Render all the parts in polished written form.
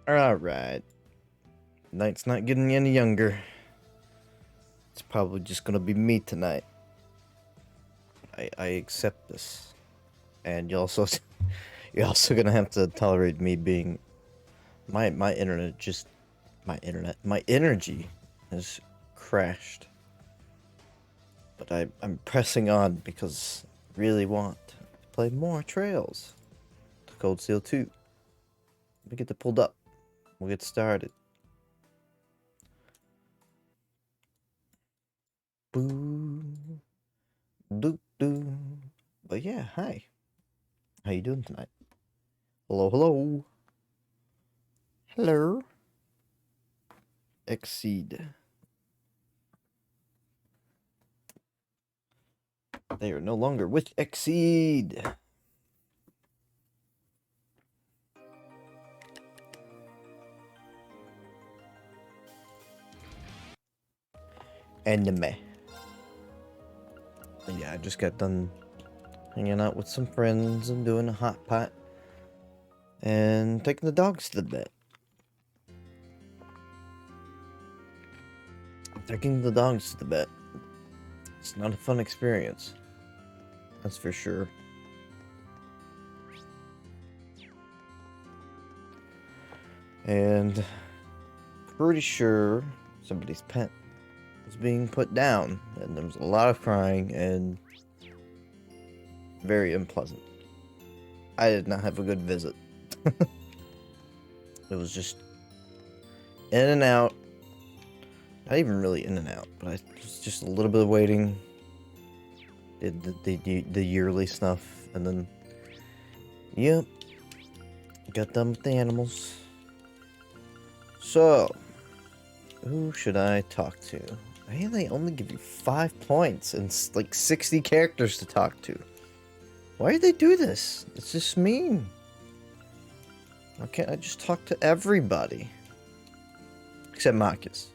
Alright. Night's not getting any younger. It's probably just gonna be me tonight. I accept this. And you're also gonna have to tolerate me being my energy has crashed. But I'm pressing on because I really want to play more Trails to Cold Steel 2. Let me get it pulled up. We'll get started. Boo. Doo doo. But yeah, hi. How you doing tonight? Hello, hello. Hello. Exceed. They are no longer with Exceed. Anime. Yeah, I just got done hanging out with some friends and doing a hot pot and taking the dogs to the vet. Taking the dogs to the vet. It's not a fun experience. That's for sure. And pretty sure somebody's pet was being put down, and there was a lot of crying and very unpleasant. I did not have a good visit. It was just in and out. Not even really in and out, but I was just a little bit of waiting. Did the yearly stuff, and then yep, got done with the animals. So, who should I talk to? Hey, they only give you 5 points and like 60 characters to talk to. Why do they do this? It's just mean. Why can't I just talk to everybody? Except Marcus.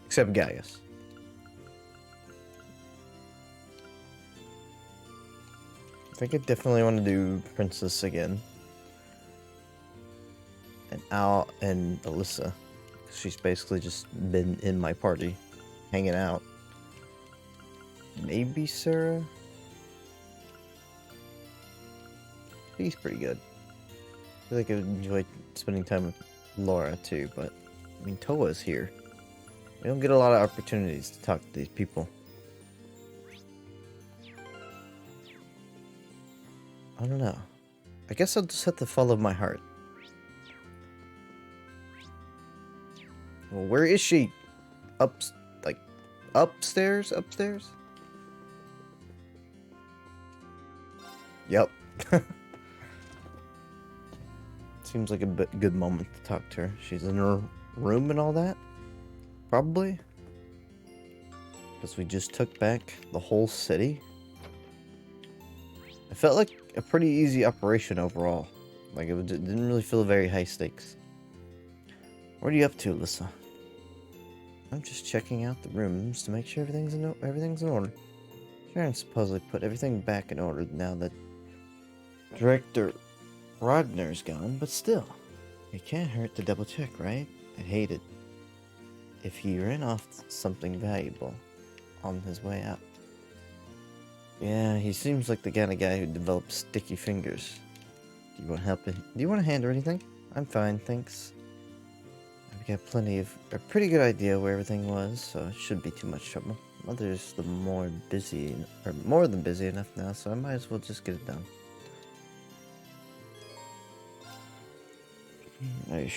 Except Gaius. I think I definitely want to do Princess again. And Al and Alyssa. She's basically just been in my party, hanging out. Maybe Sarah? He's pretty good. I feel like I enjoy spending time with Laura too, but I mean, Toa's here. We don't get a lot of opportunities to talk to these people. I don't know. I guess I'll just have to follow my heart. Well, where is she? Upstairs? Upstairs? Yep. Seems like a good moment to talk to her. She's in her room and all that? Probably. Because we just took back the whole city. It felt like a pretty easy operation overall. Like, it didn't really feel very high stakes. What are you up to, Alyssa? I'm just checking out the rooms to make sure everything's in order. Sharon supposedly put everything back in order now that Director Rodner's gone, but still, it can't hurt to double check, right? I'd hate it if he ran off something valuable on his way out. Yeah, he seems like the kind of guy who develops sticky fingers. Do you want help? Do you want a hand or anything? I'm fine, thanks. I've got a pretty good idea where everything was, so it shouldn't be too much trouble. Mother's more than busy enough now, so I might as well just get it done. Are you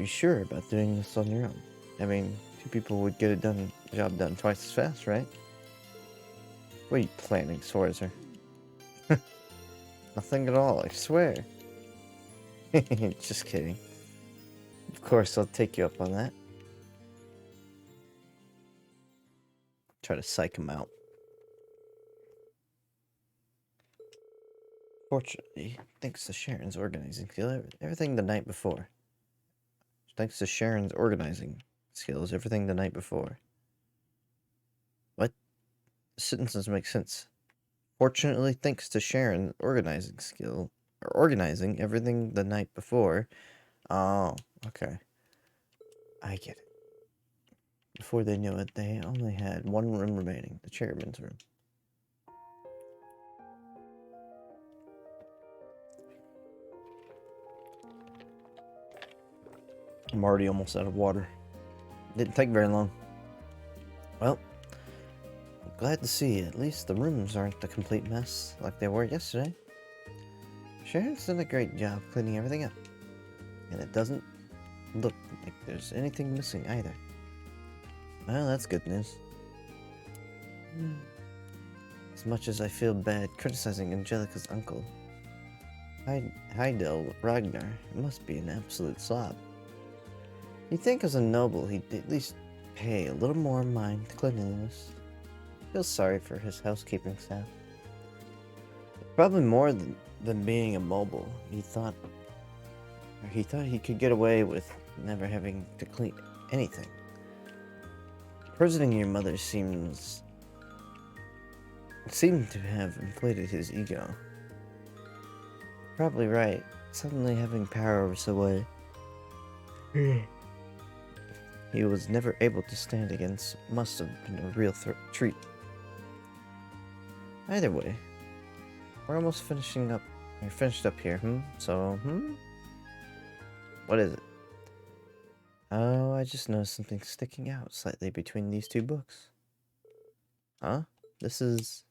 sure about doing this on your own? I mean, 2 people would get the job done twice as fast, right? What are you planning, Sworzer? Nothing at all, I swear. Just kidding. Of course, I'll take you up on that. Try to psych him out. Fortunately, thanks to Sharon's organizing skill, everything the night before. Thanks to Sharon's organizing skills, everything the night before. What? The sentence doesn't make sense. Fortunately, thanks to Sharon's organizing skill, or organizing everything the night before, Oh, okay. I get it. Before they knew it, they only had one room remaining, the chairman's room. I'm already almost out of water. Didn't take very long. Well, I'm glad to see at least the rooms aren't a complete mess like they were yesterday. Sharon's done a great job cleaning everything up, and it doesn't look like there's anything missing either. Well, that's good news. As much as I feel bad criticizing Angelica's uncle, Heidel Ragnar must be an absolute slob. You'd think as a noble he'd at least pay a little more mind to cleanliness. Feel sorry for his housekeeping staff. Probably more than being a mobile, he thought he could get away with never having to clean anything. Imprisoning your mother seemed to have inflated his ego. Probably right. Suddenly having power over someone he was never able to stand against must have been a real treat. Either way, we're almost finished up here, So, What is it? Oh, I just noticed something sticking out slightly between these two books. Huh? This is...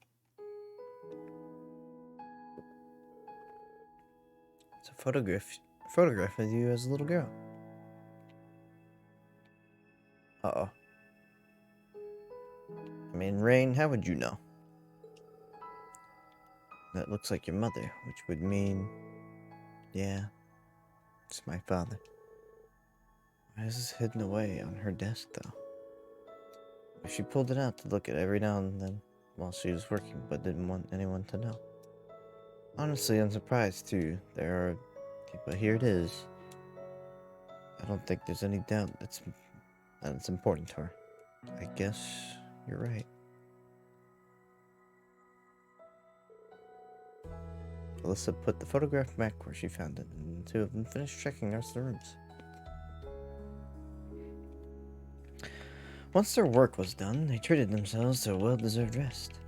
It's a photograph of you as a little girl. Uh-oh. I mean, Rain, how would you know? That looks like your mother, which would mean... Yeah, it's my father. Why is this hidden away on her desk, though? She pulled it out to look at every now and then while she was working, but didn't want anyone to know. Honestly, I'm surprised, too. But here it is. I don't think there's any doubt that it's important to her. I guess you're right. Alyssa put the photograph back where she found it, and the two of them finished checking the rest of the rooms. Once their work was done, they treated themselves to a well-deserved rest.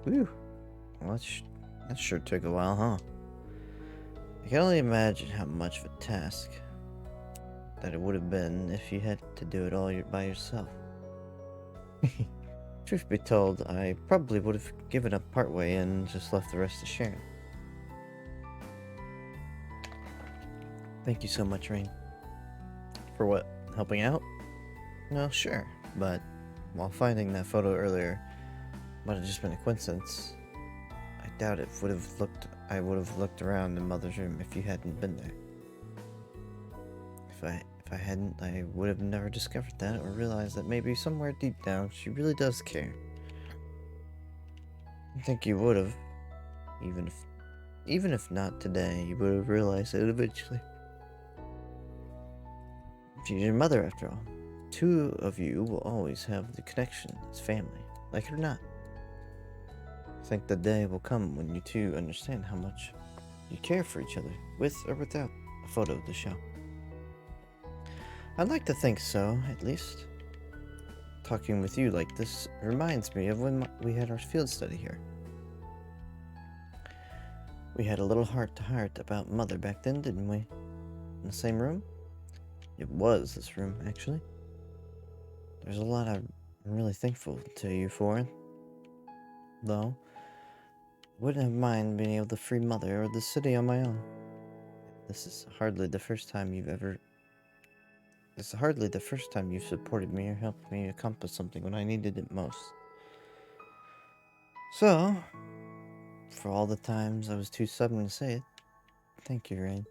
Whew. Well, that sure took a while, huh? I can only imagine how much of a task that it would have been if you had to do it all by yourself. Truth be told, I probably would have given up partway and just left the rest to Sharon. Thank you so much, Rain. For what? Helping out? No, sure, but while finding that photo earlier might have just been a coincidence, I doubt I would have looked around in Mother's room if you hadn't been there. If I hadn't, I would have never discovered that or realized that maybe somewhere deep down she really does care. I think you would have, even if not today, you would have realized it eventually. She's your mother, after all. Two of you will always have the connection as family, like it or not. I think the day will come when you two understand how much you care for each other, with or without a photo to show. I'd like to think so, at least. Talking with you like this reminds me of when we had our field study here. We had a little heart-to-heart about Mother back then, didn't we? In the same room? It was this room, actually. There's a lot I'm really thankful to you for, though. I wouldn't have minded being able to free Mother or the city on my own. This is hardly the first time you've supported me or helped me accomplish something when I needed it most. So, for all the times I was too stubborn to say it, thank you, Rain.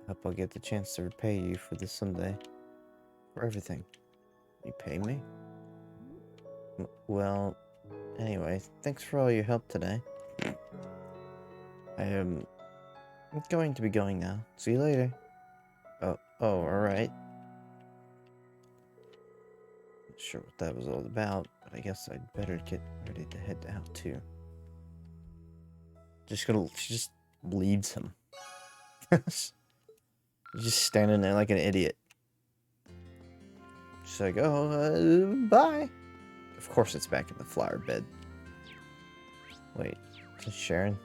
I hope I'll get the chance to repay you for this someday. For everything. You pay me? Well, anyway, thanks for all your help today. I am going to be going now. See you later. Oh, alright. Not sure what that was all about, but I guess I'd better get ready to head out too. She just leaves him. He's just standing there like an idiot. She's like, oh, bye. Of course it's back in the flower bed. Wait, is it Sharon?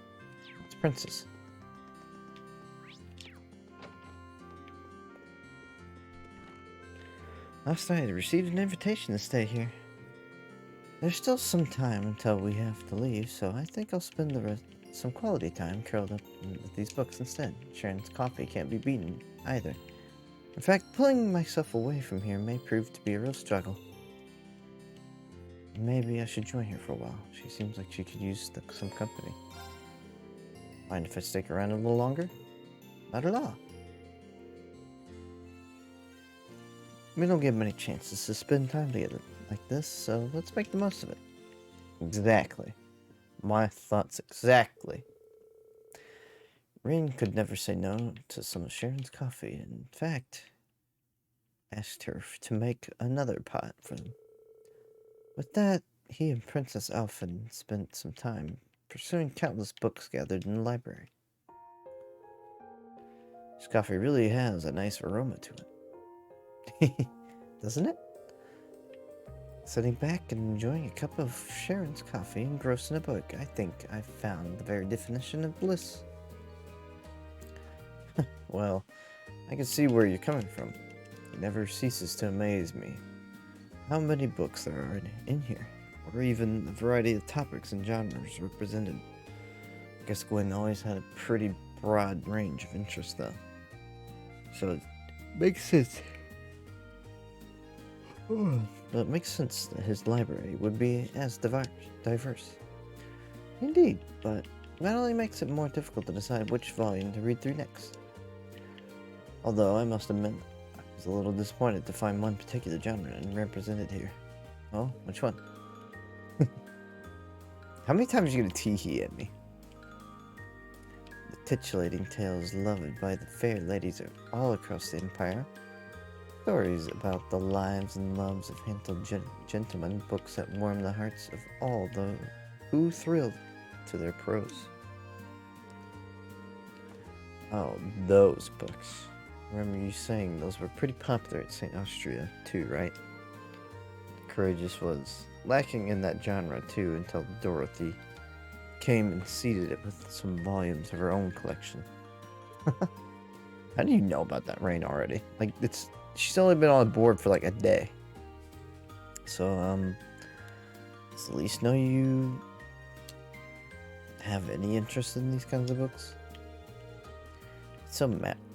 It's Princess. Last night I received an invitation to stay here. There's still some time until we have to leave, so I think I'll spend some quality time curled up with these books instead. Sharon's coffee can't be beaten either. In fact, pulling myself away from here may prove to be a real struggle. Maybe I should join her for a while. She seems like she could use some company. Mind if I stick around a little longer? Not at all. We don't get many chances to spend time together like this, so let's make the most of it. Exactly. My thoughts exactly. Rain could never say no to some of Sharon's coffee. In fact, asked her to make another pot for them. With that, he and Princess Elfin spent some time pursuing countless books gathered in the library. This coffee really has a nice aroma to it. Doesn't it? Sitting back and enjoying a cup of Sharon's coffee engrossed in a book, I think I found the very definition of bliss. Well, I can see where you're coming from. It never ceases to amaze me how many books there are in here, or even the variety of topics and genres represented. I guess Gwen always had a pretty broad range of interest, though. So it makes sense. Well, it makes sense that his library would be as diverse. Indeed, but that only makes it more difficult to decide which volume to read through next. Although I must admit, I was a little disappointed to find one particular genre represented here. Oh, which one? How many times are you gonna tee-hee at me? The titillating tales loved by the fair ladies all across the Empire. Stories about the lives and loves of handsome gentlemen, books that warm the hearts of all who thrilled to their prose. Oh, those books. Remember you saying those were pretty popular at St. Austria too, right? Courageous was lacking in that genre too until Dorothy came and seeded it with some volumes of her own collection. How do you know about that, Rain, already? Like, she's only been on board for like a day. So, does at least know you have any interest in these kinds of books? It's so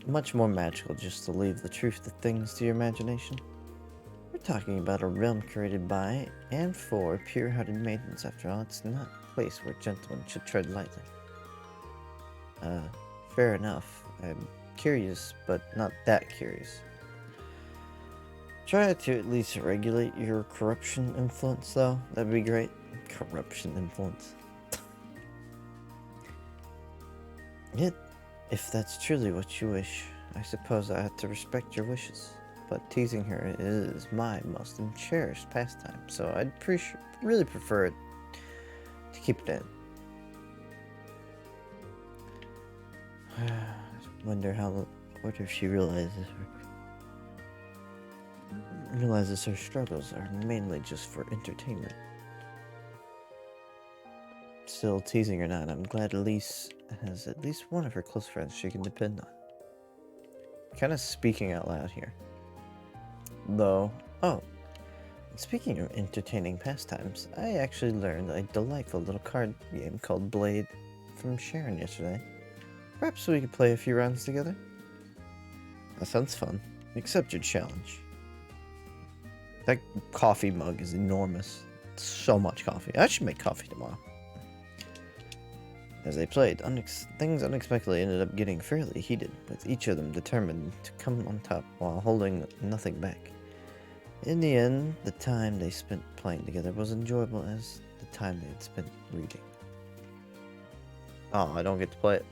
much more magical just to leave the truth of things to your imagination. We're talking about a realm created by and for pure-hearted maidens. After all, it's not a place where gentlemen should tread lightly. Fair enough. I'm curious, but not that curious. Try to at least regulate your corruption influence, though. That'd be great. Corruption influence. Yet, if that's truly what you wish, I suppose I have to respect your wishes. But teasing her is my most cherished pastime, so I'd really prefer it to keep it in. What if she realizes her struggles are mainly just for entertainment. Still, teasing or not, I'm glad Elise has at least one of her close friends she can depend on. Kind of speaking out loud here. Though, speaking of entertaining pastimes, I actually learned a delightful little card game called Blade from Sharon yesterday. Perhaps we could play a few rounds together? That sounds fun. Accept your challenge. That coffee mug is enormous. It's so much coffee. I should make coffee tomorrow. As they played, things unexpectedly ended up getting fairly heated, with each of them determined to come on top while holding nothing back. In the end, the time they spent playing together was enjoyable as the time they had spent reading. Oh, I don't get to play it.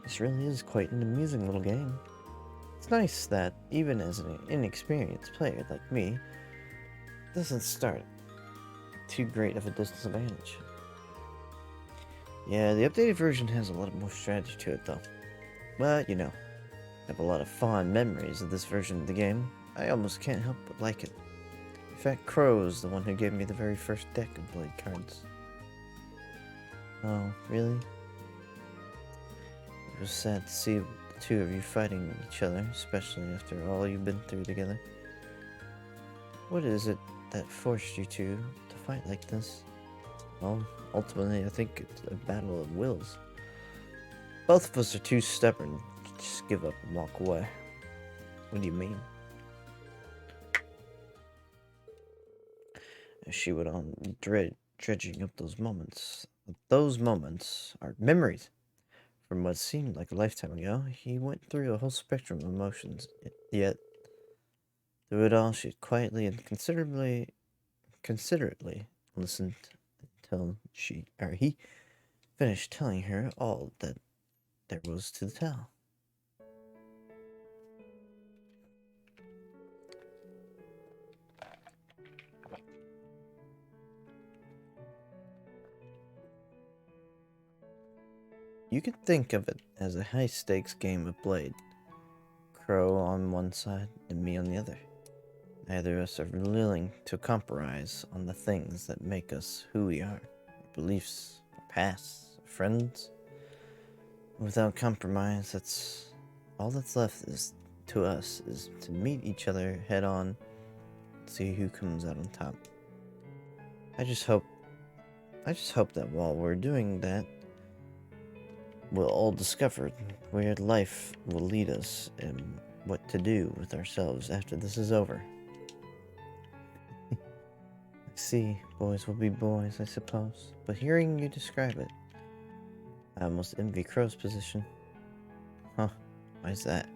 This really is quite an amusing little game. It's nice that, even as an inexperienced player like me, doesn't start too great of a disadvantage. Yeah, the updated version has a lot more strategy to it, though. But, you know, I have a lot of fond memories of this version of the game. I almost can't help but like it. In fact, Crow's the one who gave me the very first deck of Blade cards. Oh, really? It was sad to see the two of you fighting each other, especially after all you've been through together. What is it that forced you to fight like this? Well, ultimately, I think it's a battle of wills. Both of us are too stubborn to just give up and walk away. What do you mean? As she went on, dredging up those moments. Those moments are memories. From what seemed like a lifetime ago, he went through a whole spectrum of emotions. Yet, through it all, she quietly and considerately listened until he finished telling her all that there was to tell. You could think of it as a high-stakes game of Blade. Crow on one side and me on the other. Neither of us are willing to compromise on the things that make us who we are. Our beliefs, our pasts, our friends. Without compromise, that's all that's left is to meet each other head on, see who comes out on top. I just hope that while we're doing that, we'll all discover where life will lead us and what to do with ourselves after this is over. I see, boys will be boys, I suppose. But hearing you describe it, I almost envy Crow's position. Huh, why's that?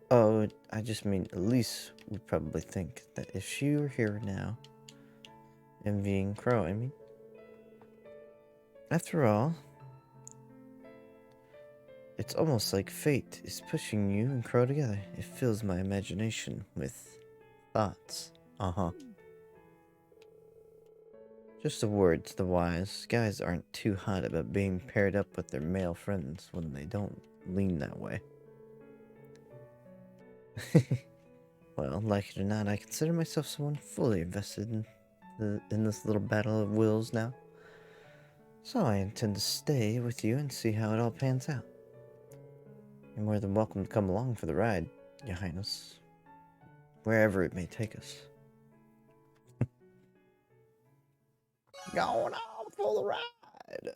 Oh, I just mean Elise would probably think that if she were here now, envying Crow, I mean. After all, it's almost like fate is pushing you and Crow together. It fills my imagination with thoughts. Uh-huh. Just a word to the wise. Guys aren't too hot about being paired up with their male friends when they don't lean that way. Well, like it or not, I consider myself someone fully invested in this little battle of wills now. So I intend to stay with you and see how it all pans out. You're more than welcome to come along for the ride, Your Highness. Wherever it may take us. Going on for the ride!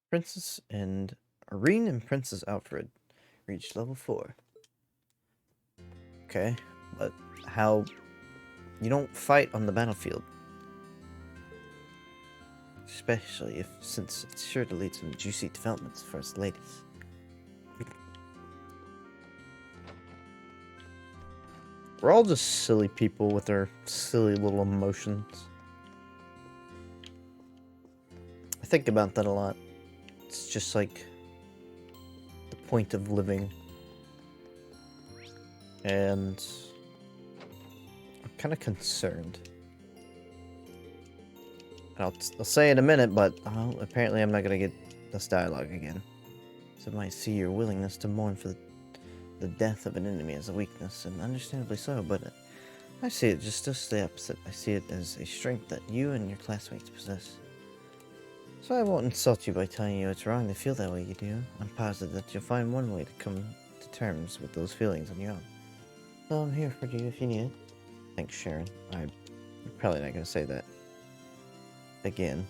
Princess and Irene and Princess Alfred reached level 4. Okay, but how... You don't fight on the battlefield. Especially since it's sure to lead to some juicy developments for us ladies. We're all just silly people with our silly little emotions. I think about that a lot. It's just like the point of living. And I'm kind of concerned. I'll say in a minute, but apparently I'm not going to get this dialogue again. So I might see your willingness to mourn for the death of an enemy as a weakness, and understandably so, but I see it just the opposite. I see it as a strength that you and your classmates possess. So I won't insult you by telling you it's wrong to feel that way you do. I'm positive that you'll find one way to come to terms with those feelings on your own. So I'm here for you if you need it. Thanks, Sharon. I'm probably not going to say that again.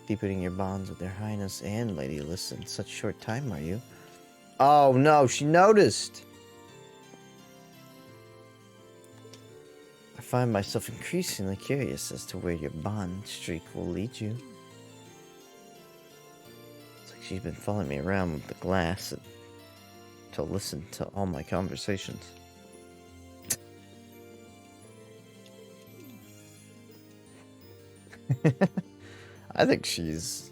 Deepening your bonds with their highness and Lady Alyssa in such short time, are you? Oh no, she noticed! I find myself increasingly curious as to where your bond streak will lead you. It's like she's been following me around with the glass to listen to all my conversations. I think she's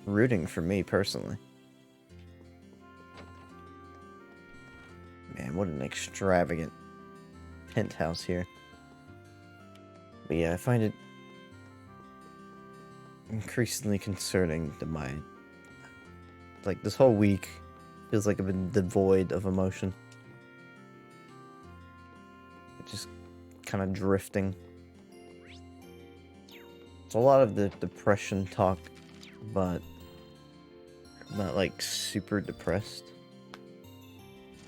rooting for me personally. Man, what an extravagant penthouse here. But yeah, I find it increasingly concerning that like, this whole week feels like I've been devoid of emotion. Just kind of drifting. It's a lot of the depression talk, but I'm not like super depressed.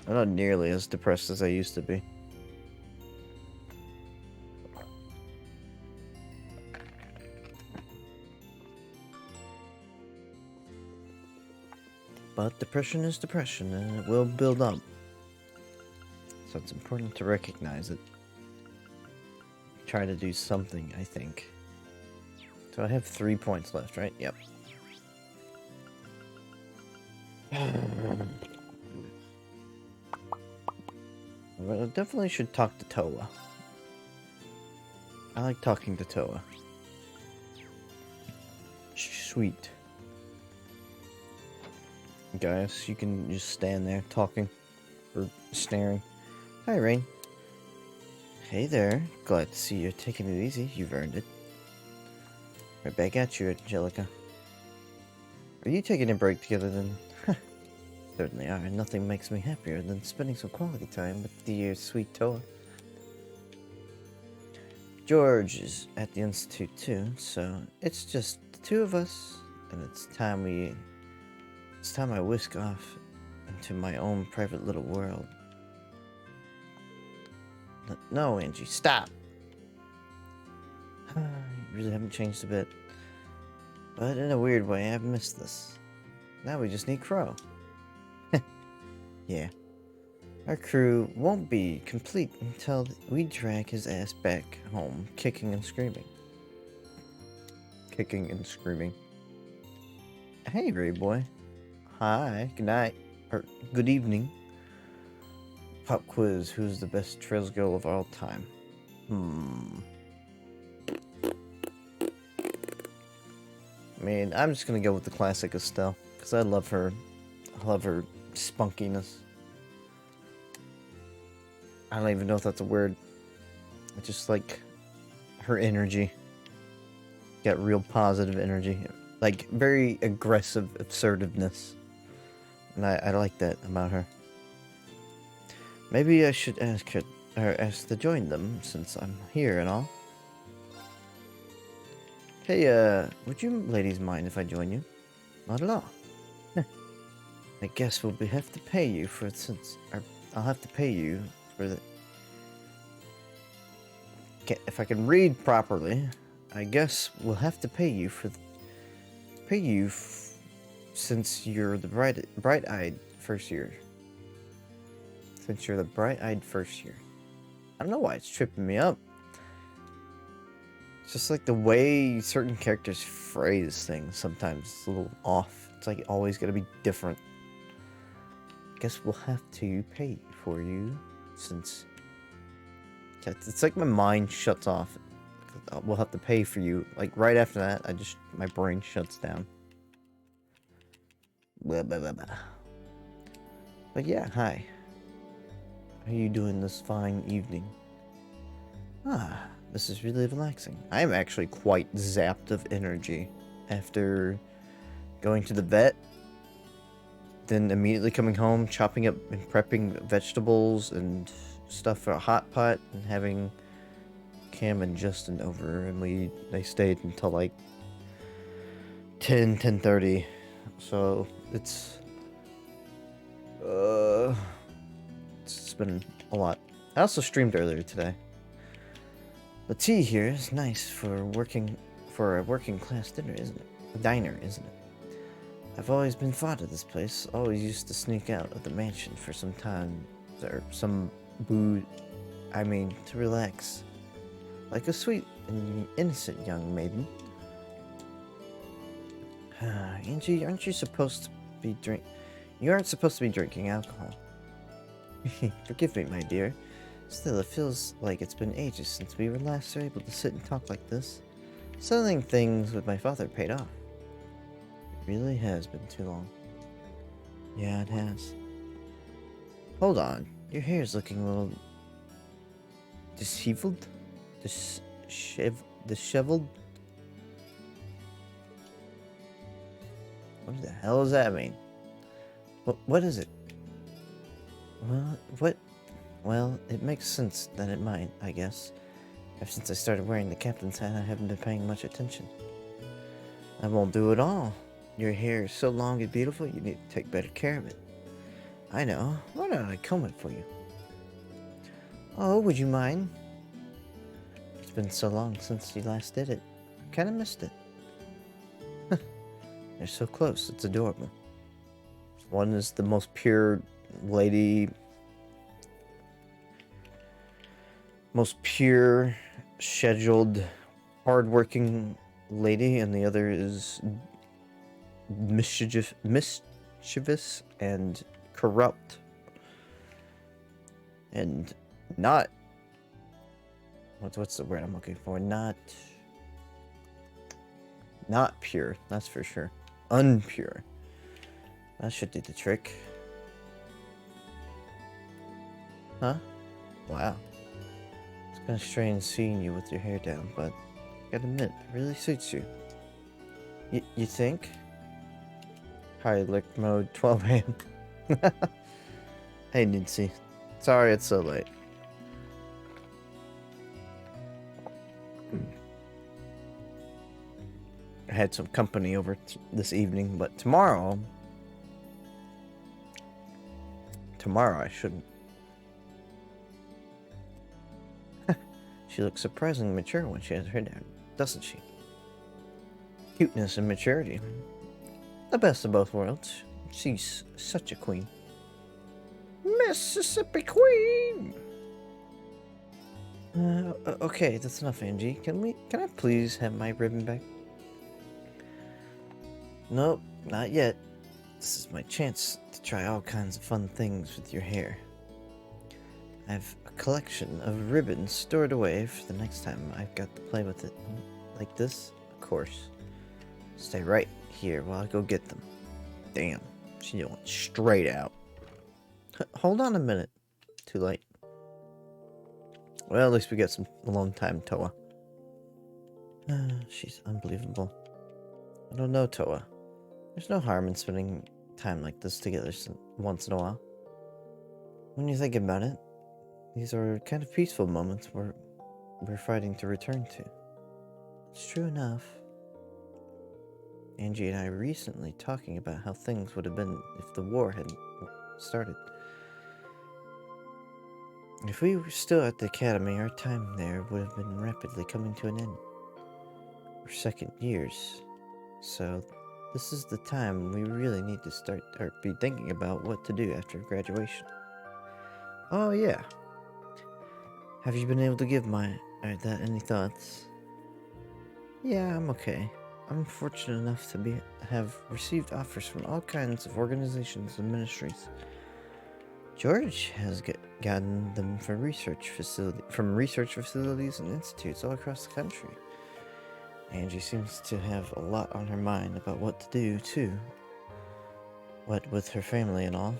I'm not nearly as depressed as I used to be. But depression is depression, and it will build up. So it's important to recognize it. Try to do something, I think. So I have 3 points left, right? Yep. Well, I definitely should talk to Toa. I like talking to Toa. Sweet. Guys, you can just stand there talking or staring. Hi, Rain. Hey there. Glad to see you're taking it easy. You've earned it. Right back at you, Angelica. Are you taking a break together then? Certainly are. Nothing makes me happier than spending some quality time with the sweet Toa. George is at the Institute too, so it's just the two of us, and it's time I whisk off into my own private little world. No, Angie, stop! You really haven't changed a bit. But in a weird way, I've missed this. Now we just need Crow. Yeah. Our crew won't be complete until we drag his ass back home, kicking and screaming. Kicking and screaming. Hey, Ray boy. Hi, good night, or good evening. Pop quiz, who's the best Trails girl of all time? I mean, I'm just gonna go with the classic Estelle, because I love her spunkiness. I don't even know if that's a word. I just like her energy. Got real positive energy. Like, very aggressive assertiveness. And I like that about her. Maybe I should ask to join them, since I'm here and all. Hey, would you ladies mind if I join you? Not at all. I guess we'll have to pay you for it, since I'll have to pay you for the... If I can read properly, I guess we'll have to pay you for... since you're the bright-eyed first year. Since you're the bright-eyed first year. I don't know why it's tripping me up. It's just like the way certain characters phrase things sometimes is a little off. It's like always gotta be different. Guess we'll have to pay for you, since it's like my mind shuts off. We'll have to pay for you. Like right after that, my brain shuts down. Blah, blah, blah, blah. But yeah, hi. How are you doing this fine evening? This is really relaxing. I am actually quite zapped of energy after going to the vet. Then immediately coming home, chopping up and prepping vegetables and stuff for a hot pot, and having Cam and Justin over, and they stayed until like 10:30. So it's been a lot. I also streamed earlier today. The tea here is nice for a working class diner, isn't it? I've always been fond of this place. Always used to sneak out of the mansion for some time, or some booze. I mean, to relax, like a sweet and innocent young maiden. Angie, aren't you supposed to be You aren't supposed to be drinking alcohol. Forgive me, my dear. Still, it feels like it's been ages since we were last able to sit and talk like this. Selling things with my father paid off. really has been too long. Yeah, it has. Hold on. Your hair is looking a little disheveled? Disheveled? What the hell does that mean? What is it? Well, what? Well, it makes sense that it might, I guess. Ever since I started wearing the captain's hat, I haven't been paying much attention. I won't do it all. Your hair is so long and beautiful, you need to take better care of it. I know. Why don't I comb it for you? Oh, would you mind? It's been so long since you last did it. Kinda missed it. They're so close, it's adorable. One is the most pure lady, most pure, scheduled, hardworking lady, and the other is mischievous and corrupt and not what's the word I'm looking for? Not pure, that's for sure. Unpure. That should do the trick. Huh? Wow. It's kind of strange seeing you with your hair down, but I gotta admit, it really suits you. You think? High lick mode, 12 a.m. Hey, Nancy. Sorry it's so late. I had some company over this evening, but tomorrow I shouldn't. She looks surprisingly mature when she has her hair down, doesn't she? Cuteness and maturity. The best of both worlds. She's such a queen. Mississippi Queen! Okay, that's enough, Angie. Can I please have my ribbon back? Nope, not yet. This is my chance to try all kinds of fun things with your hair. I have a collection of ribbons stored away for the next time I've got to play with it. Like this, of course. Stay right here while I go get them. Damn, she went straight out. Hold on a minute. Too late. Well, at least we get some alone time, Toa. She's unbelievable. I don't know, Toa. There's no harm in spending time like this together once in a while. When you think about it, these are kind of peaceful moments we're fighting to return to. It's true enough. Angie and I were recently talking about how things would have been if the war hadn't started. If we were still at the academy, our time there would have been rapidly coming to an end. We're second years, so this is the time we really need to start or be thinking about what to do after graduation. Oh yeah. Have you been able to give that any thoughts? Yeah, I'm okay. I'm fortunate enough to have received offers from all kinds of organizations and ministries. George has gotten them from research facilities and institutes all across the country. Angie seems to have a lot on her mind about what to do too. What with her family and all.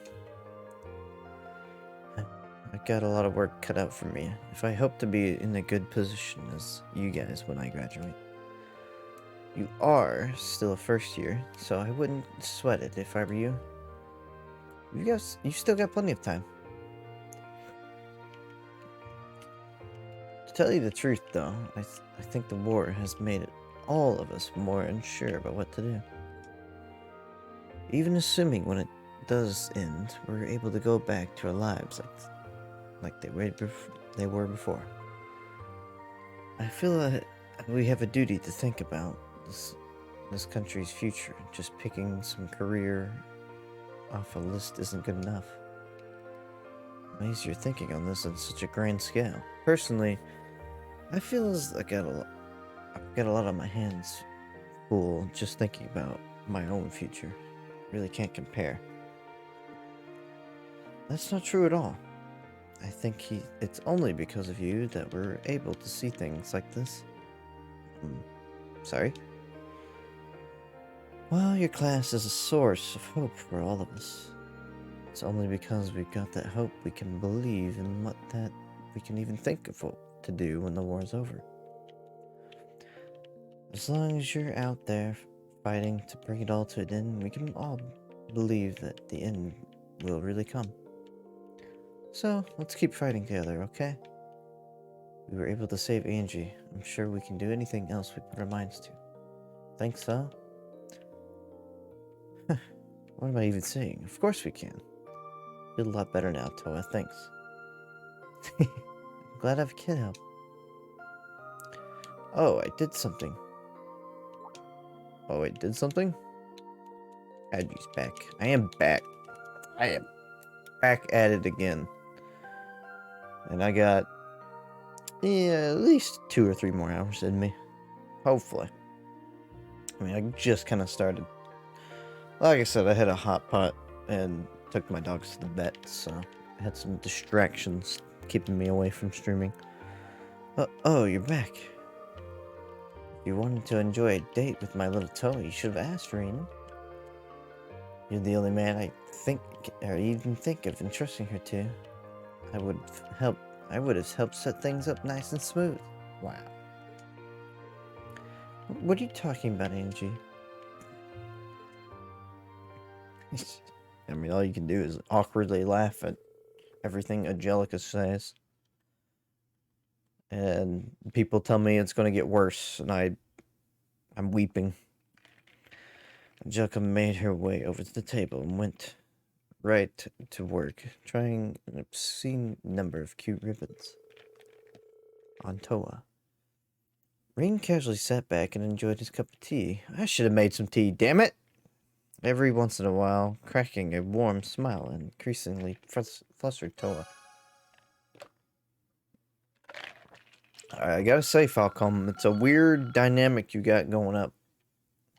I've got a lot of work cut out for me if I hope to be in a good position as you guys when I graduate. You are still a first year, so I wouldn't sweat it if I were you. You've still got plenty of time. To tell you the truth, though, I think the war has made all of us more unsure about what to do. Even assuming when it does end, we're able to go back to our lives like they were before. I feel that we have a duty to think about this country's future. Just picking some career off a list isn't good enough. Amazed you're thinking on this on such a grand scale. Personally, I feel as I've got a lot on my hands full just thinking about my own future. Really can't compare. That's not true at all. I think it's only because of you that we're able to see things like this. Sorry? Well, your class is a source of hope for all of us. It's only because we've got that hope we can believe in what that we can even think of what to do when the war is over. As long as you're out there fighting to bring it all to an end, we can all believe that the end will really come. So, let's keep fighting together, okay? We were able to save Angie. I'm sure we can do anything else we put our minds to. Think so? What am I even saying? Of course we can. Feel a lot better now, Toa. Thanks. I'm glad I have a kid help. Oh, I did something. Oh, I did something? Kaiju's back. I am back. I am back at it again. And I got at least 2 or 3 more hours in me. Hopefully. I mean, I just kind of started. Like I said, I had a hot pot and took my dogs to the vet, so I had some distractions keeping me away from streaming. Oh, you're back. If you wanted to enjoy a date with my little Toa, you should have asked, Rena. You're the only man I think, or even think of entrusting her to. I would have helped set things up nice and smooth. Wow. What are you talking about, Angie? I mean, all you can do is awkwardly laugh at everything Angelica says. And people tell me it's going to get worse, and I'm weeping. Angelica made her way over to the table and went right to work, trying an obscene number of cute ribbons on Toa. Rain casually sat back and enjoyed his cup of tea. I should have made some tea, damn it! Every once in a while, cracking a warm smile and increasingly flustered Toa. I gotta say, Falcom, it's a weird dynamic you got going up.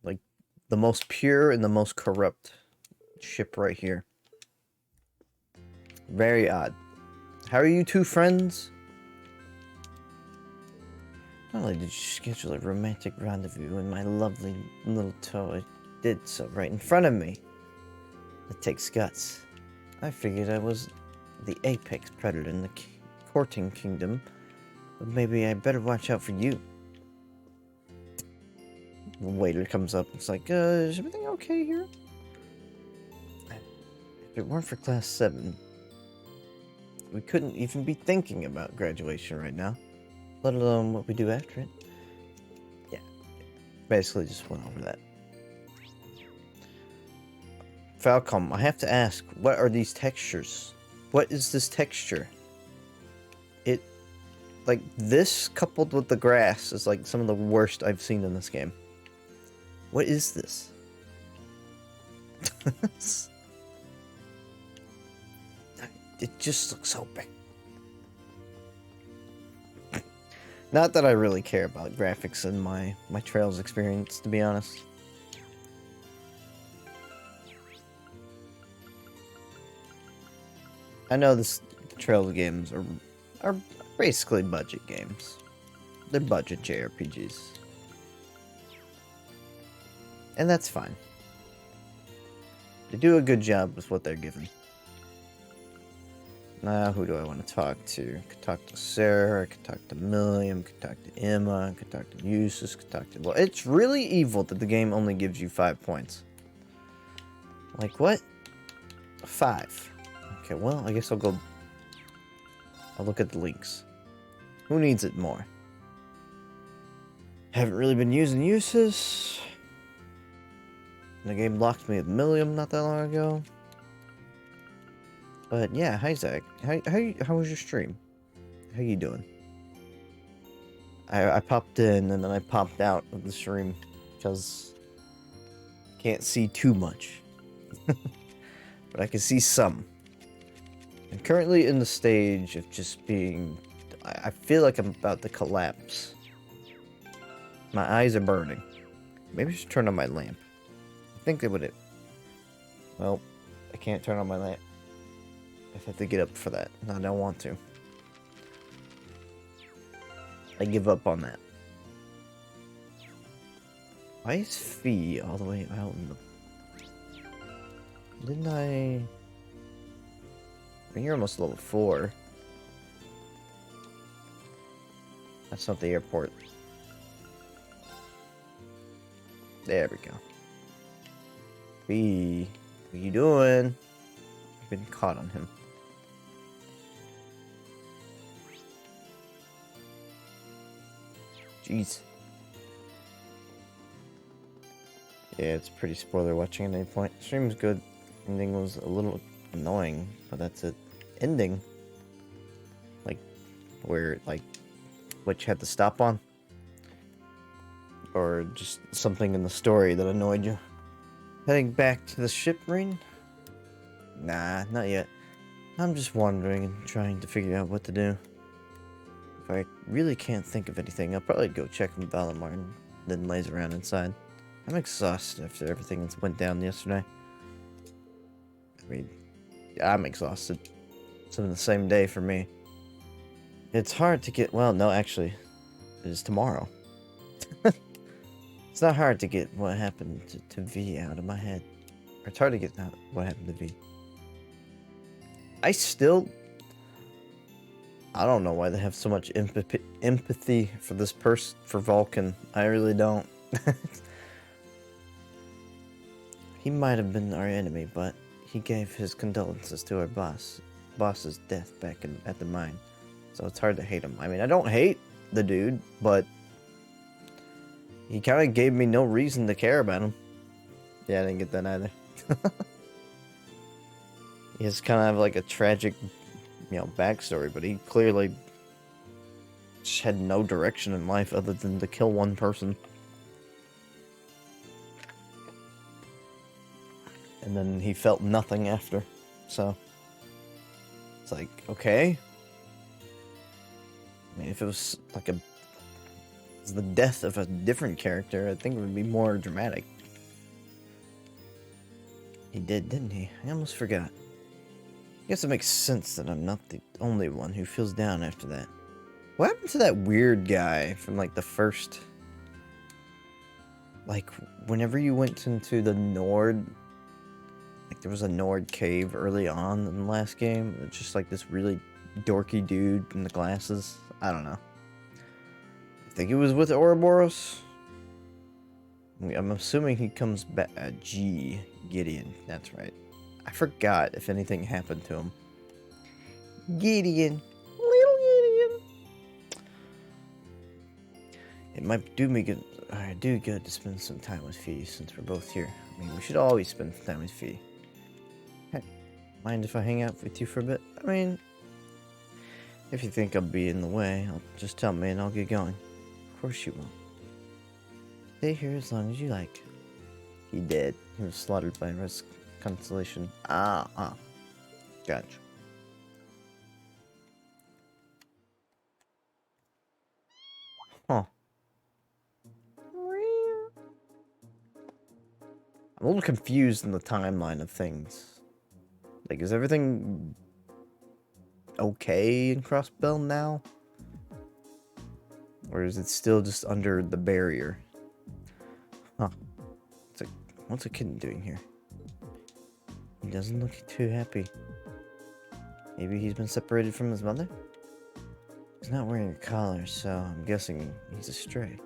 Like, the most pure and the most corrupt ship right here. Very odd. How are you two friends? Not only did you schedule a romantic rendezvous and my lovely little Toa did so right in front of me. It takes guts. I figured I was the apex predator in the courting kingdom, but maybe I better watch out for you. The waiter comes up and it's like, is everything okay here? If it weren't for Class 7, we couldn't even be thinking about graduation right now, let alone what we do after it. Yeah, basically just went over that. Falcom, I have to ask, what are these textures? What is this texture? It, like, this coupled with the grass is like some of the worst I've seen in this game. What is this? It just looks so big. Not that I really care about graphics in my Trails experience, to be honest. I know the Trails games are basically budget games. They're budget JRPGs. And that's fine. They do a good job with what they're given. Now, who do I want to talk to? I could talk to Sarah, I could talk to Milliam, I could talk to Emma, I could talk to Eustace, I could talk to... Well, it's really evil that the game only gives you 5 points. Like, what? 5. Okay, well, I guess I'll look at the links. Who needs it more? Haven't really been using Eustace. The game blocked me with Milliam not that long ago. But yeah, hi Zach. How was your stream? How you doing? I popped in and then I popped out of the stream because I can't see too much. But I can see some. I'm currently in the stage of just being... I feel like I'm about to collapse. My eyes are burning. Maybe I should turn on my lamp. I think they would... Well, I can't turn on my lamp. I have to get up for that, and I don't want to. I give up on that. Why is Fee all the way out in the... Didn't I mean, you're almost level 4. That's not the airport. There we go. Fee, what are you doing? I've been caught on him. Jeez. Yeah, it's pretty spoiler watching at any point. Stream's good. Ending was a little annoying, but that's it. Ending. Like, where, like, what you had to stop on? Or just something in the story that annoyed you? Heading back to the ship, Rain? Nah, not yet. I'm just wandering and trying to figure out what to do. If I really can't think of anything, I'll probably go check on Valimar and then laze around inside. I'm exhausted after everything that went down yesterday. I mean, I'm exhausted. It's been the same day for me. It's hard to get... Well, no, actually, it is tomorrow. It's not hard to get what happened to V out of my head. Or it's hard to get out what happened to V. I don't know why they have so much empathy for this person, for Vulcan. I really don't. He might have been our enemy, but he gave his condolences to our boss's death back at the mine. So it's hard to hate him. I mean, I don't hate the dude, but he kind of gave me no reason to care about him. Yeah, I didn't get that either. He has kind of like a tragic, backstory, but he clearly just had no direction in life other than to kill one person. And then he felt nothing after. So it's like, okay. I mean, if it was like the death of a different character, I think it would be more dramatic. He did, didn't he? I almost forgot. I guess it makes sense that I'm not the only one who feels down after that. What happened to that weird guy from like the first... Like, whenever you went into the Nord... Like, there was a Nord cave early on in the last game. It's just like this really dorky dude in the glasses. I don't know. I think it was with Ouroboros. I'm assuming he comes back. G. Gideon. That's right. I forgot if anything happened to him. Gideon. Little Gideon. It might do me good. Do good to spend some time with Fee since we're both here. I mean, we should always spend time with Fee. Hey, mind if I hang out with you for a bit? I mean, if you think I'll be in the way, just tell me and I'll get going. Of course you will. Stay here as long as you like. He did. He was slaughtered by Res Constellation. Gotcha. Huh. I'm a little confused in the timeline of things. Like, is everything okay in Crossbell now? Or is it still just under the barrier? Huh. What's a kitten doing here? He doesn't look too happy. Maybe he's been separated from his mother? He's not wearing a collar, so I'm guessing he's a stray.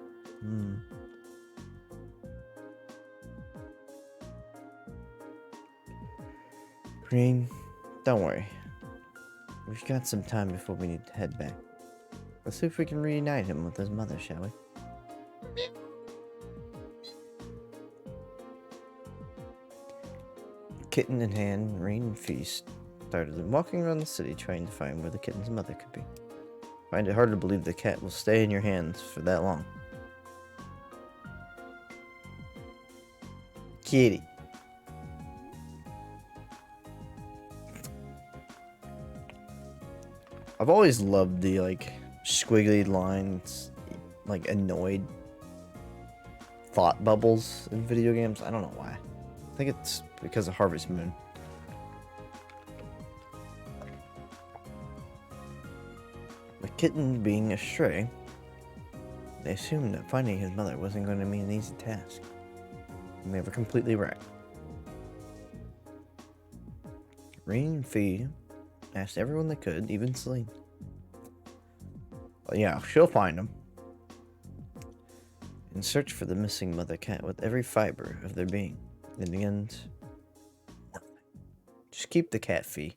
Green, don't worry. We've got some time before we need to head back. Let's see if we can reunite him with his mother, shall we? Kitten in hand, Rain and Feast started walking around the city trying to find where the kitten's mother could be. Find it hard to believe the cat will stay in your hands for that long. Kitty. I've always loved the, like, squiggly lines, like, annoyed thought bubbles in video games. I don't know why. I think it's because of Harvest Moon. The kitten being a stray, They assumed that finding his mother wasn't going to be an easy task. And they were completely right. Rain and Fee asked everyone they could, even Celine. Well, yeah, she'll find him. And search for the missing mother cat with every fiber of their being. In the end, nothing. Just keep the cat, Fee.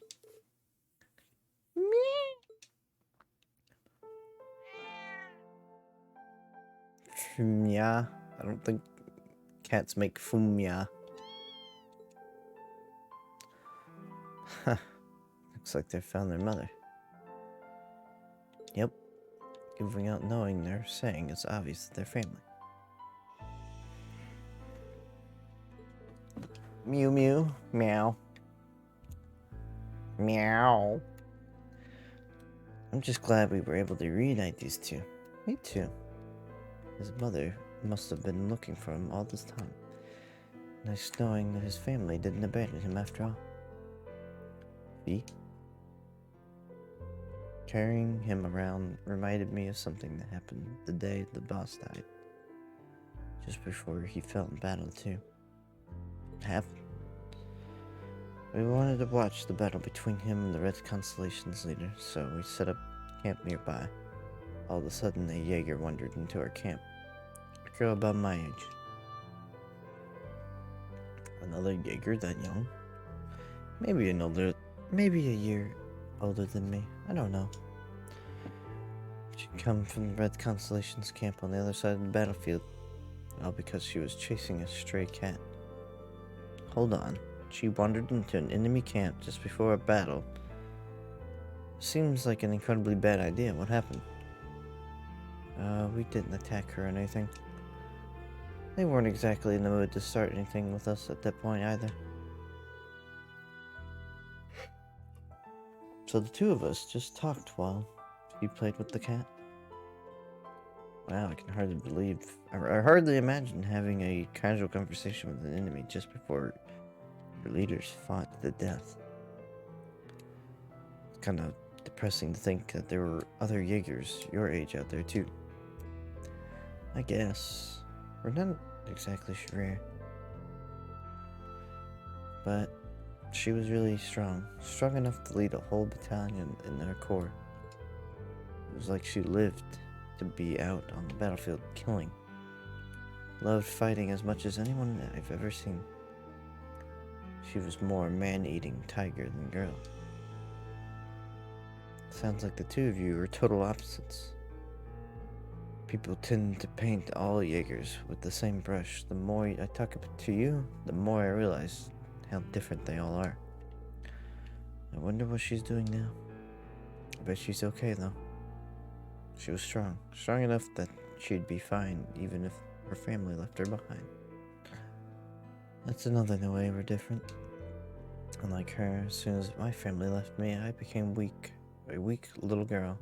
Fumya. I don't think cats make fumya. Huh. Looks like they found their mother. Yep. Even without knowing they're saying, it's obvious that they're family. Mew mew. Meow. Meow. I'm just glad we were able to reunite these two. Me too. His mother must have been looking for him all this time. Nice knowing that his family didn't abandon him after all. See? Carrying him around reminded me of something that happened the day the boss died. Just before he fell in battle too. It happened. We wanted to watch the battle between him and the Red Constellation's leader, so we set up camp nearby. All of a sudden, a Jaeger wandered into our camp. A girl about my age. Another Jaeger that young? Maybe a year older than me. I don't know. She'd come from the Red Constellation's camp on the other side of the battlefield. All because she was chasing a stray cat. Hold on. She wandered into an enemy camp just before a battle. Seems like an incredibly bad idea. What happened? We didn't attack her or anything. They weren't exactly in the mood to start anything with us at that point either. So the two of us just talked while she played with the cat. Wow, I can hardly imagine having a casual conversation with an enemy just before your leaders fought to the death. It's kind of depressing to think that there were other Jaegers your age out there too. I guess. We're not exactly sure. But she was really strong. Strong enough to lead a whole battalion in their corps. It was like she lived to be out on the battlefield killing. Loved fighting as much as anyone I've ever seen. She was more man-eating tiger than girl. Sounds like the two of you are total opposites. People tend to paint all Jaegers with the same brush. The more I talk to you, the more I realize how different they all are. I wonder what she's doing now. I bet she's okay though. She was strong. Strong enough that she'd be fine even if her family left her behind. That's another way we're different. Unlike her, as soon as my family left me, I became weak. A weak little girl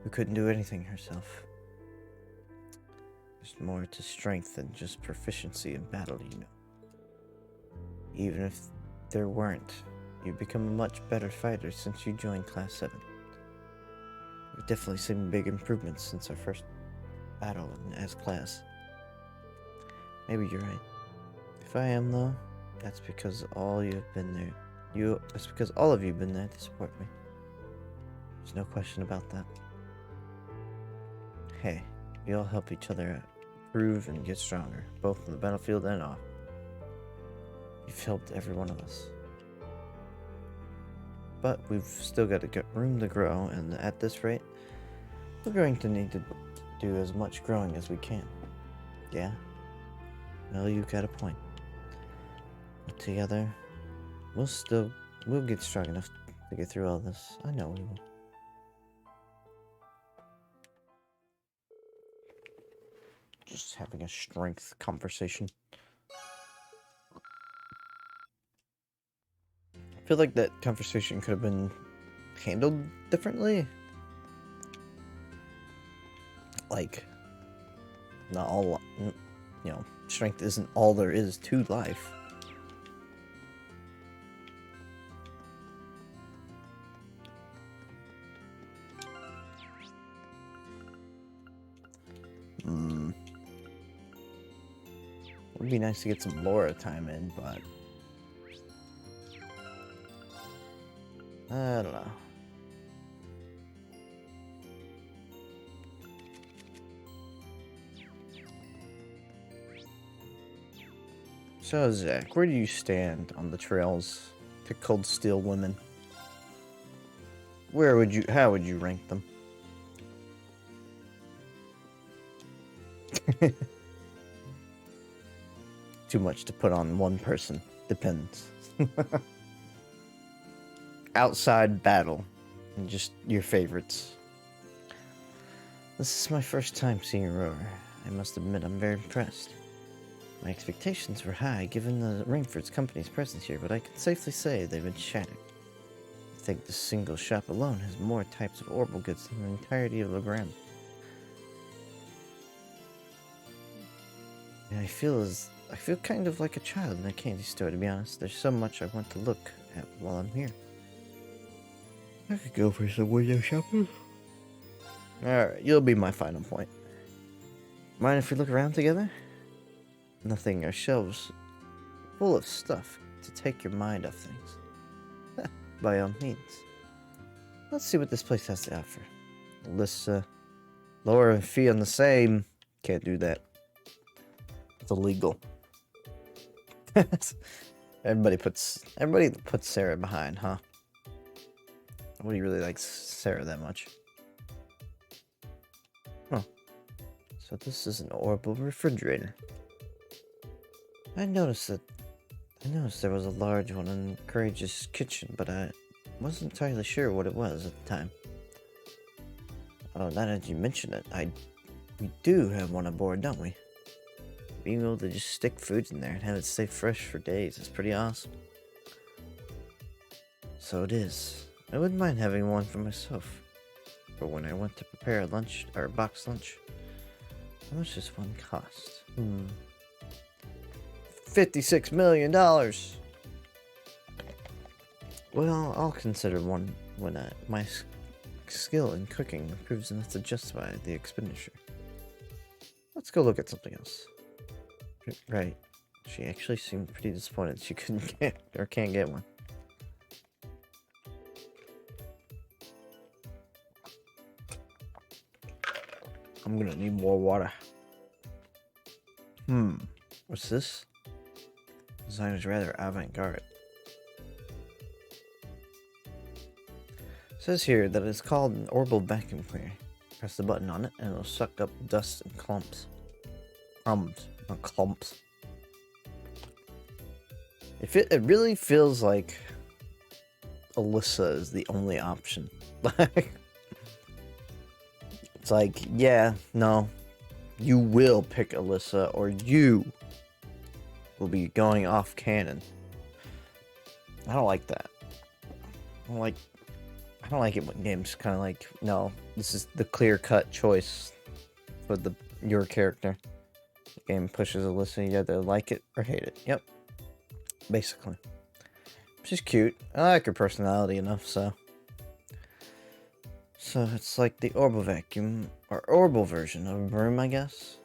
who couldn't do anything herself. There's more to strength than just proficiency in battle, you know. Even if there weren't, you've become a much better fighter since you joined Class 7. We've definitely seen big improvements since our first battle as class. Maybe you're right. If I am though, that's because all of you have been there to support me. There's no question about that. Hey, we all help each other improve and get stronger, both on the battlefield and off. You've helped every one of us. But we've still got room to grow, and at this rate, we're going to need to do as much growing as we can. Yeah? Well, you've got a point. But together, we'll get strong enough to get through all this. I know we will. Just having a strength conversation. I feel like that conversation could have been handled differently. Like, not all, strength isn't all there is to life. Would be nice to get some Laura time in, but I don't know. So, Zach, where do you stand on the trails to Cold Steel women? How would you rank them? Too much to put on one person. Depends. Outside battle. And just your favorites. This is my first time seeing Aurora. I must admit I'm very impressed. My expectations were high given the Rainford's company's presence here, but I can safely say they've been shattered. I think this single shop alone has more types of orbital goods than the entirety of Legram. And I feel kind of like a child in a candy store, to be honest. There's so much I want to look at while I'm here. I could go for some window shopping. Alright, you'll be my final point. Mind if we look around together? Nothing, our shelves full of stuff to take your mind off things. By all means. Let's see what this place has to offer. Alyssa, Laura and Fee on the same. Can't do that. It's illegal. Everybody puts Sarah behind, huh? Nobody really likes Sarah that much. Huh. So this is an orbital refrigerator. I noticed there was a large one in Courageous kitchen, but I wasn't entirely sure what it was at the time. Oh, now that you mention it, we do have one aboard, don't we? Being able to just stick foods in there and have it stay fresh for days is pretty awesome. So it is. I wouldn't mind having one for myself. But when I went to prepare a lunch, or a box lunch, how much does one cost? $56 million! Well, I'll consider one when my skill in cooking improves enough to justify the expenditure. Let's go look at something else. Right. She actually seemed pretty disappointed she couldn't get, or can't get one. I'm gonna need more water. What's this? Design is rather avant-garde. It says here that it's called an orbital vacuum cleaner. Press the button on it and it'll suck up dust and clumps. Crumbs, not clumps. It really feels like Alyssa is the only option. It's like, yeah, no, you will pick Alyssa or you will be going off canon. I don't like that. I don't like it when games kind of like, no, this is the clear-cut choice for your character. The game pushes Alyssa, you either like it or hate it. Yep. Basically. She's cute. I like her personality enough, so. So it's like the orbital vacuum, or orbital version of a broom, I guess.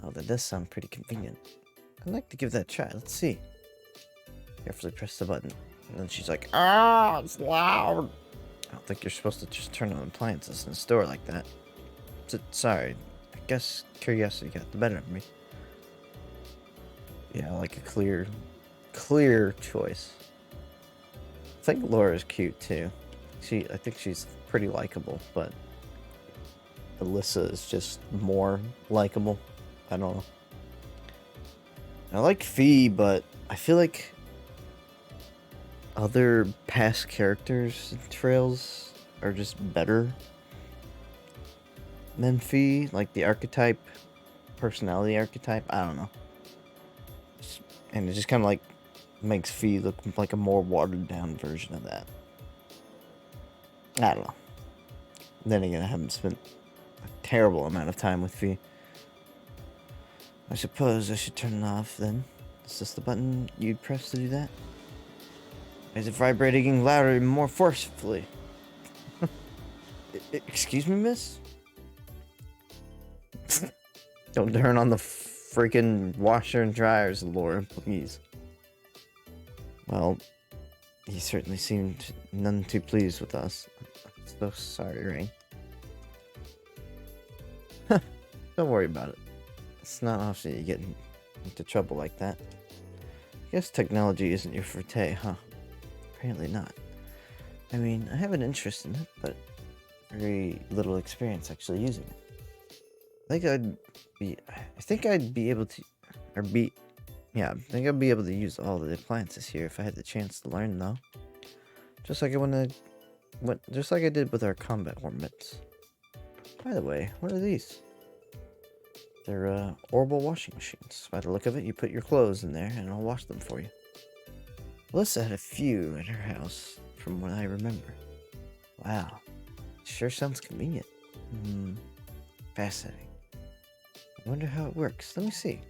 Oh, that does sound pretty convenient. I'd like to give that a try. Let's see. Carefully press the button. And then she's like, ah, it's loud. I don't think you're supposed to just turn on appliances in a store like that. Sorry. I guess curiosity got the better of me. Yeah, I like a clear choice. I think Laura's cute too. I think she's pretty likable, but Alyssa is just more likable. I don't know. I like Fee, but I feel like other past characters in Trails are just better than Fee. Like the archetype, personality archetype, I don't know. And it just kind of like makes Fee look like a more watered down version of that. I don't know. Then again, I haven't spent a terrible amount of time with Fee. I suppose I should turn it off then. Is this the button you'd press to do that? Is it vibrating louder and more forcefully? Excuse me, miss? Don't turn on the freaking washer and dryers, Laura, please. Well, he certainly seemed none too pleased with us. I'm so sorry, Rain. Don't worry about it. It's not often you get into trouble like that. I guess technology isn't your forte, huh? Apparently not. I mean, I have an interest in it, but very little experience actually using it. I think I'd be able to, I think I'd be able to use all the appliances here if I had the chance to learn, though. Just like I did with our combat ornaments. By the way, what are these? They're orbital washing machines. By the look of it, you put your clothes in there and I'll wash them for you. Alyssa had a few at her house, from what I remember. Wow, sure sounds convenient. Fascinating. I wonder how it works. Let me see.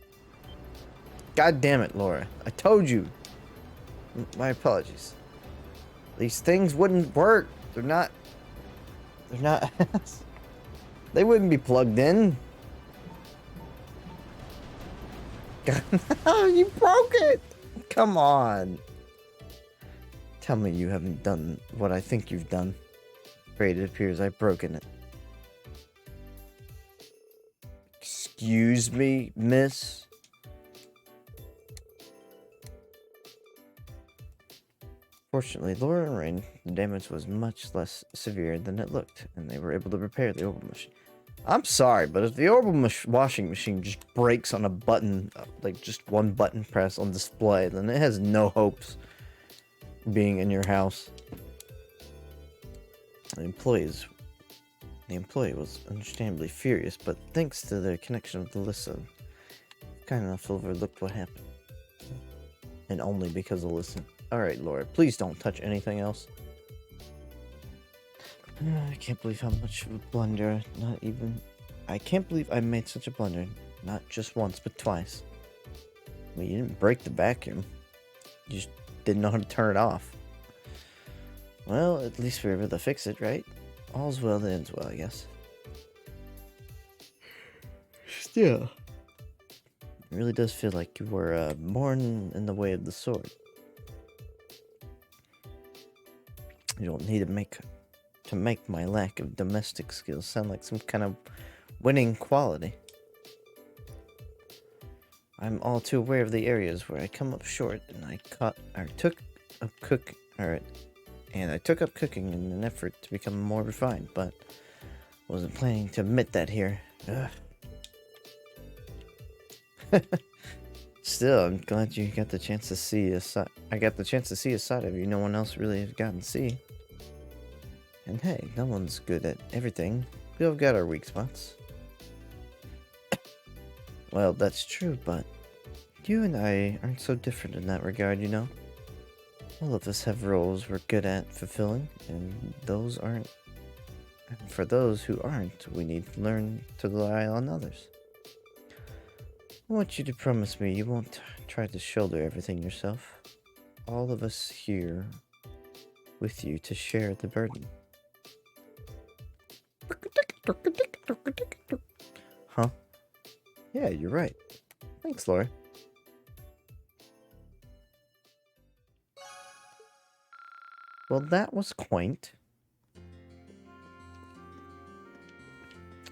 God damn it, Laura. I told you. My apologies. These things wouldn't work. They're not... They wouldn't be plugged in. God, no, you broke it! Come on. Tell me you haven't done what I think you've done. Great, it appears I've broken it. Excuse me, miss? Fortunately, Laura and Rain, the damage was much less severe than it looked, and they were able to repair the orbital machine. I'm sorry, but if the orbital washing machine just breaks on a button, like just one button press on display, then it has no hopes being in your house. The employee was understandably furious, but thanks to the connection with Alyssa, kind enough overlooked what happened. And only because of Alyssa. Alright, Laura, please don't touch anything else. I can't believe how much of a blunder, I can't believe I made such a blunder, not just once, but twice. I mean, you didn't break the vacuum. You just didn't know how to turn it off. Well, at least we were able to fix it, right? All's well that ends well, I guess. Still. It really does feel like you were born in the way of the sword. You don't need to make my lack of domestic skills sound like some kind of winning quality. I'm all too aware of the areas where I come up short, and I took up cooking in an effort to become more refined, but wasn't planning to admit that here. Still, I'm glad you got the chance to see a side. I got the chance to see a side of you no one else really has gotten to see. And hey, no one's good at everything. We all got our weak spots. Well, that's true, but you and I aren't so different in that regard, you know? All of us have roles we're good at fulfilling, and for those who aren't, we need to learn to rely on others. I want you to promise me you won't try to shoulder everything yourself. All of us here with you to share the burden. Huh? Yeah, you're right. Thanks, Laura. Well, that was quaint.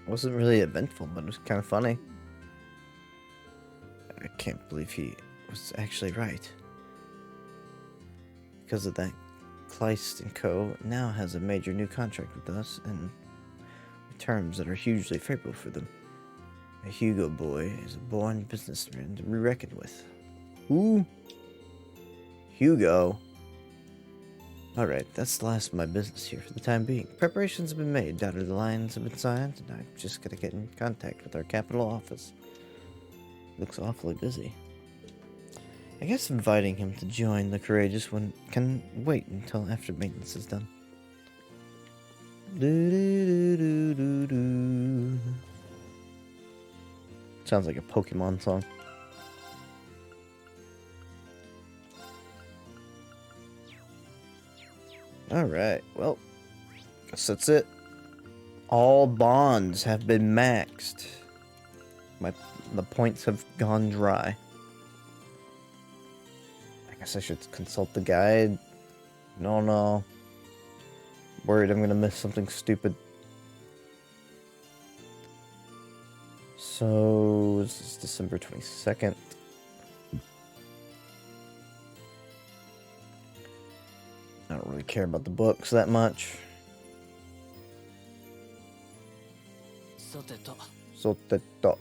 Wasn't really eventful, but it was kind of funny. I can't believe he was actually right. Because of that, Kleist & Co. now has a major new contract with us, and terms that are hugely favorable for them. A Hugo boy is a born businessman to be reckoned with. Who? Hugo? Alright, that's the last of my business here for the time being. Preparations have been made, dotted lines have been signed, and I've just gotta get in contact with our capital office. Looks awfully busy. I guess inviting him to join the Courageous one can wait until after maintenance is done. Sounds like a Pokemon song. Alright, well, guess that's it. All bonds have been maxed. The points have gone dry. I guess I should consult the guide. No. Worried I'm gonna miss something stupid. So this is December 22nd. I don't really care about the books that much. Soteto.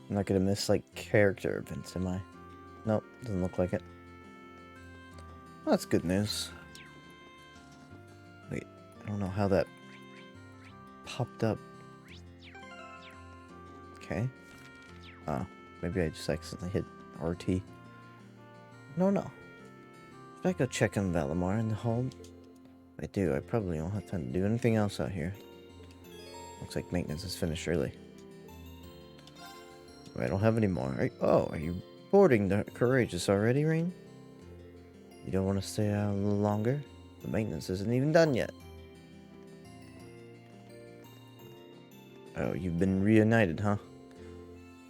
I'm not gonna miss like character events, am I? Nope, doesn't look like it. Well, that's good news. Wait, I don't know how that popped up. Okay. Oh, maybe I just accidentally hit RT. No. Should I go check on Valimar in the hold? If I do, I probably won't have time to do anything else out here. Looks like maintenance is finished early. I don't have any more. Are you boarding the Courageous already, Rain? You don't want to stay out a little longer? The maintenance isn't even done yet. Oh, you've been reunited, huh?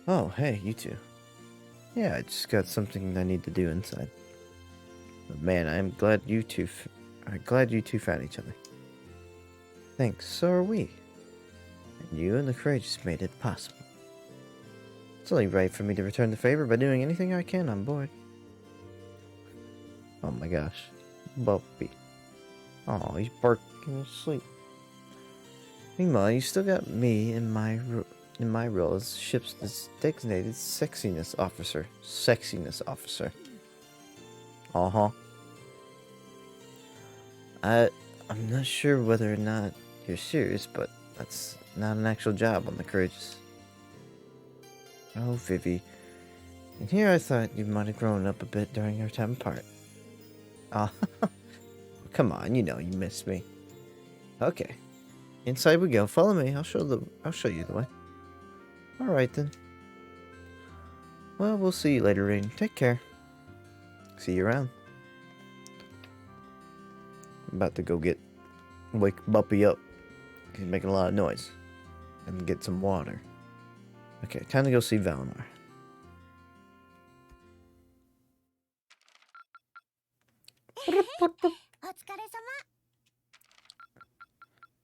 Oh, hey, you two. Yeah, I just got something I need to do inside. But man, I'm glad you two found each other. Thanks, so are we. And you and the Courageous made it possible. It's only right for me to return the favor by doing anything I can on board. Oh my gosh. Bumpy. Oh, he's barking asleep. Meanwhile, you still got me in my role as ship's designated sexiness officer. Uh-huh. I'm not sure whether or not you're serious, but that's not an actual job on the Courageous. Oh, Vivi. And here I thought you might have grown up a bit during our time apart. Oh, come on, you know you missed me. Okay. Inside we go. Follow me. I'll show you the way. Alright then. Well, we'll see you later, Rain. Take care. See you around. I'm about to go wake Bumpy up. He's making a lot of noise. And get some water. Okay, time to go see Valimar.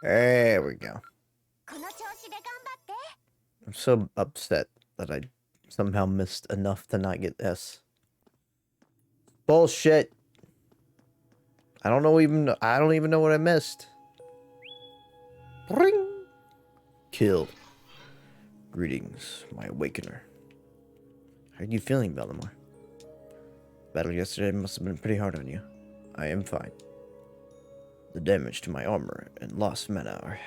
There we go. I'm so upset that I somehow missed enough to not get S. Bullshit. I don't even know what I missed. Ring. Killed. Greetings, my awakener. How are you feeling, Valimar? Battle yesterday must have been pretty hard on you. I am fine. The damage to my armor and lost mana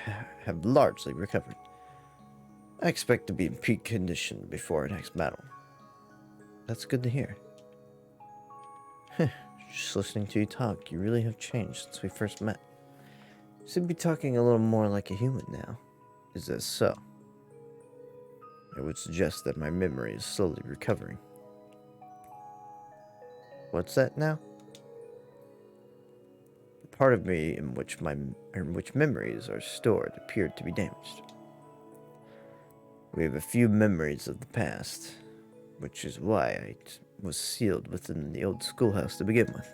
have largely recovered. I expect to be in peak condition before our next battle. That's good to hear. Just listening to you talk, you really have changed since we first met. You seem to be talking a little more like a human now. Is that so? I would suggest that my memory is slowly recovering. What's that now? The part of me in which memories are stored appeared to be damaged. We have a few memories of the past, which is why I was sealed within the old schoolhouse to begin with.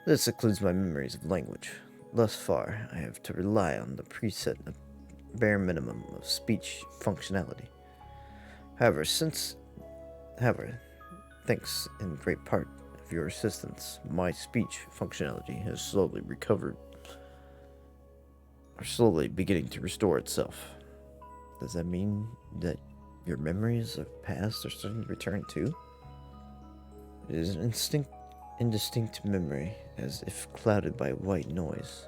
This includes my memories of language. Thus far, I have to rely on the preset bare minimum of speech functionality. However, thanks in great part of your assistance, my speech functionality has slowly recovered, or slowly beginning to restore itself. Does that mean that your memories of past are starting to return too? It is an indistinct memory, as if clouded by white noise.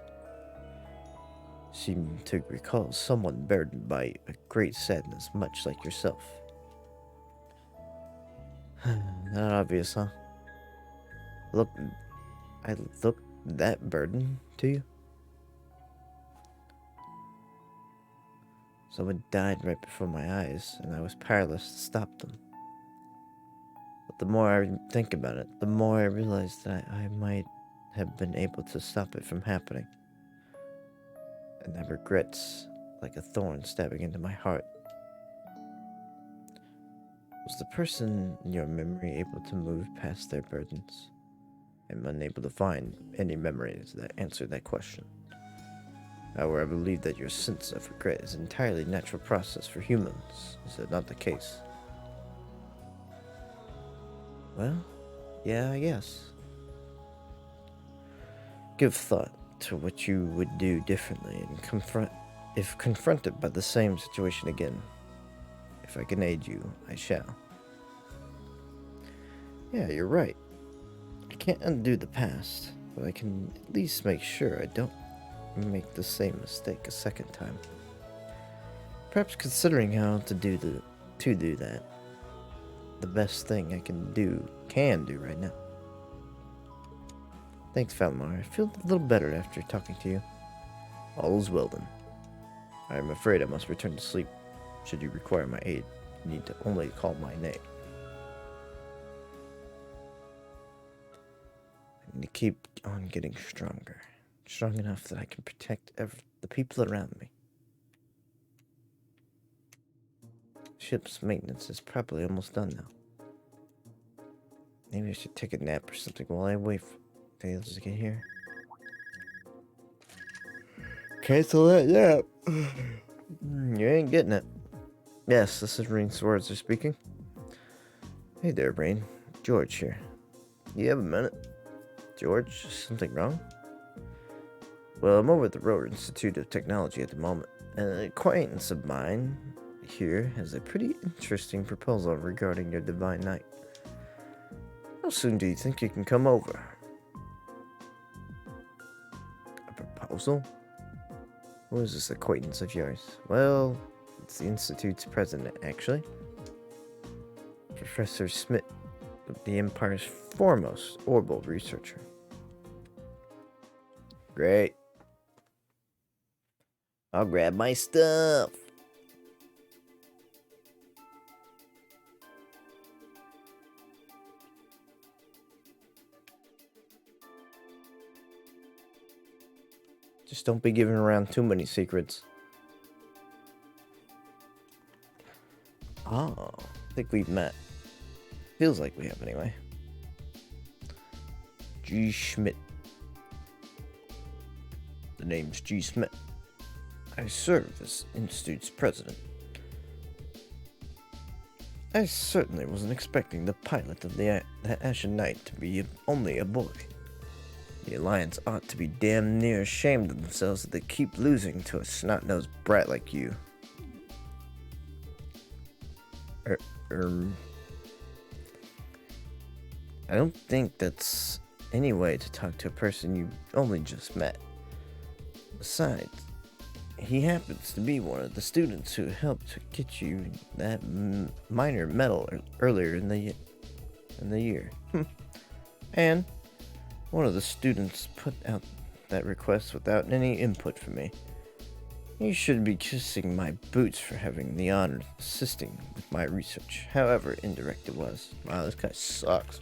Seem to recall someone burdened by a great sadness, much like yourself. Not obvious, huh? I look that burden to you? Someone died right before my eyes, and I was powerless to stop them. But the more I think about it, the more I realize that I might have been able to stop it from happening. And that regrets like a thorn stabbing into my heart. Was the person in your memory able to move past their burdens? I'm unable to find any memories that answer that question. However, I believe that your sense of regret is an entirely natural process for humans. Is that not the case? Well, yeah, I guess. Give thought to what you would do differently and if confronted by the same situation again. If I can aid you, I shall. Yeah, you're right. I can't undo the past, but I can at least make sure I don't make the same mistake a second time. Perhaps considering how to do that, the best thing I can do right now. Thanks, Valimar. I feel a little better after talking to you. All is well then. I am afraid I must return to sleep. Should you require my aid, you need to only call my name. I need to keep on getting stronger. Strong enough that I can protect the people around me. Ship's maintenance is probably almost done now. Maybe I should take a nap or something while I wait for Tails to get here. Cancel that nap. You ain't getting it. Yes, this is Rain Swords speaking. Hey there, Rain. George here. You have a minute? George, something wrong? Well, I'm over at the Rower Institute of Technology at the moment, and an acquaintance of mine here has a pretty interesting proposal regarding your Divine Knight. How soon do you think you can come over? A proposal? Who is this acquaintance of yours? Well, it's the Institute's president, actually. Professor Smith, the Empire's foremost orbital researcher. Great. I'll grab my stuff. Just don't be giving around too many secrets. Oh, I think we've met. Feels like we have anyway. G. Schmidt. The name's G. Schmidt. I serve as Institute's president. I certainly wasn't expecting the pilot of the Ashen Knight to be only a boy. The Alliance ought to be damn near ashamed of themselves that they keep losing to a snot-nosed brat like you. I don't think that's any way to talk to a person you only just met. Besides, he happens to be one of the students who helped get you that minor medal earlier in the year. And one of the students put out that request without any input from me. You should be kissing my boots for having the honor of assisting with my research, however indirect it was. Wow, this guy sucks.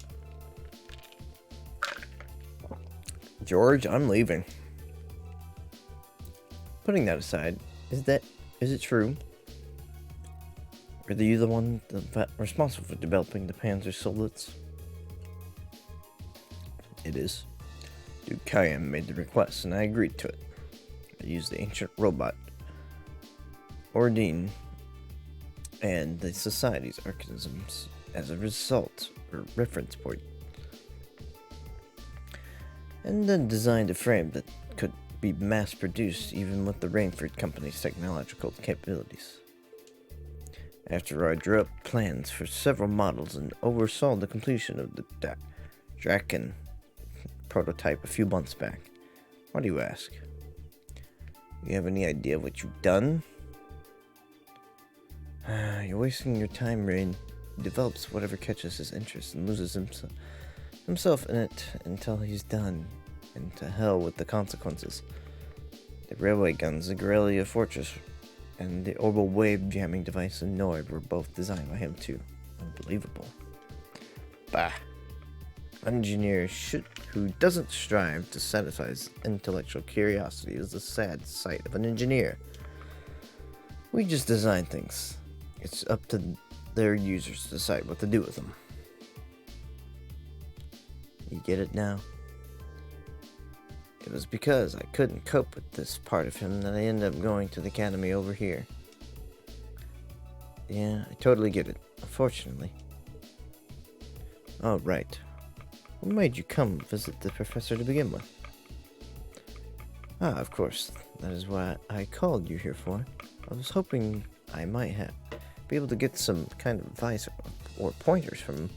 George, I'm leaving. Putting that aside, is it true? Are you the one responsible for developing the Panzer Solits? It is. Duke Kayam made the request, and I agreed to it. I used the ancient robot, Ordine, and the Society's archanisms as a result, or reference point. And then designed a frame that could be mass-produced even with the Rainford Company's technological capabilities. After I drew up plans for several models and oversaw the completion of the Draken prototype a few months back. Why do you ask? You have any idea what you've done? You're wasting your time, Rain. He develops whatever catches his interest and loses himself in it until he's done. And to hell with the consequences. The railway guns, the Guerrilla Fortress, and the orbital wave jamming device in Noib were both designed by him too. Unbelievable. Bah. An engineer who doesn't strive to satisfy his intellectual curiosity is the sad sight of an engineer. We just design things. It's up to their users to decide what to do with them. You get it now? It was because I couldn't cope with this part of him that I ended up going to the academy over here. Yeah, I totally get it, unfortunately. Oh, right. What made you come visit the professor to begin with? Ah, of course. That is what I called you here for. I was hoping I might be able to get some kind of advice or pointers from him.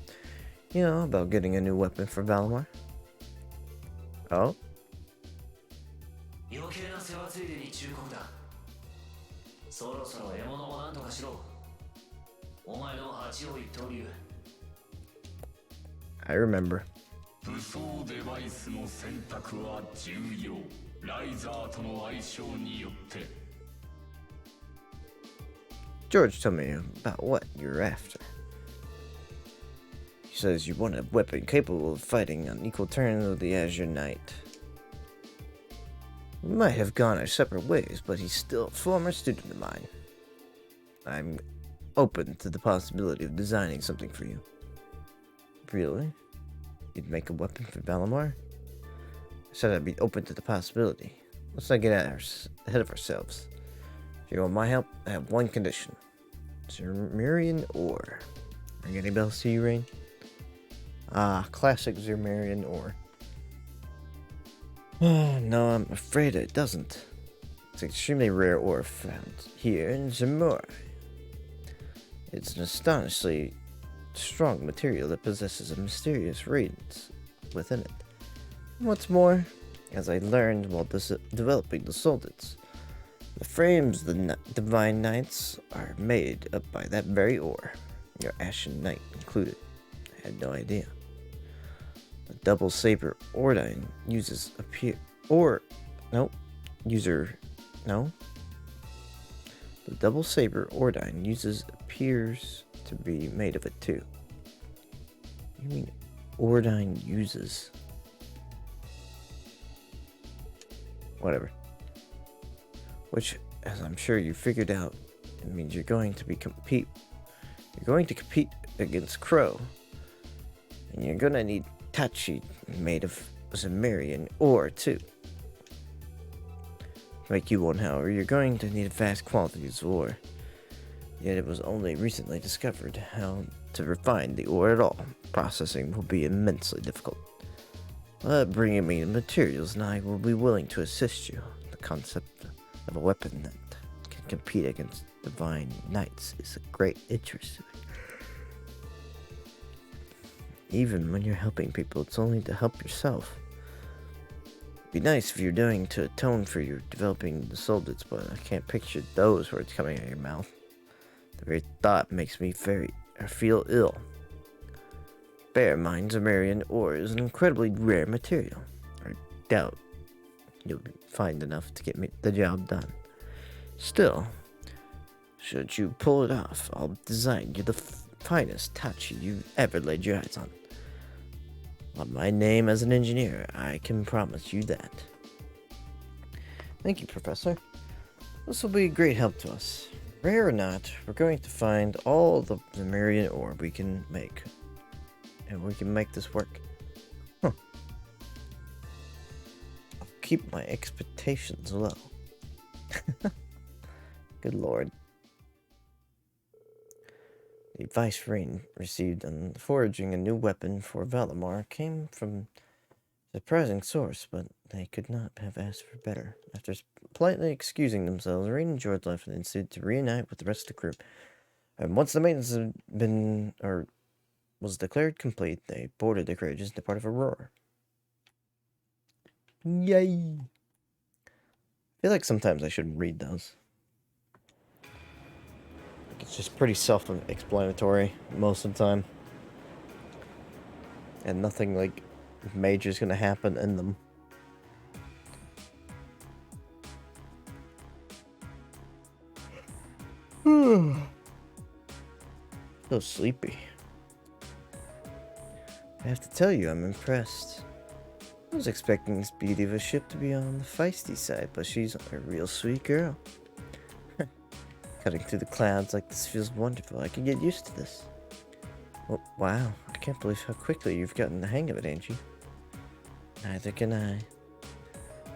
You know, about getting a new weapon for Valimar. Oh? I remember. George told me about what you're after. He says you want a weapon capable of fighting on equal terms with the Azure Knight. We might have gone our separate ways, but he's still a former student of mine. I'm open to the possibility of designing something for you. Really? You'd make a weapon for Valimar? I said I'd be open to the possibility. Let's not get ahead of ourselves. If you want my help, I have one condition. Zermurian ore. Ring any bells to you, Rain? Ah, classic Zermurian ore. No, I'm afraid it doesn't. It's extremely rare ore found here in Zemur. It's an astonishingly strong material that possesses a mysterious radiance within it. What's more, as I learned while developing the soldats, the frames of the Divine Knights are made up by that very ore, your Ashen Knight included. I had no idea. The double saber Ordine uses The double saber Ordine appears to be made of it too. You mean Ordine uses? Whatever. Which, as I'm sure you figured out, it means you're going to compete against Crow. And you're gonna need Tachi made of Zemurian ore too. To make you one, however, you're going to need vast quantities of ore. Yet it was only recently discovered how to refine the ore at all. Processing will be immensely difficult. But bringing me the materials and I will be willing to assist you. The concept of a weapon that can compete against Divine Knights is a great interest to me. Even when you're helping people, it's only to help yourself. It'd be nice if you're doing to atone for your developing the soldats, but I can't picture those words coming out of your mouth. The very thought makes me feel ill. Bear in mind, Zemurian ore is an incredibly rare material. I doubt you'll find enough to get the job done. Still, should you pull it off, I'll design you the finest Tachi you've ever laid your eyes on. On my name as an engineer, I can promise you that. Thank you, Professor. This will be a great help to us. Rare or not, we're going to find all the Zemurian ore we can make. And we can make this work. I'll keep my expectations low. Good lord. The advice Rain received on forging a new weapon for Valimar came from a surprising source, but they could not have asked for better. After politely excusing themselves, Rain and George left the institute to reunite with the rest of the group. And once the maintenance was declared complete, they boarded the carriages and departed for Aurora. Yay! I feel like sometimes I should read those. It's just pretty self-explanatory most of the time. And nothing like major is gonna happen in them. So sleepy. I have to tell you, I'm impressed. I was expecting this beauty of a ship to be on the feisty side, but she's a real sweet girl. Cutting through the clouds like this feels wonderful. I can get used to this. Oh, wow, I can't believe how quickly you've gotten the hang of it, Angie. Neither can I.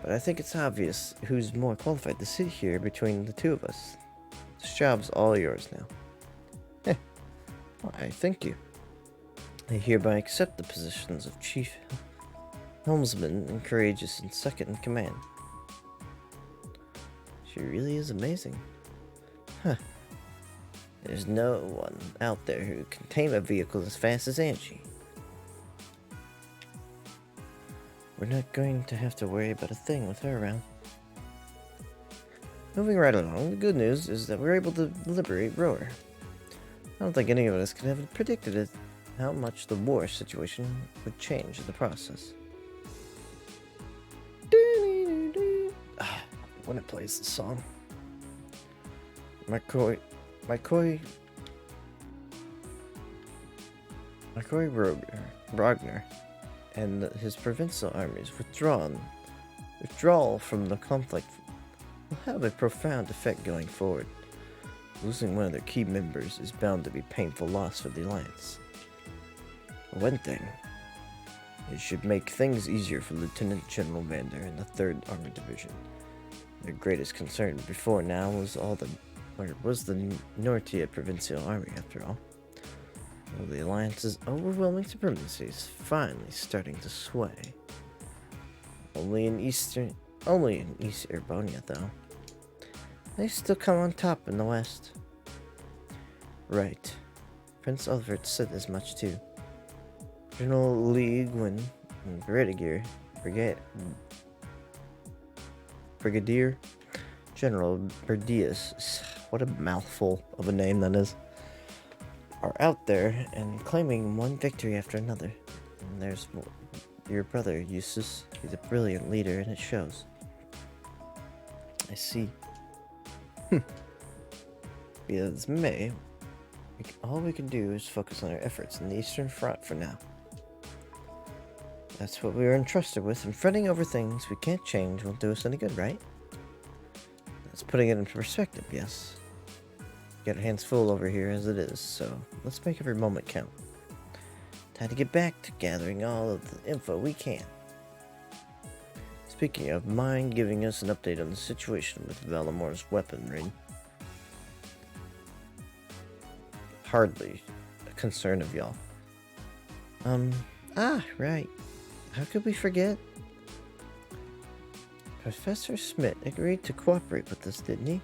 But I think it's obvious who's more qualified to sit here between the two of us. This job's all yours now. Why, thank you. I hereby accept the positions of Chief Helmsman and Courageous and Second in Command. She really is amazing. Huh. There's no one out there who can tame a vehicle as fast as Angie. We're not going to have to worry about a thing with her around. Moving right along, the good news is that we're able to liberate Roar. I don't think any of us could have predicted it, how much the war situation would change in the process. When it plays the song. McCoy Brogner and his provincial armies withdrawal from the conflict will have a profound effect going forward. Losing one of their key members is bound to be a painful loss for the Alliance. For one thing, it should make things easier for Lieutenant General Vander and the 3rd Armored Division. Their greatest concern before now was the Nortia Provincial Army, after all. Well, the Alliance's overwhelming supremacy is finally starting to sway. Only in East Erbonia, though. They still come on top in the West. Right. Prince Ulfert said as much too. General Lee Gwyn and Brigadier General Berdius, what a mouthful of a name that is, are out there and claiming one victory after another. And there's your brother, Eustace. He's a brilliant leader, and it shows. I see. Be that as may, all we can do is focus on our efforts in the Eastern Front for now. That's what we were entrusted with, and fretting over things we can't change won't do us any good, right? That's putting it into perspective, yes. Got our hands full over here as it is, so let's make every moment count. Time to get back to gathering all of the info we can. Speaking of, mind giving us an update on the situation with Valamor's weaponry? Hardly a concern of y'all. Right. How could we forget? Professor Smith agreed to cooperate with us, didn't he?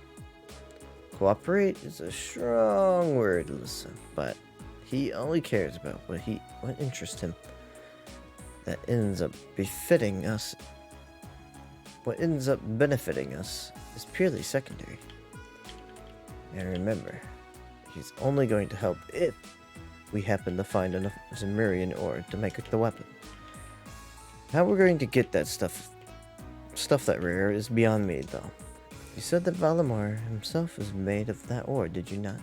Cooperate is a strong word, Alyssa, but he only cares about what interests him. That ends up benefiting us. What ends up benefiting us is purely secondary. And remember, he's only going to help if we happen to find enough Zemurian ore to make the weapon. How we're going to get that stuff that rare is beyond me, though. You said that Valamor himself is made of that ore, did you not?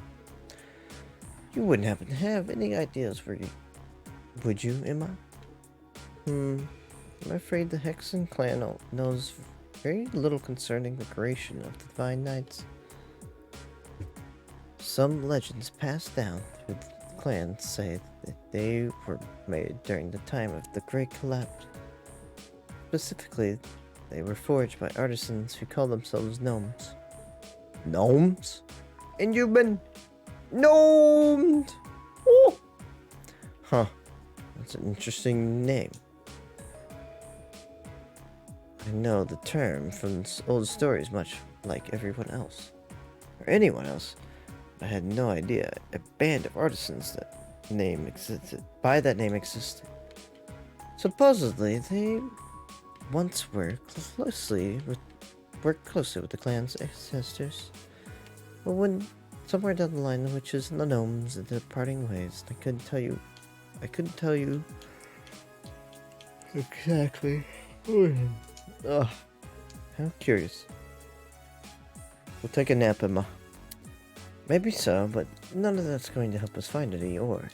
You wouldn't happen to have any ideas, would you, Emma? I'm afraid the Hexen clan knows very little concerning the creation of the Divine Knights. Some legends passed down through the clans say that they were made during the time of the Great Collapse. Specifically, they were forged by artisans who call themselves gnomes. Gnomes? And you've been gnomed! Oh! Huh. That's an interesting name. I know the term from old stories much like everyone else. Or anyone else. I had no idea a band of artisans by that name existed. Supposedly, they once worked closely with the clan's ancestors. But when somewhere down the line the witches and the gnomes ended up parting ways, I couldn't tell you exactly. Ugh. How curious. We'll take a nap, Emma. Maybe so, but none of that's going to help us find any ore.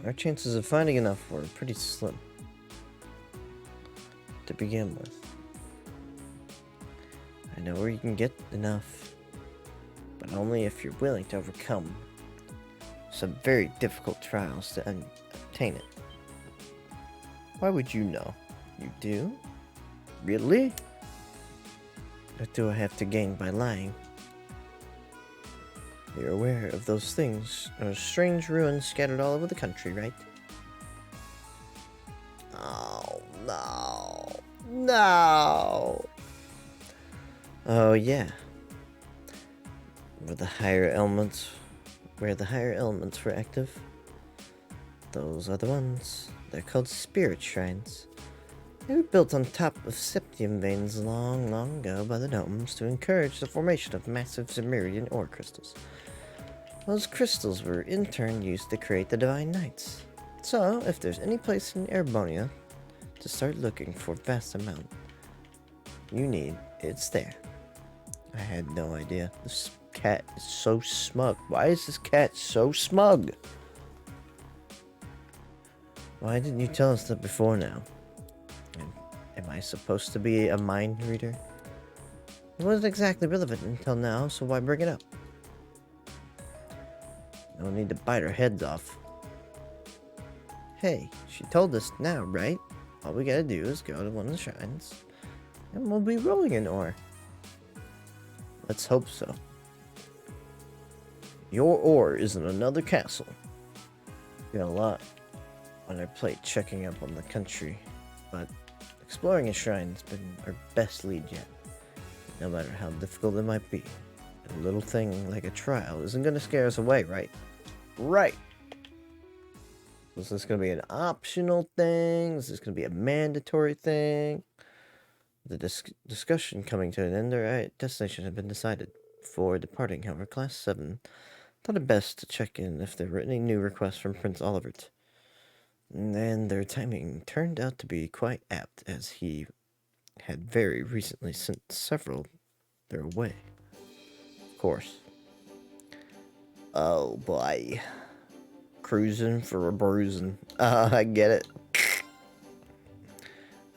Our chances of finding enough were pretty slim to begin with. I know where you can get enough. but only if you're willing to overcome some very difficult trials to obtain it. Why would you know? You do? Really? What do I have to gain by lying? You're aware of those things, those strange ruins scattered all over the country, right? Oh, no. No! Oh, yeah. Where the higher elements were active. Those are the ones. They're called spirit shrines. They were built on top of septium veins long, long ago by the gnomes to encourage the formation of massive Zemurian ore crystals. Those crystals were in turn used to create the Divine Knights. So, if there's any place in Erebonia to start looking for vast amount you need, it's there. I had no idea. This cat is so smug. Why is this cat so smug? Why didn't you tell us that before now? Am I supposed to be a mind reader? It wasn't exactly relevant until now, so why bring it up? No need to bite our heads off. Hey, she told us now, right? All we gotta do is go to one of the shrines, and we'll be rolling in ore. Let's hope so. Your ore is in another castle. We got a lot on our plate checking up on the country, but exploring a shrine has been our best lead yet. No matter how difficult it might be, a little thing like a trial isn't gonna scare us away, right? Right! Is this gonna be an optional thing? Is this gonna be a mandatory thing? The discussion coming to an end, our destination had been decided. Before departing, however, Class 7 thought it best to check in if there were any new requests from Prince Olivert. And their timing turned out to be quite apt, as he had very recently sent several their way. Of course. Oh boy. Cruising for a bruising. I get it.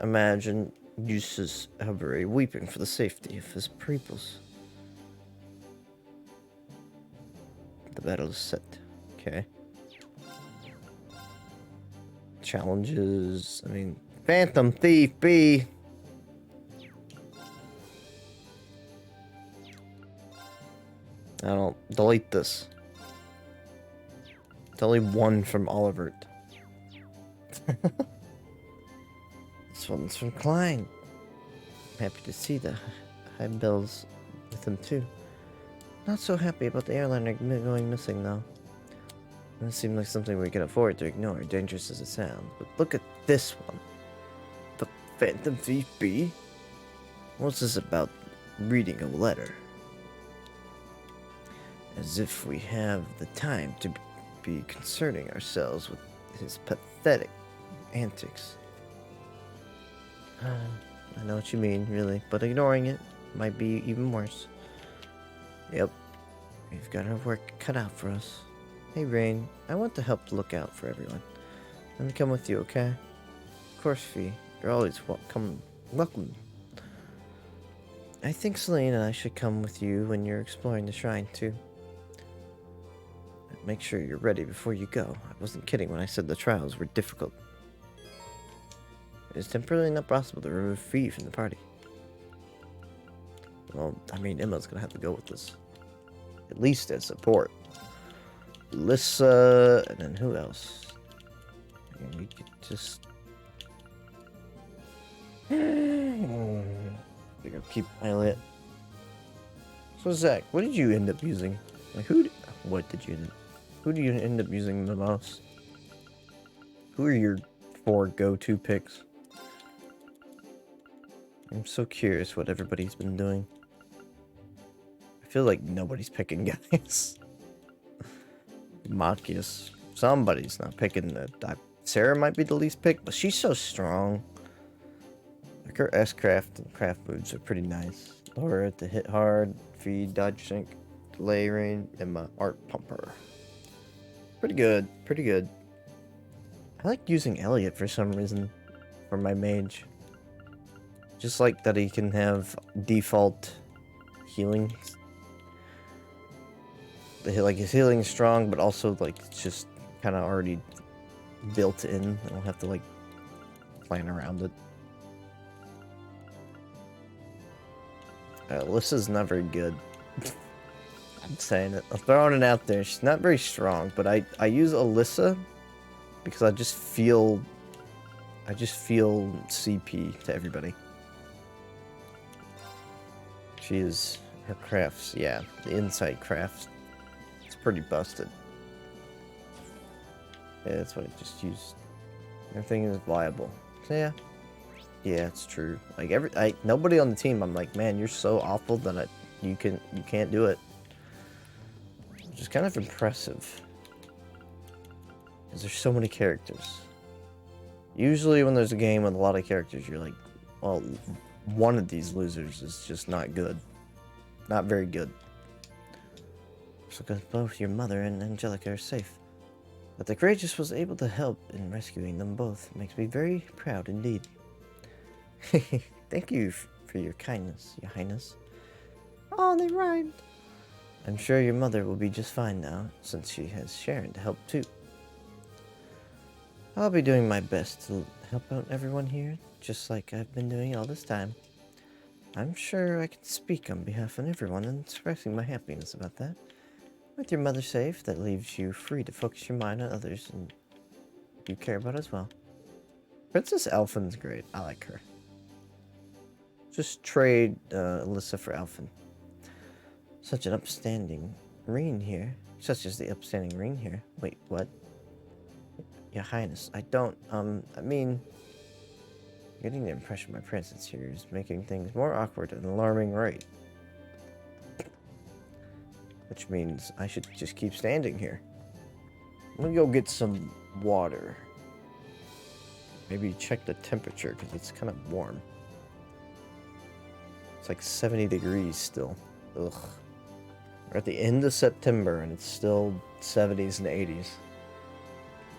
Imagine Eustace Hubbard weeping for the safety of his pupils. The battle is set. Okay. Challenges. I mean, Phantom Thief B. I don't delete this. It's only one from Olivert. This one's from Klein. Happy to see the high bells with him too. Not so happy about the airliner going missing though. It seemed like something we can afford to ignore, dangerous as it sounds. But look at this one. The Phantom Thief B? What's this about reading a letter? As if we have the time to be concerning ourselves with his pathetic antics. I know what you mean, really, but ignoring it might be even worse. Yep, we've got our work cut out for us. Hey, Rain, I want to help look out for everyone. Let me come with you, okay? Of course, Fee. You're always welcome. I think Celine and I should come with you when you're exploring the shrine, too. Make sure you're ready before you go. I wasn't kidding when I said the trials were difficult. It is temporarily not possible to remove Fee from the party. Well, I mean, Emma's gonna have to go with us. At least as support. Alyssa, and then who else? And we could just... I think I'll keep Elliot. So Zach, what did you end up using? Like, who do you end up using the most? Who are your 4 go-to picks? I'm so curious what everybody's been doing. I feel like nobody's picking guys. Machias. Somebody's not picking that. Sarah might be the least picked, but she's so strong. Like her S-Craft and craft moves are pretty nice. Laura to hit hard, feed, dodge, sink, delay range, and my art pumper. Pretty good. Pretty good. I like using Elliot for some reason for my mage. Just like that he can have default healing. like his healing is strong, but also like it's just kind of already built in. I don't have to like plan around it. Alyssa's not very good. I'm saying it. I'm throwing it out there. She's not very strong, but I use Alyssa because I just feel CP to everybody. She is her crafts, yeah, the inside crafts. It's pretty busted. Yeah, that's what I just used. Everything is viable. So yeah. Yeah, it's true. Like nobody on the team, I'm like, man, you're so awful that you can't do it. Which is kind of impressive. Because there's so many characters. Usually when there's a game with a lot of characters, you're like, well, one of these losers is just not good. Not very good. So because both your mother and Angelica are safe. But the Courageous was able to help in rescuing them both. Makes me very proud indeed. Thank you for your kindness, your highness. Oh, they rhymed. I'm sure your mother will be just fine now, since she has Sharon to help too. I'll be doing my best to help out everyone here, just like I've been doing all this time. I'm sure I can speak on behalf of everyone and expressing my happiness about that. With your mother safe, that leaves you free to focus your mind on others and you care about as well. Princess Elfin's great. I like her. Just trade Alyssa for Elfin. Such an upstanding ring here. Such as the upstanding ring here. Wait, what? Your Highness, I don't, I mean... Getting the impression my presence here is making things more awkward at an alarming rate. Which means I should just keep standing here. I'm gonna go get some water. Maybe check the temperature, because it's kind of warm. It's like 70 degrees still. Ugh. We're at the end of September, and it's still 70s and 80s.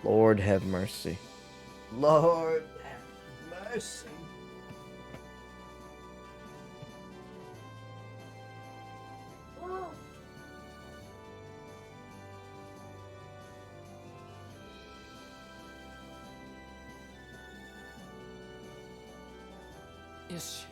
Lord have mercy. Lord have mercy. Yes.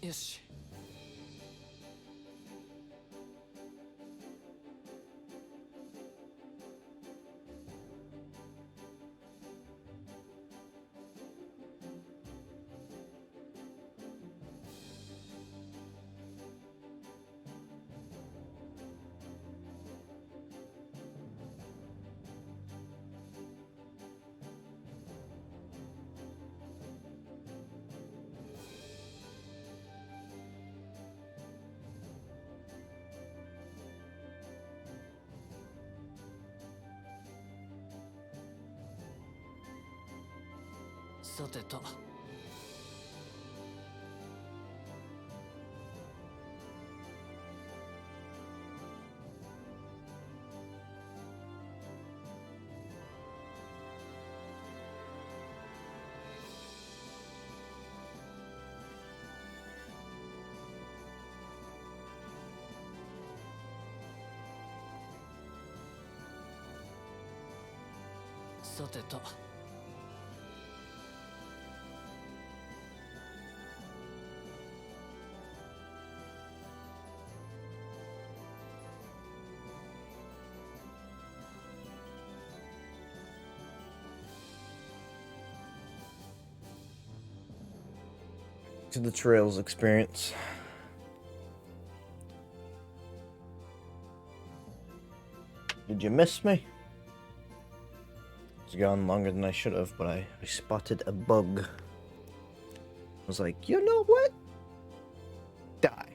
よし。さてと。さてと。To the Trails experience. Did you miss me? It's gone longer than I should have, but I spotted a bug. I was like, you know what? Die.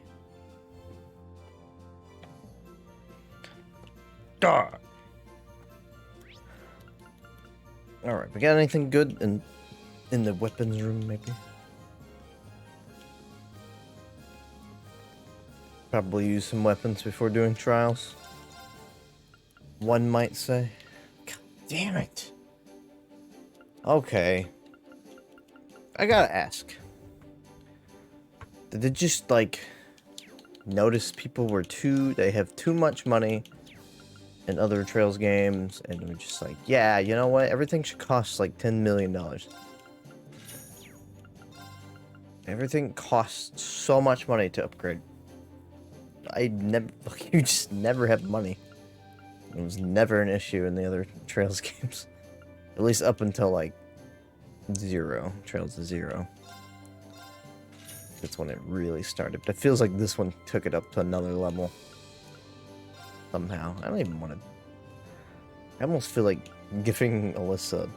Die. Alright, we got anything good in the weapons room, maybe? Probably use some weapons before doing trials. One might say. God damn it. Okay. I gotta ask. Did they just, like, notice people were they have too much money in other Trails games, and we're just like, yeah, you know what? Everything should cost, like, $10 million. Everything costs so much money to upgrade. You just never have money. It was never an issue in the other Trails games. At least up until, like, 0. Trails to 0. That's when it really started. But it feels like this one took it up to another level. Somehow. I don't even want to... I almost feel like giving Alyssa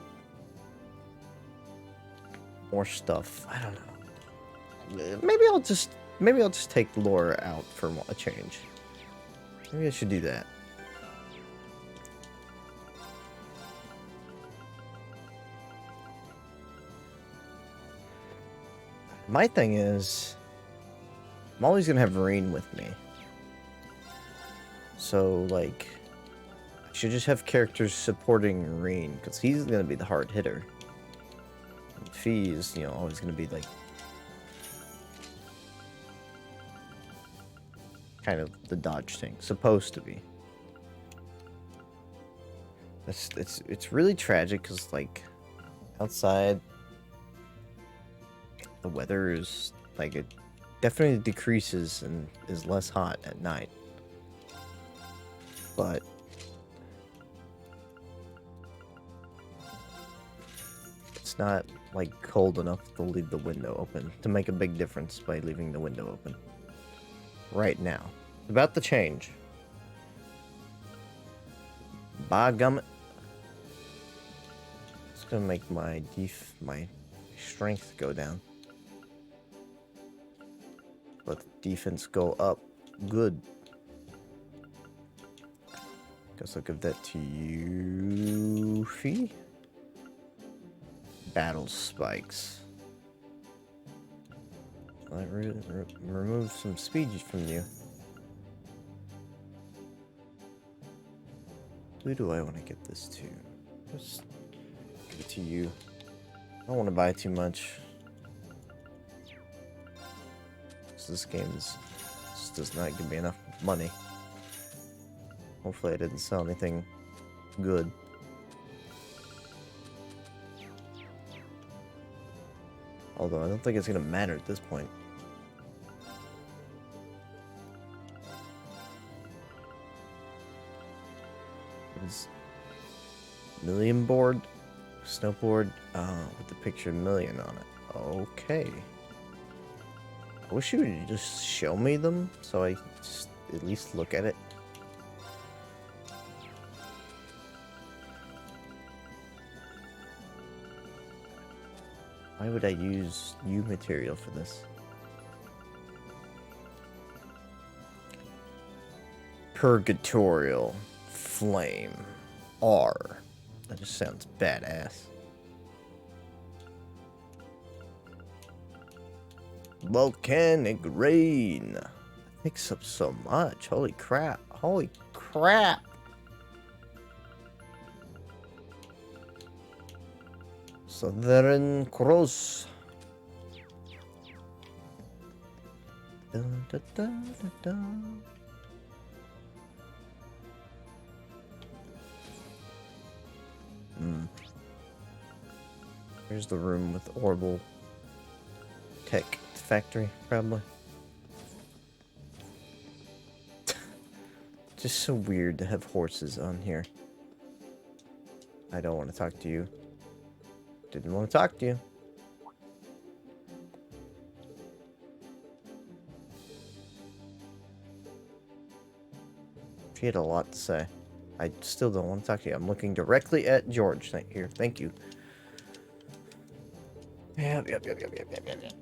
more stuff. I don't know. Maybe I'll just take Laura out for a change. Maybe I should do that. My thing is, I'm always gonna have Marine with me. So, like, I should just have characters supporting Marine, because he's gonna be the hard hitter. And Fee is, you know, always gonna be, like, kind of the dodge thing. Supposed to be. It's really tragic, because, like, outside... the weather is, like, it definitely decreases and is less hot at night. But it's not, like, cold enough to leave the window open, to make a big difference by leaving the window open. Right now. It's about to change. By gummit. It's gonna make my strength go down. Let the defense go up. Good. Guess I'll give that to you, Fee. Battle spikes. That remove some speed from you. Who do I want to get this to? Just give it to you. I don't want to buy too much. This game just does not give me enough money. Hopefully I didn't sell anything good. Although I don't think it's gonna matter at this point. It's million board, snowboard, with the picture million on it. Okay. I wish you would just show me them, so I just at least look at it. Why would I use U material for this? Purgatorial Flame R. That just sounds badass. Volcanic rain. That takes up so much. Holy crap. Holy crap. Southern Cross. Dun, dun, dun, dun, dun. Here's the room with Orbital Tech Factory, probably. Just so weird to have horses on here. I don't want to talk to you. Didn't want to talk to you. She had a lot to say. I still don't want to talk to you. I'm looking directly at George. Here, thank you. Yep. Good.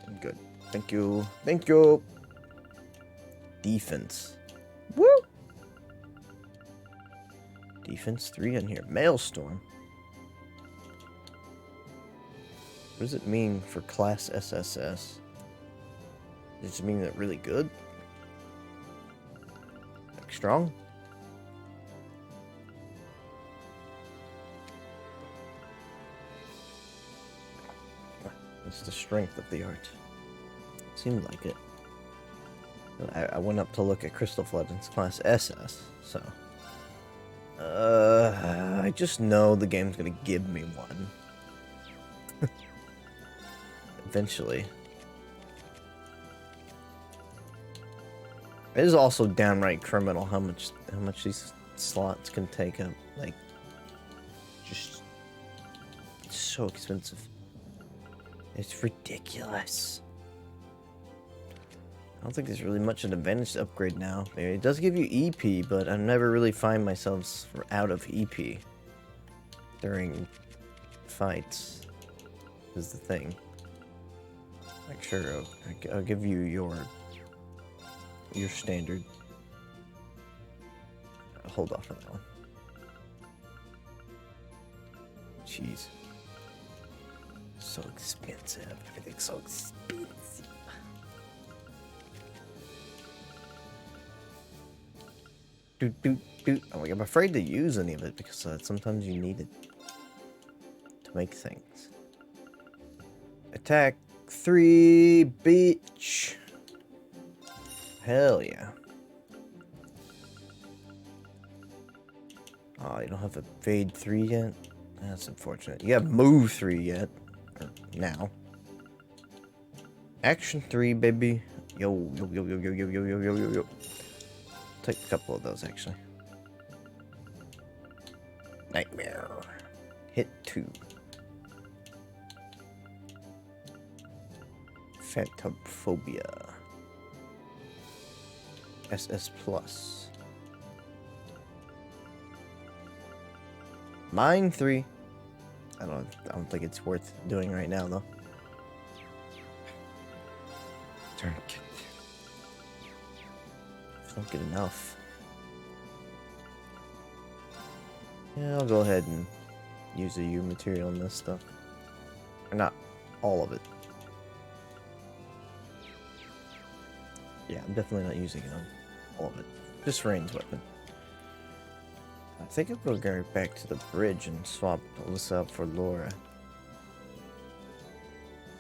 I'm good. Thank you. Thank you. Defense. Woo! Defense 3 in here. Maelstrom. What does it mean for class SSS? Does it mean that really good? Like strong? It's the strength of the art. Seemed like it. I went up to look at Crystal Legends class SS, so... I just know the game's gonna give me one. Eventually. It is also downright criminal how much these slots can take up. Like, just... It's so expensive. It's ridiculous. I don't think there's really much an advantage to upgrade now. Maybe it does give you EP, but I never really find myself out of EP during fights. Is the thing. Like, sure, I'll give you your standard. Hold off on that one. Jeez. So expensive. Everything's so expensive. Oh, I'm afraid to use any of it because sometimes you need it to make things. Attack 3, bitch. Hell yeah. Oh, you don't have a Fade 3 yet? That's unfortunate. You have Move 3 yet. Or now. Action 3, baby. Yo. Take a couple of those, actually. Nightmare. Hit 2. Phantophobia. SS Plus. Mine 3. I don't think it's worth doing right now, though. Tourniquet. Don't get enough. Yeah, I'll go ahead and use the U material in this stuff. Or not all of it. Yeah, I'm definitely not using it on all of it. Just ranged weapon. I think I'll go back to the bridge and swap Alyssa up for Laura.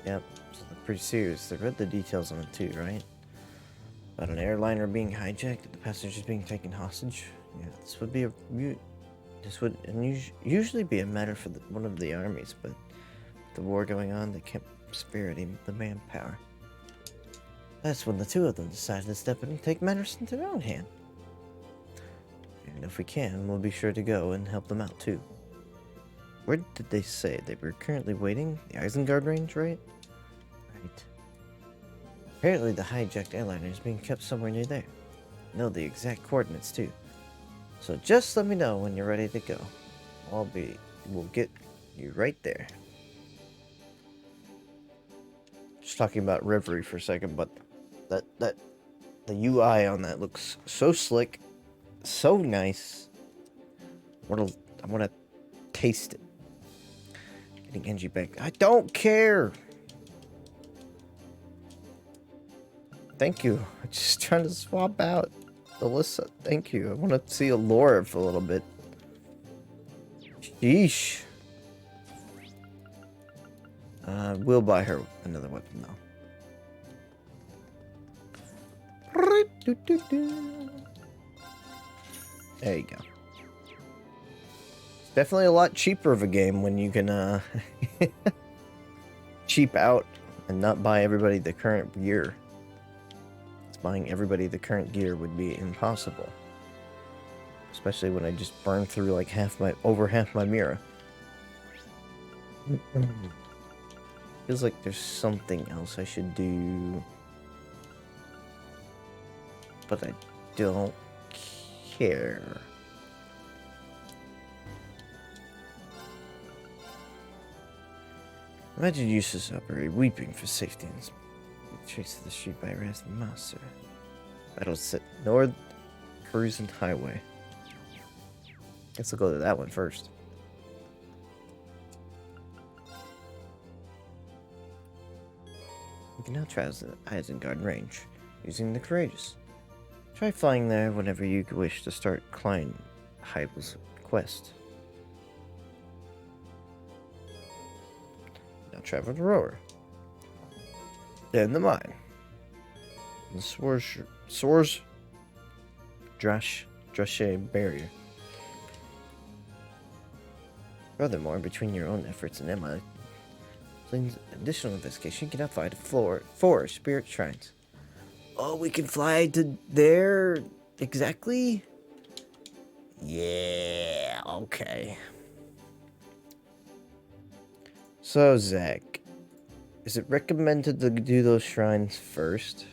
Yep, so they're pretty serious. They read the details on it too, right? About an airliner being hijacked, the passengers being taken hostage. Yeah, this would usually be a matter for one of the armies, but with the war going on, they kept spiriting the manpower. That's when the two of them decided to step in and take matters into their own hand. And if we can, we'll be sure to go and help them out too. Where did they say they were currently waiting? The Isengard range, right? Right. Apparently the hijacked airliner is being kept somewhere near there. Know the exact coordinates too. So just let me know when you're ready to go. We'll get you right there. Just talking about Reverie for a second, but the UI on that looks so slick, so nice. I wanna taste it. Getting Angie back. I don't care. Thank you. I'm just trying to swap out Alyssa. Thank you. I want to see Laura for a little bit. Sheesh. We'll buy her another weapon though. There you go. It's definitely a lot cheaper of a game when you can cheap out and not buy everybody the current gear. Buying everybody the current gear would be impossible. Especially when I just burned through like over half my Mira. Feels like there's something else I should do. But I don't. care. Imagine Eustace Upper weeping for safety and chased to the street by a harassing monster. Battle set North Cruising Highway. Guess I'll go to that one first. You can now travel to the Isengard Range using the Courageous. Try flying there whenever you wish to start Klein Heibel's quest. Now travel to Rower. Then the mine. The Swords Drashe Barrier. Furthermore, between your own efforts and Emma, additional investigation, you can now fly to 4 spirit shrines. Oh, we can fly to there exactly? Yeah, okay. So, Zach, is it recommended to do those shrines first?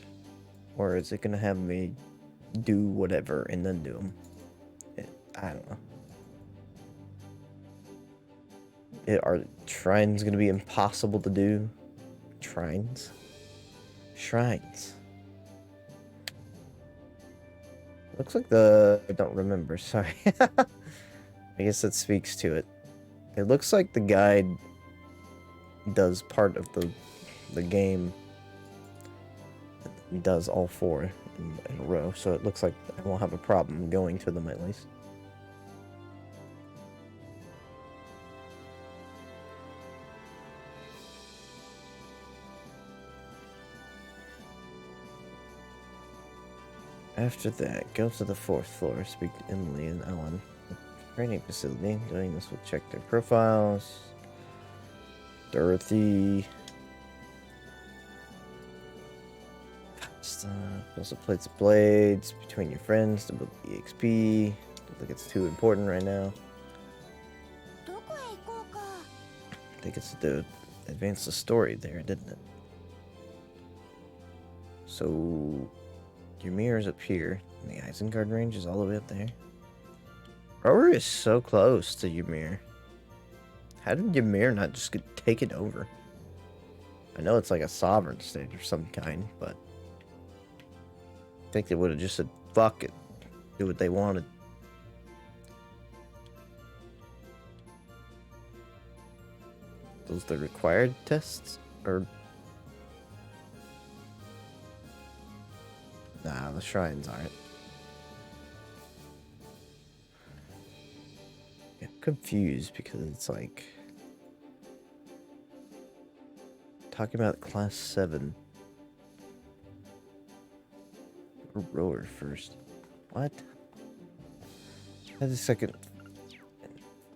Or is it going to have me do whatever and then do them? I don't know. Are shrines going to be impossible to do? Shrines? Looks like I don't remember, sorry. I guess that speaks to it. It looks like the guide does part of the game. It does all 4 in a row, so it looks like I won't have a problem going to them at least. After that, go to the 4th floor, speak to Emily and Ellen. The training facility. Doing this will check their profiles. Dorothy. Also plates of blades between your friends to build EXP. Don't think it's too important right now. I think it's to advance the story there, didn't it? So your mirror's up here, and the Isengard range is all the way up there. Rower is so close to Ymir. How did Ymir not just get taken over? I know it's like a sovereign state of some kind, but I think they would have just said, fuck it. Do what they wanted. Those the required tests? Or... Nah, the shrines aren't. Yeah, I'm confused because it's like... Talking about class 7. Or rower first. What? Head the 2nd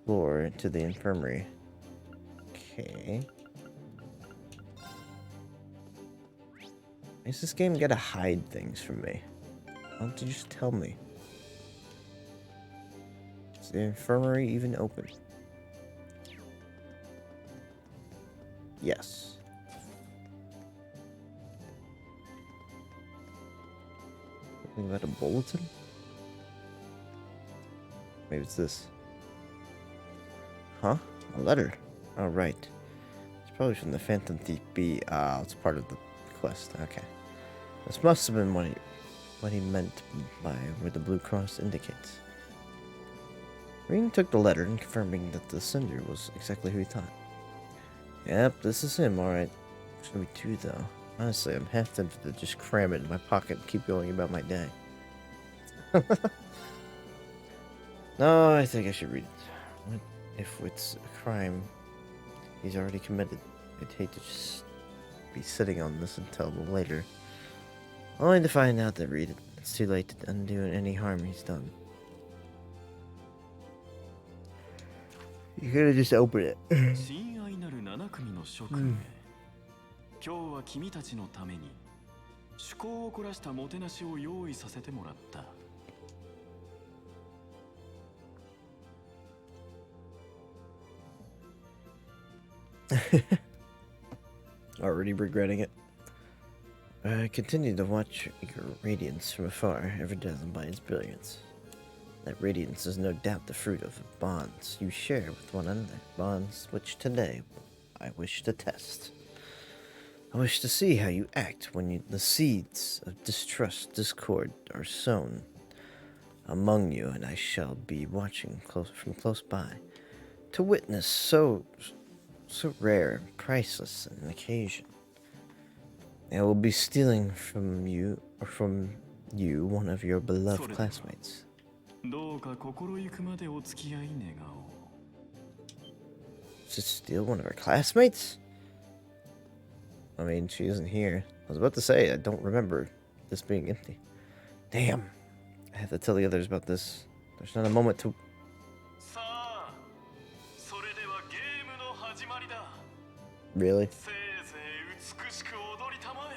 floor to the infirmary. Okay. Is this game gotta hide things from me? Why don't you just tell me? Is the infirmary even open? Yes. Something about a bulletin? Maybe it's this. Huh? A letter. Oh, right. It's probably from the Phantom Thief B. It's part of the quest. Okay. This must have been what he meant by where the blue cross indicates. Green took the letter and confirming that the sender was exactly who he thought. Yep, this is him, alright. Should be 2 though. Honestly, I'm half tempted to just cram it in my pocket and keep going about my day. No, I think I should read it. What if it's a crime he's already committed? I'd hate to just be sitting on this until later. Only to find out that read it. It's too late to undo any harm he's done. You could have just opened it. 今日は君たちのために趣向を凝らしたもてなしを用意させてもらった。Already regretting it. I continue to watch your radiance from afar, ever dazzled by its brilliance. That radiance is no doubt the fruit of bonds you share with one another. Bonds which today I wish to test. I wish to see how you act when the seeds of distrust, discord are sown among you, and I shall be watching from close by to witness so rare and priceless an occasion. I will be stealing from you one of your beloved classmates. どうか心ゆくまでお付き合い願おう。 To steal one of her classmates? I mean, she isn't here. I was about to say, I don't remember this being empty. Damn. I have to tell the others about this. There's not a moment to... さあ、それではゲームの始まりだ。 Really? せいぜい美しく踊りたまえ。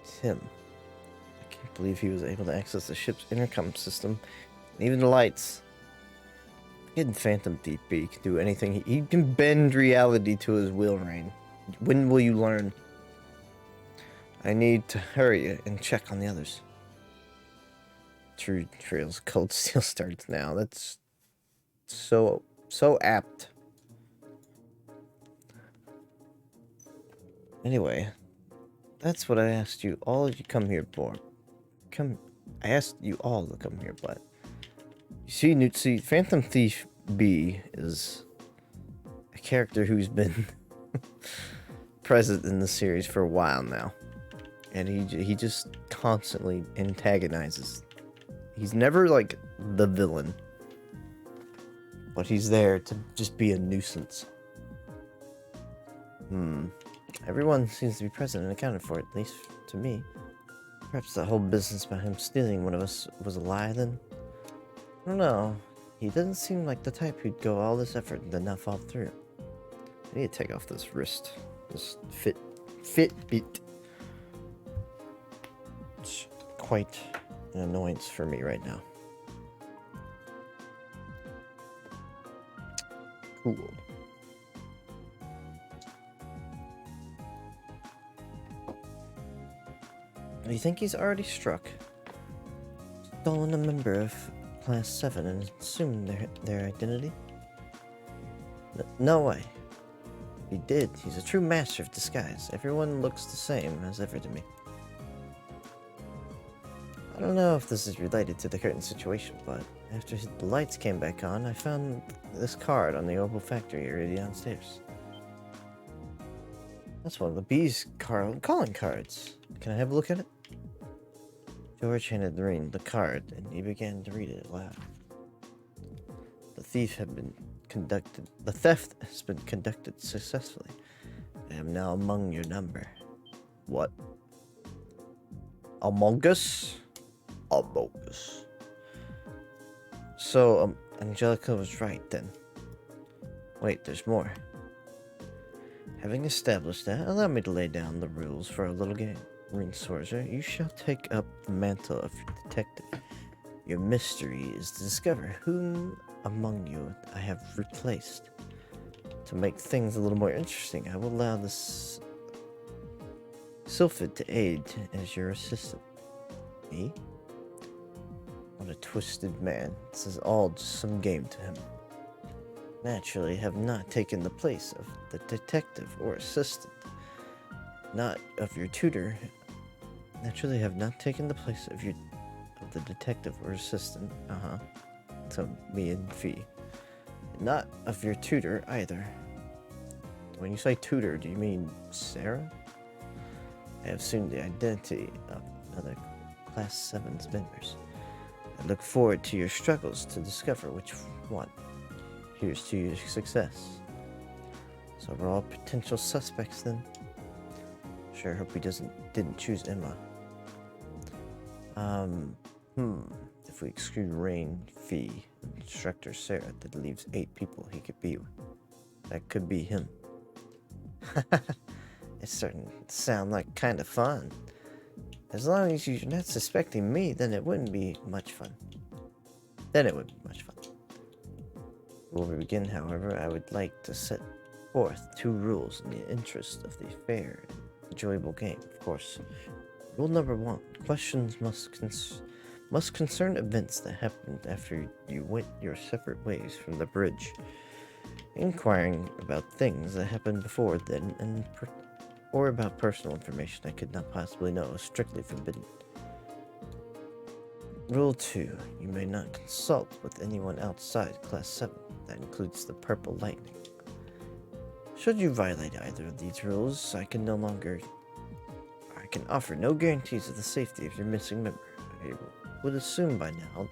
It's him. I can't believe he was able to access the ship's intercom system. And even the lights. Hidden Phantom DP can do anything. He can bend reality to his will, Rain. When will you learn? I need to hurry and check on the others. True Trails Cold Steel starts now. That's so apt. Anyway, that's what I asked you all to come here for. I asked you all to come here, but you see, Phantom Thief B is a character who's been present in the series for a while now, and he just constantly antagonizes. He's never like the villain, but he's there to just be a nuisance. Everyone seems to be present and accounted for, at least to me. Perhaps the whole business about him stealing one of us was a lie then? I don't know. He doesn't seem like the type who'd go all this effort and then not fall through. I need to take off this wrist. This Fitbit. It's quite an annoyance for me right now. Cool. Do you think he's already struck? Stolen a member of Class 7 and assumed their identity? No way. He did. He's a true master of disguise. Everyone looks the same as ever to me. I don't know if this is related to the current situation, but after the lights came back on, I found this card on the Opal Factory area downstairs. That's one of the B's calling cards. Can I have a look at it? George handed Lorraine the card, and he began to read it aloud. The theft has been conducted successfully. I am now among your number. What? Among Us? Among Us. So, Angelica was right then. Wait, there's more. Having established that, allow me to lay down the rules for a little game. Ring Sorcerer, you shall take up the mantle of detective. Your mystery is to discover whom among you I have replaced. To make things a little more interesting, I will allow this Sylphid to aid as your assistant. Me? What a twisted man. This is all just some game to him. Naturally, have not taken the place of the detective or assistant. Not of your tutor. Naturally, have not taken the place of the detective or assistant. So me and Fee. Not of your tutor either. When you say tutor, do you mean Sarah? I have assumed the identity of another Class 7's members. I look forward to your struggles to discover which one. Here's to your success. So we're all potential suspects then? Sure hope he didn't choose Emma. If we exclude Rain, Fee, and Instructor Sarah, that leaves 8 people he could be with. That could be him. It's starting to sound like kind of fun. As long as you're not suspecting me, then it wouldn't be much fun. Before we begin, however, I would like to set forth 2 rules in the interest of the fair and enjoyable game. Of course, Rule number 1. Questions must concern events that happened after you went your separate ways from the bridge. Inquiring about things that happened before then or about personal information I could not possibly know is strictly forbidden. Rule 2. You may not consult with anyone outside Class 7. That includes the Purple Lightning. Should you violate either of these rules, I can offer no guarantees of the safety of your missing member. I would assume by now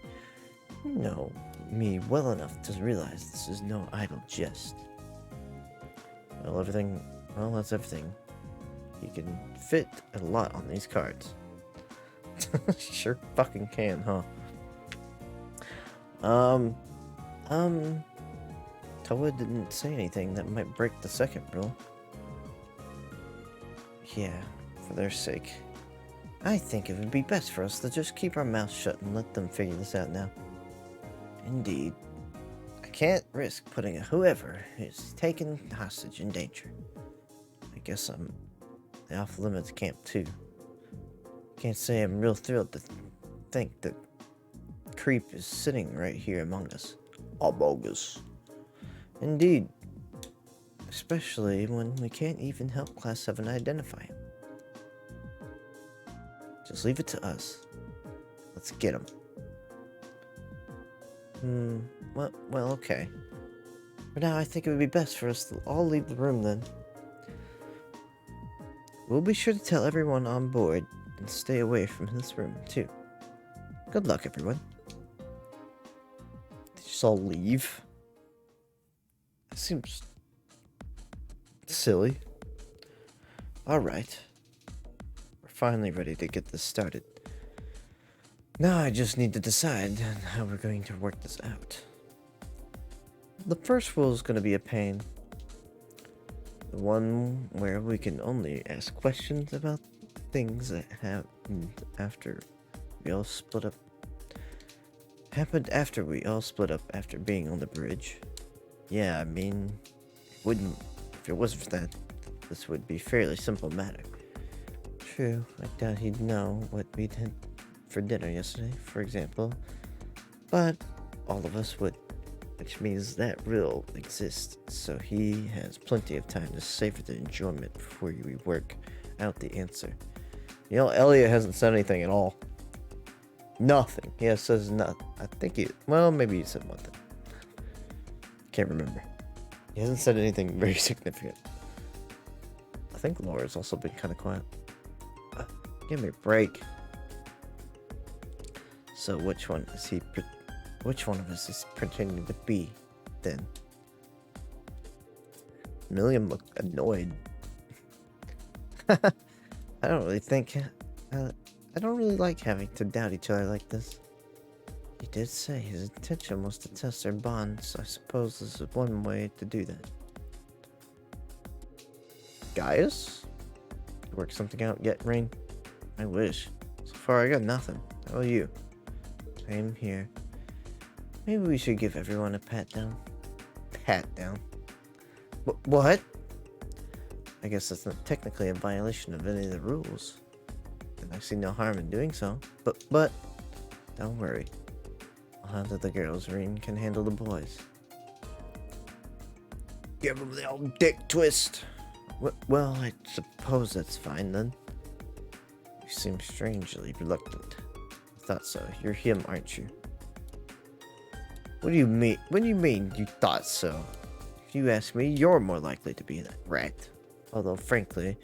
you know me well enough to realize this is no idle jest. Well, that's everything. You can fit a lot on these cards. Sure fucking can, huh? Toa didn't say anything that might break the second rule. Yeah, for their sake. I think it would be best for us to just keep our mouths shut and let them figure this out now. Indeed. I can't risk putting whoever is taken hostage in danger. I guess I'm the off-limits camp too. Can't say I'm real thrilled to think that Creep is sitting right here among us. Among us. Indeed. Especially when we can't even help Class 7 identify him. Just leave it to us. Let's get him. Well, okay. For now, I think it would be best for us to all leave the room then. We'll be sure to tell everyone on board and stay away from this room, too. Good luck, everyone. They just all leave. That seems silly. Alright. We're finally ready to get this started. Now I just need to decide how we're going to work this out. The first rule is going to be a pain. The one where we can only ask questions about things that happened after we all split up. Happened after we all split up after being on the bridge. Yeah, I mean, if it wasn't for that, this would be a fairly simple matter. True, I doubt he'd know what we'd had for dinner yesterday, for example, but all of us would, which means that rule exists, so he has plenty of time to savor the enjoyment before we work out the answer. You know, Elliot hasn't said anything at all. Nothing. He says nothing. I think maybe he said one thing. Can't remember. He hasn't said anything very significant. I think Laura's also been kind of quiet. Give me a break. So which one of us is pretending to be, then? Milliam looked annoyed. I don't really like having to doubt each other like this. He did say his intention was to test their bond, so I suppose this is one way to do that. Gaius? You worked something out yet, Rain? I wish. So far I got nothing. How about you? Same here. Maybe we should give everyone a pat down. Pat down? What? I guess that's not technically a violation of any of the rules. And I see no harm in doing so. But, don't worry. I'll handle the girls. Rain can handle the boys. Give them the old dick twist. Well, I suppose that's fine then. You seem strangely reluctant. I thought so. You're him, aren't you? What do you mean? What do you mean you thought so? If you ask me, you're more likely to be that rat. Although, frankly,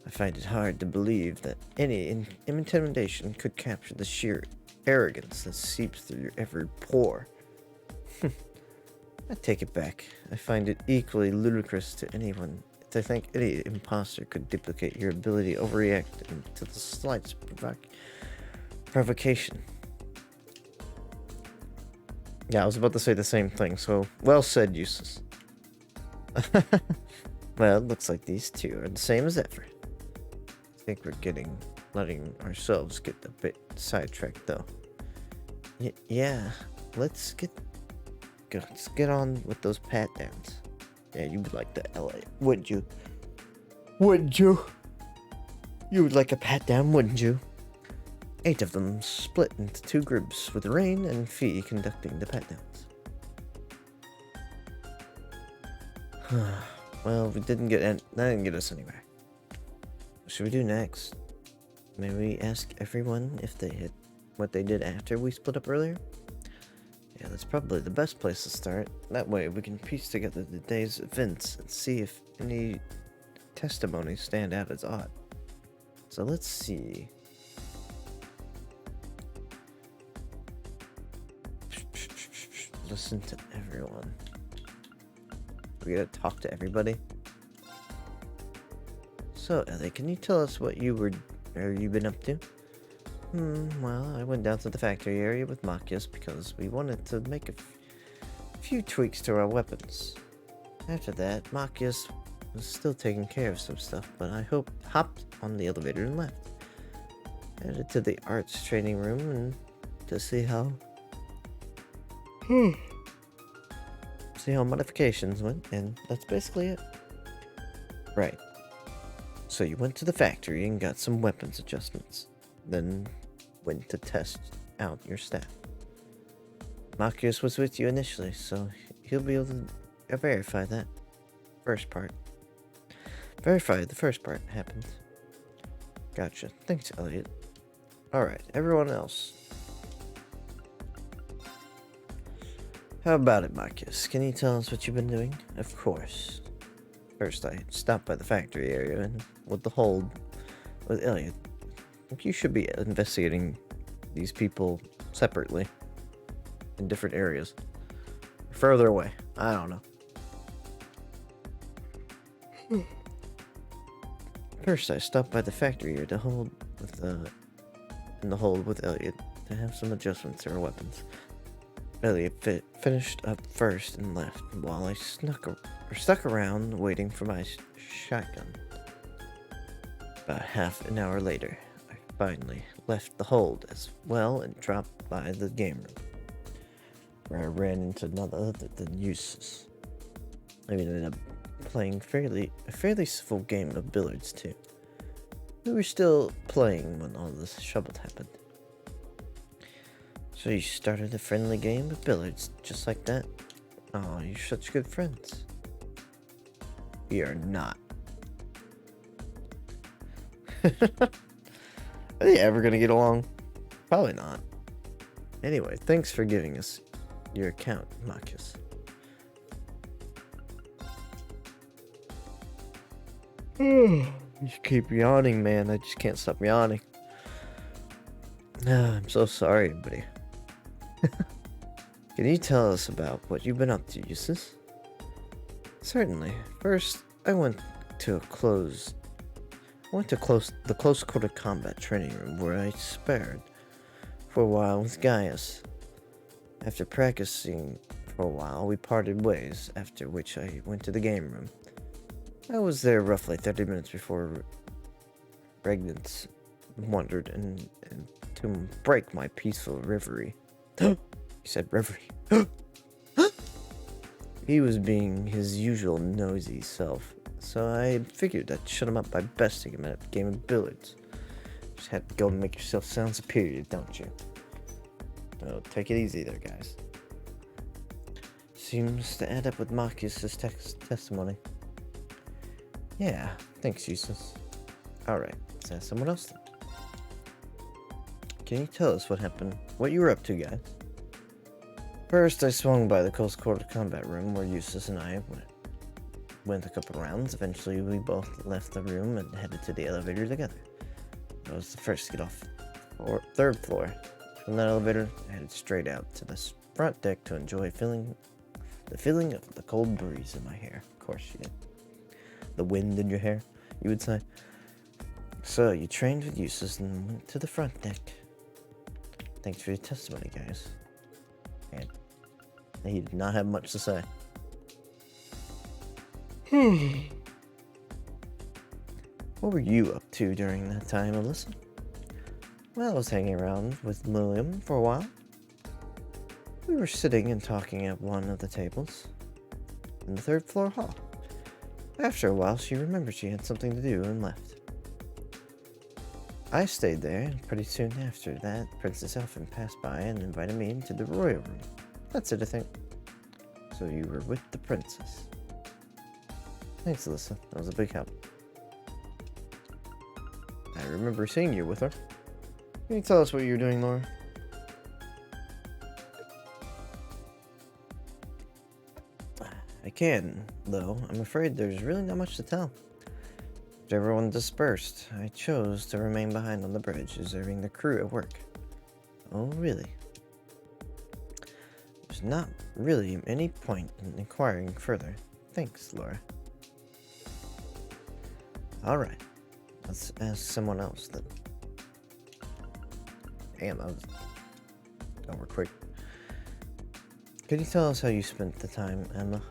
I find it hard to believe that any intimidation could capture the sheer arrogance that seeps through your every pore. I take it back. I find it equally ludicrous to anyone to think any imposter could duplicate your ability to overreact to the slightest provocation. Yeah, I was about to say the same thing, so well said, Eustace. Well, it looks like these two are the same as ever. I think we're letting ourselves get a bit sidetracked, though. Yeah, let's get on with those pat downs. Yeah, you would like the LA, wouldn't you? Wouldn't you? You would like a pat down, wouldn't you? 8 of them split into 2 groups, with Rain and Fee conducting the pat downs. Well, that didn't get us anywhere. What should we do next? Maybe we ask everyone if they had what they did after we split up earlier? Yeah, that's probably the best place to start. That way we can piece together the day's events and see if any testimonies stand out as odd. So let's see. Listen to everyone. We gotta talk to everybody. So, Ellie, can you tell us what you've been up to? Well, I went down to the factory area with Machias because we wanted to make a few tweaks to our weapons. After that, Machias was still taking care of some stuff, but I hopped on the elevator and left. Headed to the arts training room and to see how modifications went, and that's basically it. Right. So you went to the factory and got some weapons adjustments, then went to test out your staff. Machias was with you initially, so he'll be able to verify that first part. Verify the first part happened. Gotcha. Thanks, Elliot. Alright, everyone else. How about it, Machias? Can you tell us what you've been doing? Of course. First, I stopped by the factory area and with the hold with Elliot. I think you should be investigating these people separately in different areas. Further away. I don't know. First, I stopped by the factory area to hold with Elliot to have some adjustments to our weapons. Elliot finished up first and left, while I stuck around waiting for my shotgun. About half an hour later, I finally left the hold as well and dropped by the game room, where I ran into none other than Eustace. I ended up playing a fairly civil game of billiards too. We were still playing when all this trouble happened. So you started a friendly game of billiards just like that? Oh, you're such good friends. We are not. Are they ever gonna get along? Probably not. Anyway, thanks for giving us your account, Machias. You keep yawning, man. I just can't stop yawning. I'm so sorry, buddy. Can you tell us about what you've been up to, Eustace? Certainly. First, I went to the close quarter combat training room where I sparred for a while with Gaius. After practicing for a while, we parted ways, after which I went to the game room. I was there roughly 30 minutes before Regnance wandered and to break my peaceful reverie. He said reverie. He was being his usual nosy self, so I figured I'd shut him up by besting him at a game of billiards. Just had to go and make yourself sound superior, don't you? Oh, take it easy there, guys. Seems to add up with Machias' testimony. Yeah, thanks, Eustace. Alright, let's ask someone else then. Can you tell us what happened? What you were up to, guys? First, I swung by the close quarter combat room where Eustace and I went a couple rounds. Eventually, we both left the room and headed to the elevator together. I was the first to get off the 3rd floor. From that elevator, I headed straight out to the front deck to enjoy the feeling of the cold breeze in my hair. Of course you did. The wind in your hair, you would say. So, you trained with Eustace and went to the front deck. Thanks for your testimony, guys. And he did not have much to say. What were you up to during that time, Alyssa? Well, I was hanging around with William for a while. We were sitting and talking at one of the tables in the 3rd floor hall. After a while, she remembered she had something to do and left. I stayed there, and pretty soon after that, Princess Elfin passed by and invited me into the royal room. That's it, I think. So you were with the princess. Thanks, Alyssa. That was a big help. I remember seeing you with her. Can you tell us what you were doing, Laura? I can, though I'm afraid there's really not much to tell. After everyone dispersed, I chose to remain behind on the bridge, observing the crew at work. Oh, really? There's not really any point in inquiring further. Thanks, Laura. Alright. Let's ask someone else then. Damn, that was over quick. Could you tell us how you spent the time, Emma?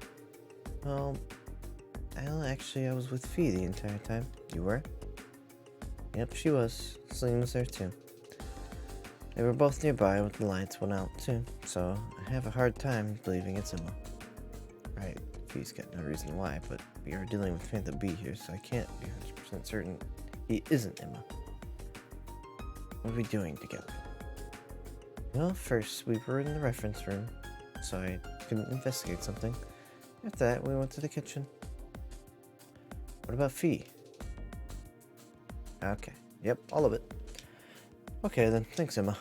Well, actually, I was with Fee the entire time. You were? Yep, she was. Celine was there too. They were both nearby when the lights went out too, so I have a hard time believing it's Emma. Right, Fee's got no reason why, but we are dealing with Phantom B here, so I can't be 100% certain he isn't Emma. What are we doing together? Well, first we were in the reference room, so I could investigate something. After that, we went to the kitchen. What about Fee? Okay. Yep, all of it. Okay then, thanks, Emma.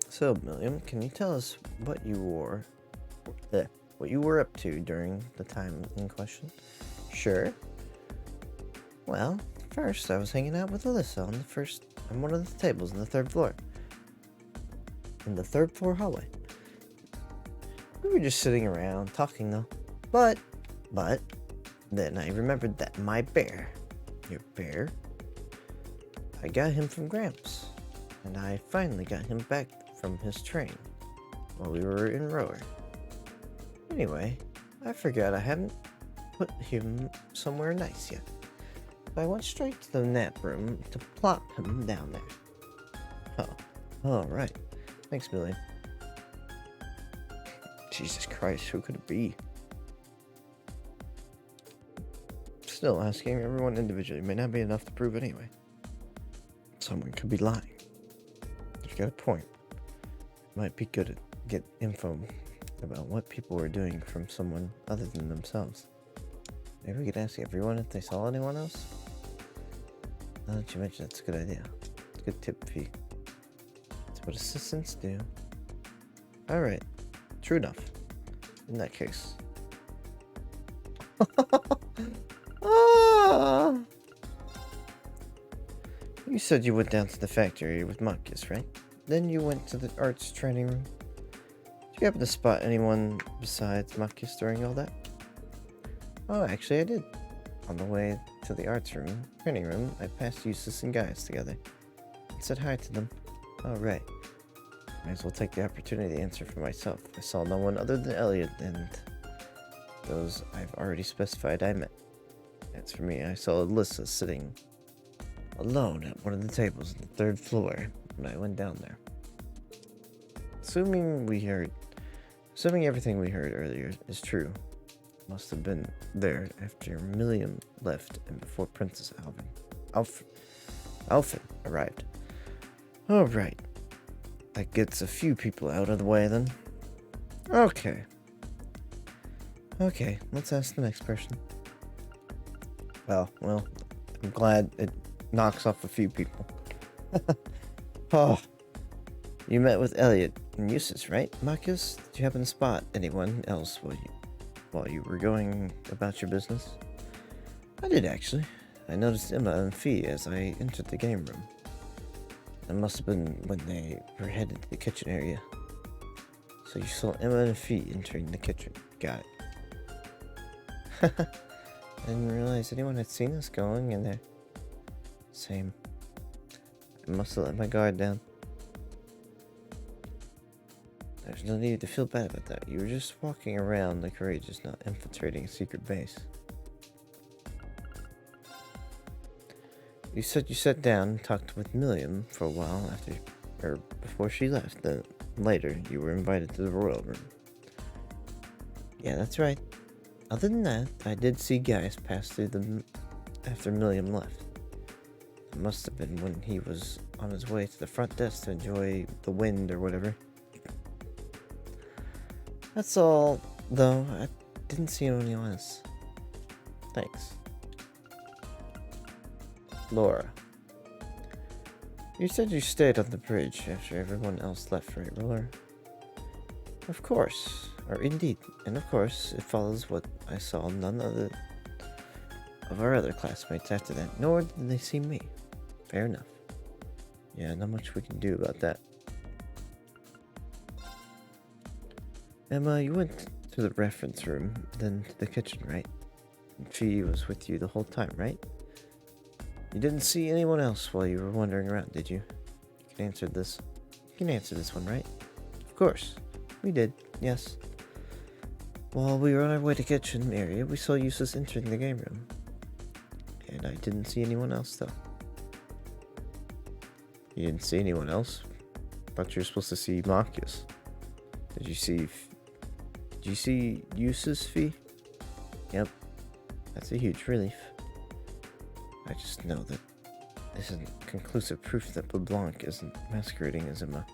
So, Milliam, can you tell us what you were up to during the time in question? Sure. Well, first I was hanging out with Alyssa on one of the tables on the third floor. In the third floor hallway. We were just sitting around, talking though. But, then I remembered that my bear, your bear, I got him from Gramps. And I finally got him back from his train while we were in Rower. Anyway, I forgot I hadn't put him somewhere nice yet. So I went straight to the nap room to plop him down there. Oh, alright. Thanks, Billy. Jesus Christ, who could it be? Still, asking everyone individually may not be enough to prove anyway. Someone could be lying. You've got a point. Might be good at get info about what people were doing from someone other than themselves. Maybe we could ask everyone if they saw anyone else? Now that you mention it, it's a good idea. It's a good tip, Fee. That's what assistants do. Alright. True enough. In that case. Ah! You said you went down to the factory with Marcus, right? Then you went to the arts training room. Did you happen to spot anyone besides Marcus during all that? Oh, actually I did. On the way to the arts room, training room, I passed Eustace and Gaius together. And said hi to them. Oh, right. Might as well take the opportunity to answer for myself. I saw no one other than Elliot and those I've already specified I met. As for me, I saw Alyssa sitting alone at one of the tables on the third floor when I went down there. Assuming everything we heard earlier is true, must have been there after Milliam left and before Princess Elfin arrived. Alright. That gets a few people out of the way then. Okay, let's ask the next person. Well, I'm glad it knocks off a few people. Oh, you met with Elliot and Eustace, right, Marcus? Did you happen to spot anyone else while you were going about your business? I did, actually. I noticed Emma and Fee as I entered the game room. It must have been when they were headed to the kitchen area. So you saw Emma and Fee entering the kitchen. Got it. I didn't realize anyone had seen us going in there. Same. I must have let my guard down. There's no need to feel bad about that. You were just walking around like courageous, not infiltrating a secret base. You said you sat down and talked with Milliam for a while before she left. Then later, you were invited to the royal room. Yeah, that's right. Other than that, I did see Gaius pass through the after Milliam left. It must have been when he was on his way to the front desk to enjoy the wind or whatever. That's all, though. I didn't see anyone else. Thanks. Laura. You said you stayed on the bridge after everyone else left, right, Laura? Of course. Or indeed. And of course, it follows what I saw none other of our other classmates after that, nor did they see me. Fair enough. Yeah, not much we can do about that. Emma, you went to the reference room, then to the kitchen, right? And Fee was with you the whole time, right? You didn't see anyone else while you were wandering around, did you? You can answer this. You can answer this one, right? Of course. We did, yes. While we were on our way to the kitchen area, we saw Eustace entering the game room. And I didn't see anyone else, though. You didn't see anyone else? Thought you were supposed to see Marcus. Did you see Eustace, Fee? Yep. That's a huge relief. I just know that this isn't conclusive proof that LeBlanc isn't masquerading as Emma.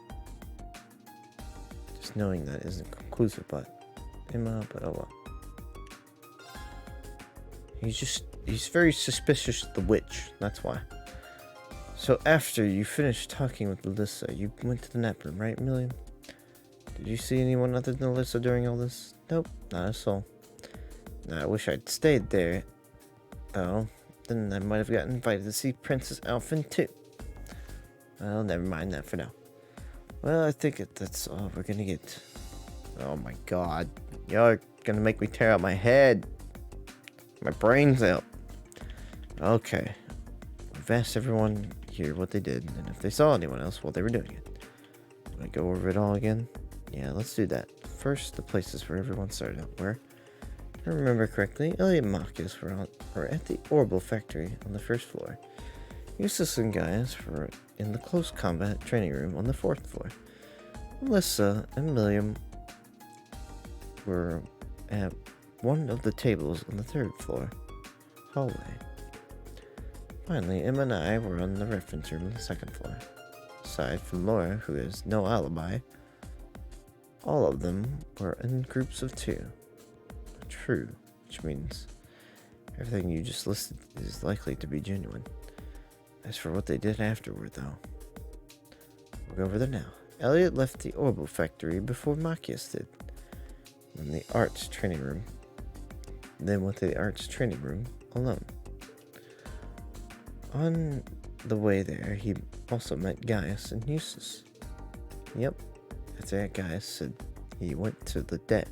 Just knowing that isn't conclusive, but oh well. He's very suspicious of the witch, that's why. So after you finished talking with Alyssa, you went to the nap room, right, Milliam? Did you see anyone other than Alyssa during all this? Nope, not a soul. Now, I wish I'd stayed there. Oh, then I might have gotten invited to see Princess Elfin too. Well, never mind that for now. Well, I think that's all we're gonna get. Oh my god. You're gonna make me tear out my head. My brains out. Okay. I've asked everyone here what they did, and if they saw anyone else while they were doing it. Want to go over it all again? Yeah, let's do that. First, the places where everyone started out were. If I remember correctly, Elliot and Marcus were at the Orbital Factory on the first floor. Eustace and Gaius were in the close combat training room on the fourth floor. Alyssa and Milliam were at one of the tables on the third floor hallway. Finally, Emma and I were on the reference room on the second floor. Aside from Laura, who has no alibi, all of them were in groups of two. True, which means everything you just listed is likely to be genuine. As for what they did afterward, though, we'll go over there now. Elliot left the Orbital Factory before Marcus did. Then went to the arts training room alone. On the way there, he also met Gaius and Eustace. Yep, after that, Gaius said he went to the deck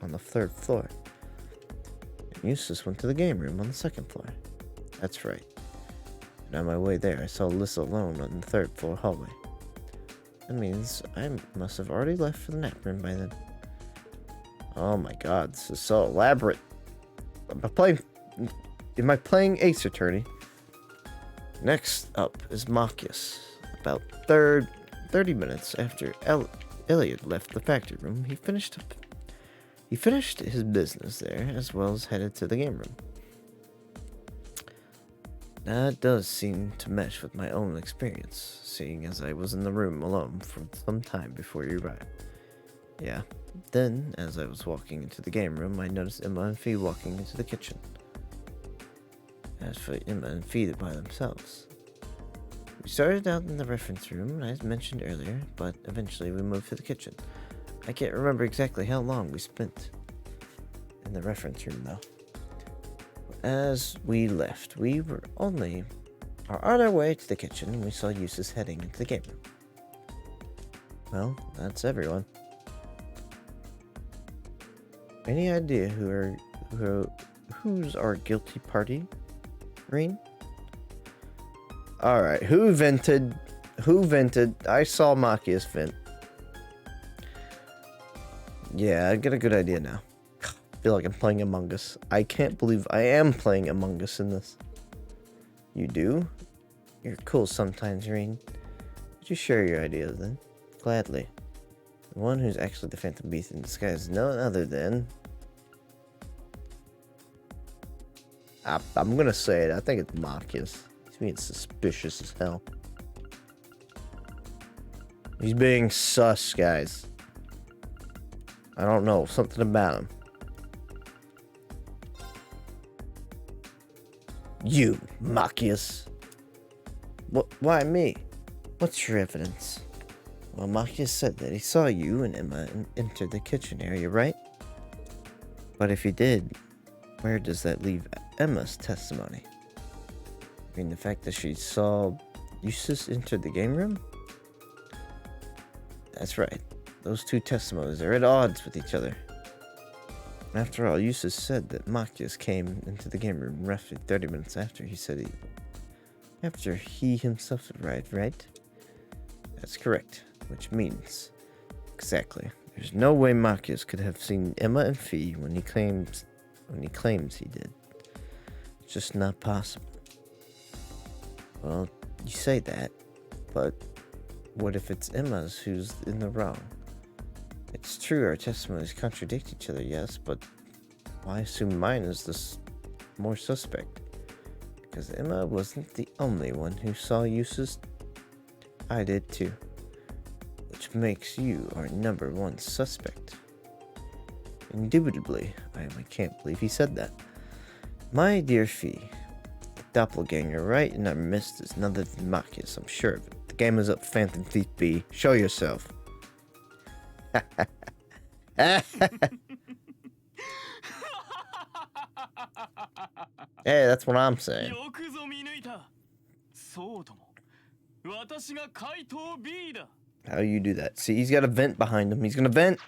on the third floor. And Eustace went to the game room on the second floor. That's right. And on my way there, I saw Alyssa alone on the third floor hallway. That means I must have already left for the nap room by then. Oh my god, this is so elaborate. Am I playing Ace Attorney? Next up is Marcus. About 30 minutes after Elliot left the factory room, he finished his business there, as well as headed to the game room. That does seem to mesh with my own experience, seeing as I was in the room alone for some time before you arrived. Yeah. Then, as I was walking into the game room, I noticed Emma and Fee walking into the kitchen. As for Emma and Fee by themselves. We started out in the reference room, as mentioned earlier, but eventually we moved to the kitchen. I can't remember exactly how long we spent in the reference room, though. As we left, we were on our way to the kitchen, and we saw Eustace heading into the game room. Well, that's everyone. Any idea who's our guilty party, Reen? Alright, who vented? I saw Marcus vent. Yeah, I get a good idea now. I feel like I'm playing Among Us. I can't believe I am playing Among Us in this. You do? You're cool sometimes, Reen. Would you share your ideas then? Gladly. The one who's actually the Phantom Beast in disguise is none other than... I'm gonna say it. I think it's Marcus. He's being suspicious as hell. He's being sus, guys. I don't know. Something about him. You, Marcus. What? Why me? What's your evidence? Well, Marcus said that he saw you and Emma enter the kitchen area, right? But if he did, where does that leave Emma's testimony? I mean, the fact that she saw Eustace enter the game room? That's right. Those two testimonies are at odds with each other. After all, Eustace said that Marcus came into the game room roughly 30 minutes after he himself arrived, right? That's correct. Which means, exactly, there's no way Marcus could have seen Emma and Fee when he claims he did. It's just not possible. Well, you say that, but what if it's Emma's who's in the wrong? It's true our testimonies contradict each other, yes, but why assume mine is the more suspect? Because Emma wasn't the only one who saw Eustace. I did too. Which makes you our number one suspect. Indubitably, I can't believe he said that. My dear Fee, the doppelganger right in our midst is none other than Marcus, I'm sure of it. The game is up, Phantom Thief B. Show yourself. Hey, that's what I'm saying. How you do that? See, he's got a vent behind him. He's gonna vent.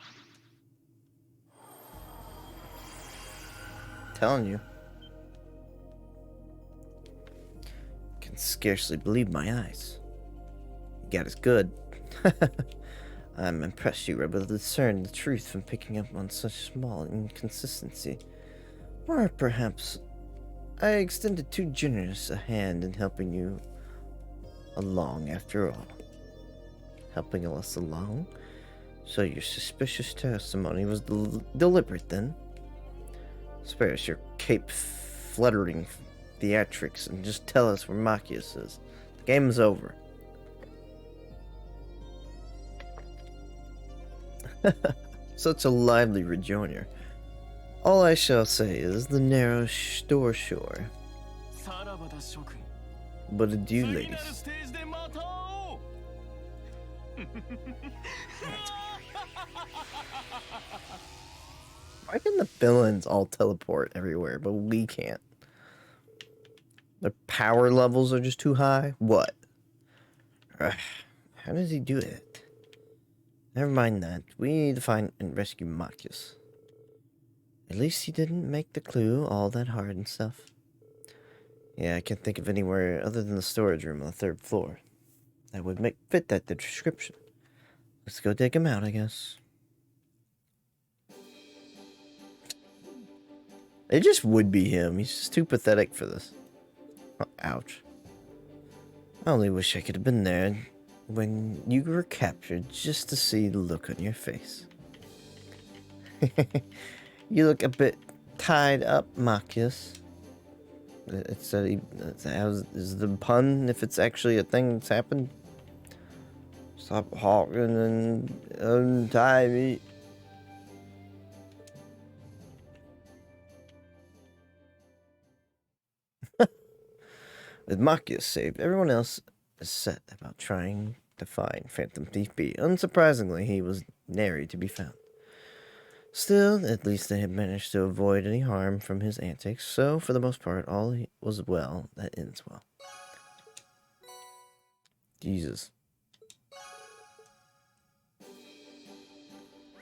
Telling you. Can scarcely believe my eyes. You got us good. I'm impressed you were able to discern the truth from picking up on such small inconsistency. Or perhaps I extended too generous a hand in helping you along after all. Helping us along? So your suspicious testimony was deliberate then? Spare us your cape-fluttering theatrics and just tell us where Marcus is. The game is over. Such a lively rejoinder. All I shall say is the narrow store shore. But adieu, ladies. Why can the villains all teleport everywhere, but we can't? Their power levels are just too high? What? How does he do it? Never mind that. We need to find and rescue Marcus. At least he didn't make the clue all that hard and stuff. Yeah, I can't think of anywhere other than the storage room on the 3rd floor that would fit that description. Let's go dig him out, I guess. It just would be him. He's just too pathetic for this. Oh, ouch. I only wish I could have been there when you were captured just to see the look on your face. You look a bit tied up, Marcus. Is the pun, if it's actually a thing that's happened? Stop hawking and untie me. With Marcus saved, everyone else is set about trying to find Phantom Thief B. Unsurprisingly, he was nary to be found. Still, at least they had managed to avoid any harm from his antics, so for the most part, all was well that ends well. Jesus.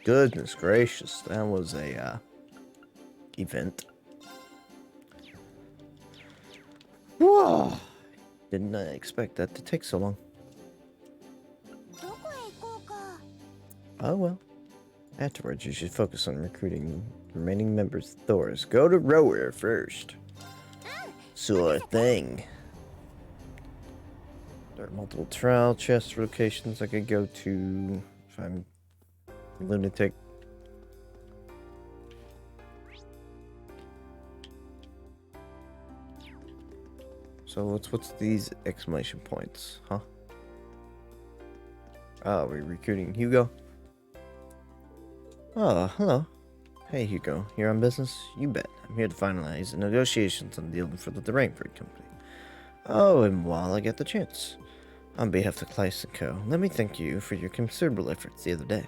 Goodness gracious, that was a event. Whoa! Did not expect that to take so long. Oh well. Afterwards, you should focus on recruiting remaining members of Thor's. Go to Rower first. Sure thing. There are multiple trial chest locations I could go to if I'm a lunatic. So what's these exclamation points, huh? Oh, we're recruiting Hugo? Oh, hello. Hey, Hugo. Here on business? You bet. I'm here to finalize the negotiations on the deal for the Rainford Company. Oh, and while I get the chance, on behalf of Kleist & Co., let me thank you for your considerable efforts the other day.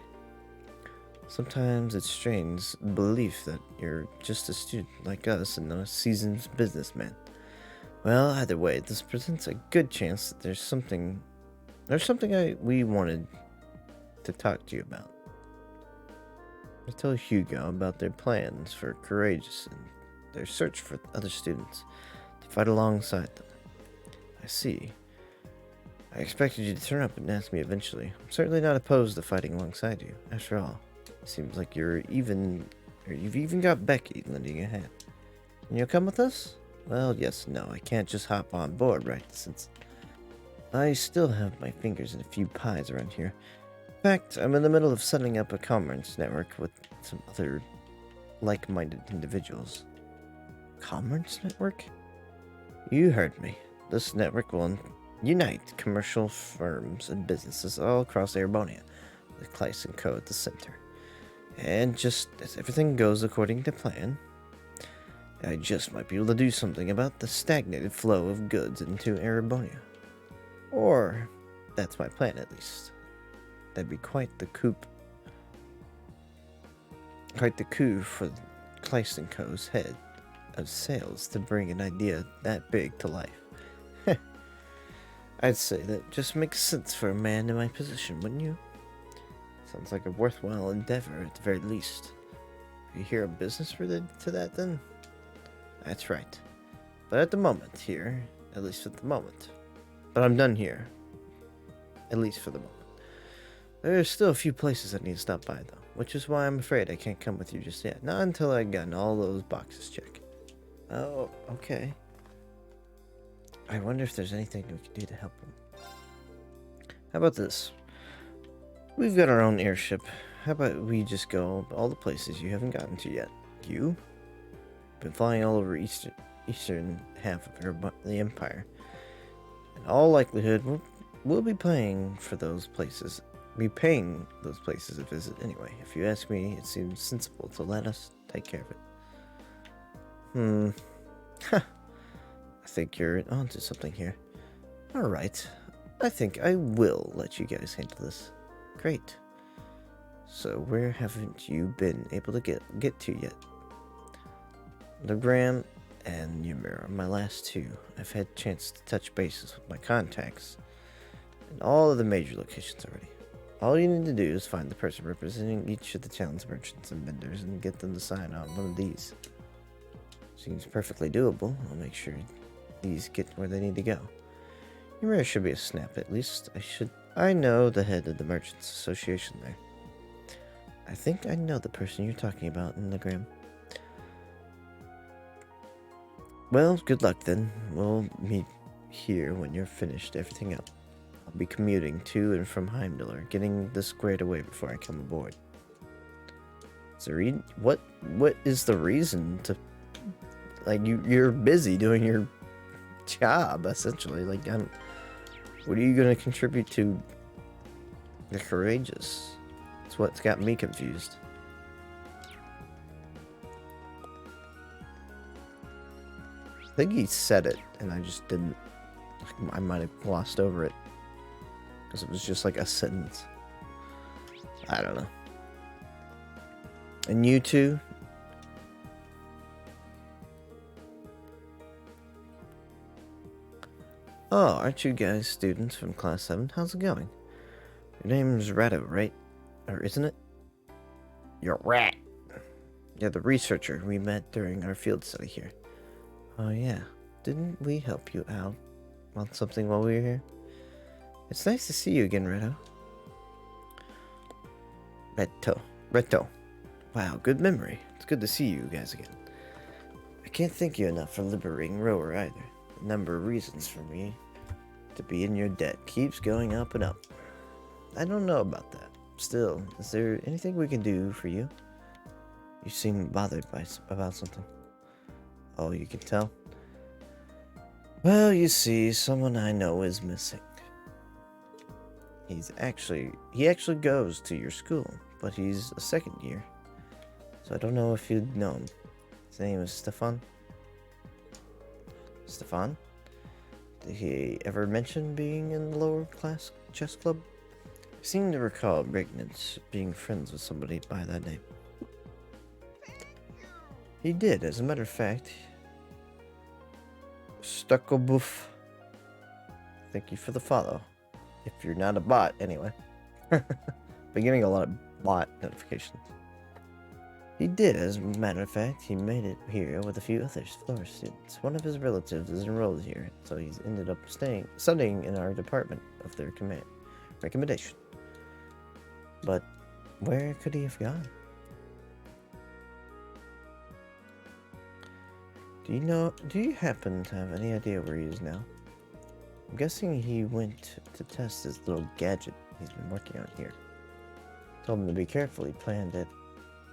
Sometimes it strains belief that you're just a student like us and a seasoned businessman. Well, either way, this presents a good chance that there's something we wanted to talk to you about. I told Hugo about their plans for Courageous and their search for other students to fight alongside them. I see. I expected you to turn up and ask me eventually. I'm certainly not opposed to fighting alongside you. After all, it seems like you've even got Becky lending a hand. And you'll come with us? Well, yes, no, I can't just hop on board, right, since I still have my fingers in a few pies around here. In fact, I'm in the middle of setting up a commerce network with some other like-minded individuals. Commerce network? You heard me. This network will unite commercial firms and businesses all across Erebonia, with Kleist & Co. at the center. And just as everything goes according to plan, I just might be able to do something about the stagnated flow of goods into Erebonia. Or, that's my plan at least. That'd be quite the coup for Kleist & Co.'s head of sales to bring an idea that big to life. I'd say that just makes sense for a man in my position, wouldn't you? Sounds like a worthwhile endeavor at the very least. You hear of business related to that then? That's right. But at the moment here, at least at the moment. But I'm done here. At least for the moment. There's still a few places I need to stop by though, which is why I'm afraid I can't come with you just yet. Not until I've gotten all those boxes checked. Oh, okay. I wonder if there's anything we can do to help him. How about this? We've got our own airship. How about we just go all the places you haven't gotten to yet? You? Been flying all over eastern half of the Empire. In all likelihood, we'll be paying those places a visit anyway. If you ask me, it seems sensible to let us take care of it. I think you're onto something here. Alright. I think I will let you guys handle this. Great. So where haven't you been able to get to yet? Legram and Ymir are my last two. I've had a chance to touch bases with my contacts in all of the major locations already. All you need to do is find the person representing each of the town's merchants and vendors and get them to sign on one of these. Seems perfectly doable. I'll make sure these get where they need to go. Ymir should be a snap at least. I know the head of the Merchants Association there. I think I know the person you're talking about in Legram. Well, good luck then. We'll meet here when you're finished everything up. I'll be commuting to and from Heimdallr, getting this squared away before I come aboard. What is the reason to, like, you're busy doing your job essentially? Like, what are you going to contribute to the Courageous? That's what's got me confused. I think he said it, and I just didn't. I might have glossed over it because it was just like a sentence. I don't know. And you two? Oh, aren't you guys students from Class 7? How's it going? Your name's Ratto, right? Or isn't it? You're Rat. You're the researcher we met during our field study here. Oh yeah, didn't we help you out on something while we were here? It's nice to see you again, Retto. Wow, good memory. It's good to see you guys again. I can't thank you enough for liberating Rower either. The number of reasons for me to be in your debt keeps going up and up. I don't know about that. Still, is there anything we can do for you? You seem bothered about something. Oh, you can tell? Well, you see, someone I know is missing. He actually goes to your school, but he's a second year. So I don't know if you'd know him. His name is Stefan. Stefan? Did he ever mention being in the lower class chess club? I seem to recall Regnitz being friends with somebody by that name. He did, as a matter of fact. Stuckoboof. Thank you for the follow. If you're not a bot, anyway. Been getting a lot of bot notifications. He did, as a matter of fact. He made it here with a few other floor students. One of his relatives is enrolled here, so he's ended up studying in our department of their recommendation. But where could he have gone? Do you happen to have any idea where he is now? I'm guessing he went to test his little gadget he's been working on here. Told him to be careful.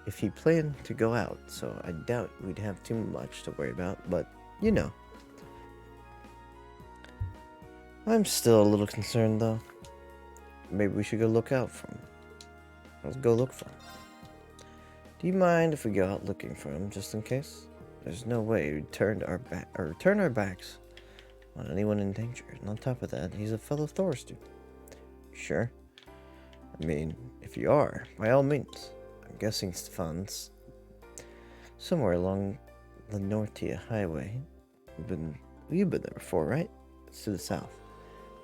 If he planned to go out, so I doubt we'd have too much to worry about, but you know. I'm still a little concerned though. Maybe we should go look out for him. Let's go look for him. Do you mind if we go out looking for him just in case? There's no way we'd turn our backs on anyone in danger. And on top of that, he's a fellow Thor student. Sure. I mean, if you are, by all means. I'm guessing Stefan's somewhere along the Nortia Highway. You've been there before, right? It's to the south.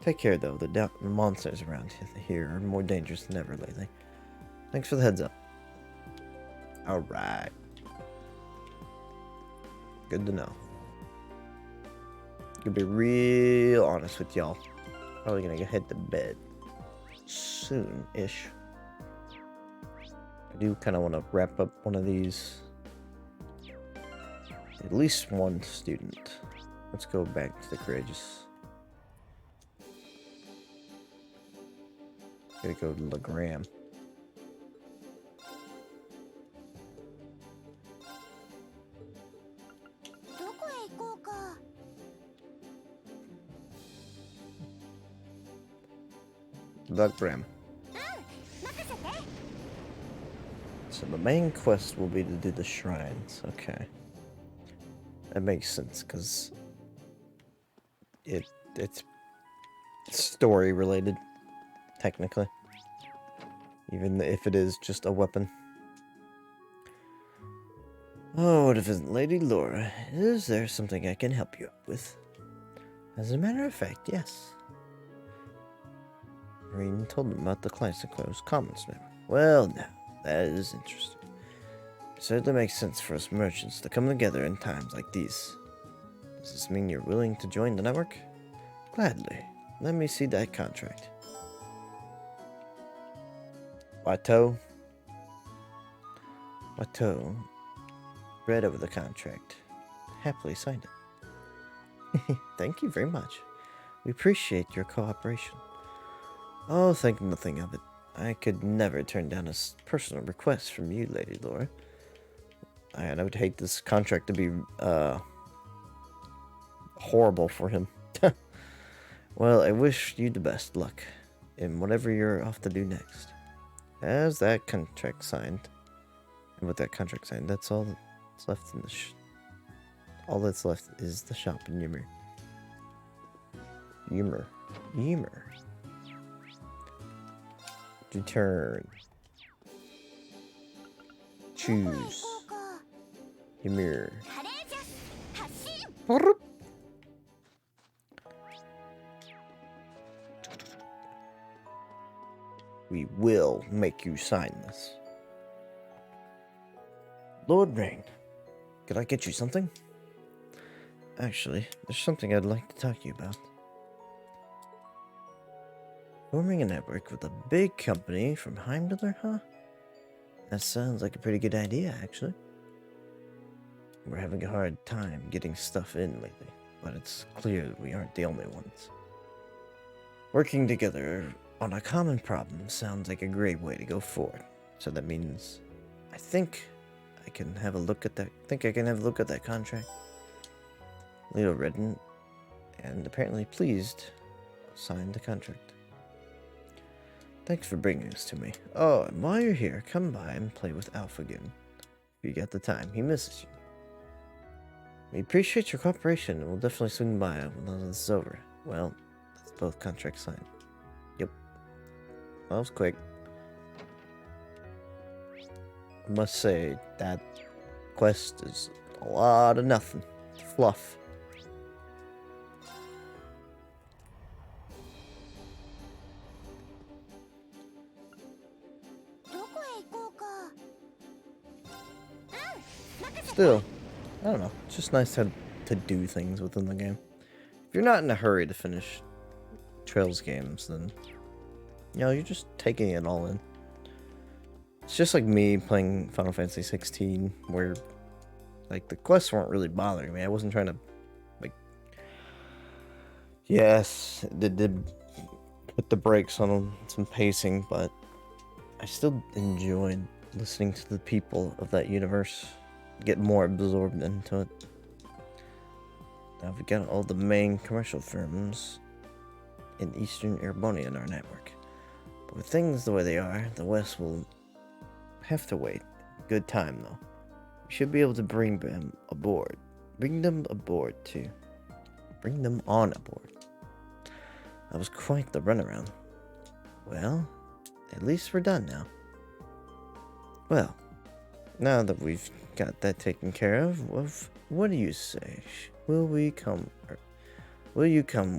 Take care though, the monsters around here are more dangerous than ever lately. Thanks for the heads up. Alright. Good to know. Gonna be real honest with y'all. Probably gonna head to bed soon-ish. I do kind of want to wrap up one of these. At least one student. Let's go back to the Courageous. Gotta go to Legram. Legram. So the main quest will be to do the shrines. Okay. That makes sense, because it's story related, technically. Even if it is just a weapon. Oh, what if it's Lady Laura? Is there something I can help you with? As a matter of fact, yes. Marine told them about the Classicos Commons now. Well, now, that is interesting. It certainly makes sense for us merchants to come together in times like these. Does this mean you're willing to join the network? Gladly. Let me see that contract. Watto read over the contract. Happily signed it. Thank you very much. We appreciate your cooperation. Oh, think nothing of it. I could never turn down a personal request from you, Lady Laura. And I would hate this contract to be horrible for him. Well, I wish you the best luck in whatever you're off to do next. As that contract signed, and with that contract signed, that's all that's left in the all that's left is the shop in Ymir. Return. Choose. Ymir. We will make you sign this. Lord Rain, could I get you something? Actually, there's something I'd like to talk to you about. Forming a network with a big company from Heimdallr, huh? That sounds like a pretty good idea, actually. We're having a hard time getting stuff in lately, but it's clear that we aren't the only ones. Working together on a common problem sounds like a great way to go forward. So that means I think I can have a look at that. Contract. Leo reddened and apparently pleased, signed the contract. Thanks for bringing this to me. Oh, and while you're here, come by and play with Alpha again. If you got the time, he misses you. We appreciate your cooperation, and we'll definitely swing by when all this is over. Well, that's both contracts signed. Yep. That was quick. I must say, that quest is a lot of nothing. Fluff. Still, I don't know. It's just nice to do things within the game. If you're not in a hurry to finish Trails games, then, you know, you're just taking it all in. It's just like me playing Final Fantasy 16, where, like, the quests weren't really bothering me. I wasn't trying to, like, yes, it did put the brakes on some pacing, but I still enjoyed listening to the people of that universe get more absorbed into it. Now we've got all the main commercial firms in Eastern Erebonia in our network. But with things the way they are, the West will have to wait. Good time, though. We should be able to bring them aboard. Bring them aboard, too. Bring them on aboard. That was quite the runaround. Well, at least we're done now. Well, now that we've got that taken care of, what do you say? Will you come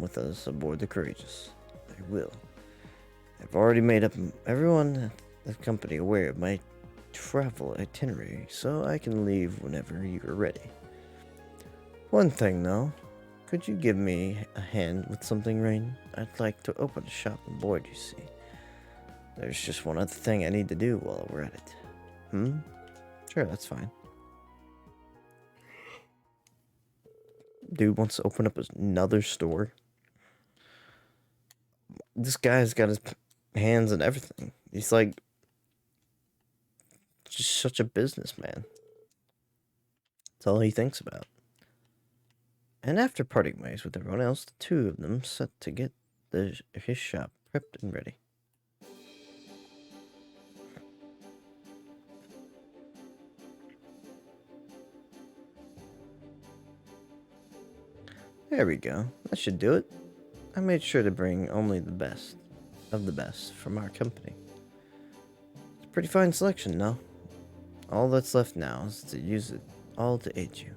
with us aboard the Courageous? I will. I've already made up everyone at the company aware of my travel itinerary, so I can leave whenever you're ready. One thing, though. Could you give me a hand with something, Rain? I'd like to open a shop on board, you see. There's just one other thing I need to do while we're at it. Sure, that's fine. Dude wants to open up another store. This guy's got his hands in everything. He's like just such a businessman. That's all he thinks about. And after parting ways with everyone else, the two of them set to get his shop prepped and ready. There we go. That should do it. I made sure to bring only the best of the best from our company. It's a pretty fine selection, no? All that's left now is to use it all to aid you.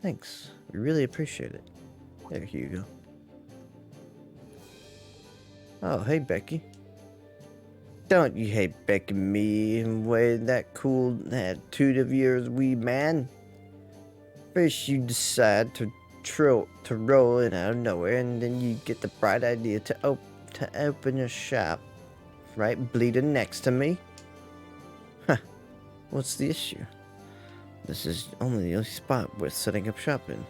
Thanks. We really appreciate it. There you go. Oh, hey, Becky. Don't you hate Becky me and with that cool attitude of yours, wee man? First you decide to roll in out of nowhere, and then you get the bright idea to open your shop right bleeding next to me. Huh. What's the issue? This is only the only spot worth setting up shop in.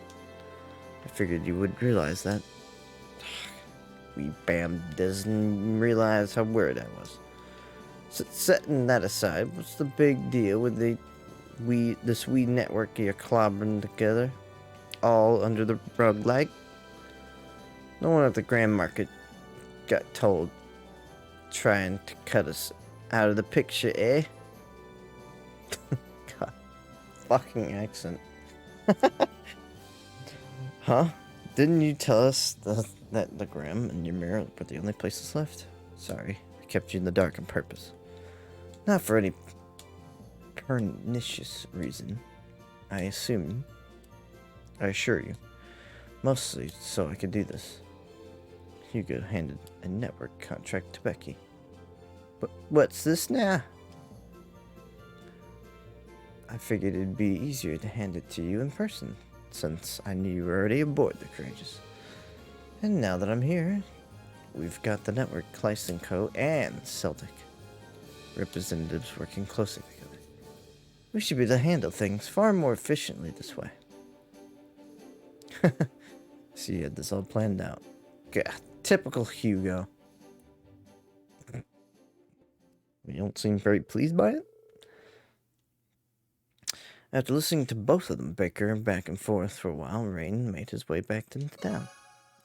I figured you would realize that. Wee Bam doesn't realize how weird I was. Setting that aside, what's the big deal with this wee network you're clobbering together? All under the rug like? No one at the Grand Market got told trying to cut us out of the picture, eh? God, fucking accent. Huh? Didn't you tell us that the Gram and your mirror were the only places left? Sorry, I kept you in the dark on purpose. Not for any pernicious reason, I assure you. Mostly so I could do this. Hugo handed a network contract to Becky. But what's this now? I figured it'd be easier to hand it to you in person, since I knew you were already aboard the Courageous. And now that I'm here, we've got the network Kleiss & Co. and Celtic representatives working closely together. We should be able to handle things far more efficiently this way. So you had this all planned out. God, typical Hugo. You don't seem very pleased by it? After listening to both of them bicker back and forth for a while, Rain made his way back into town.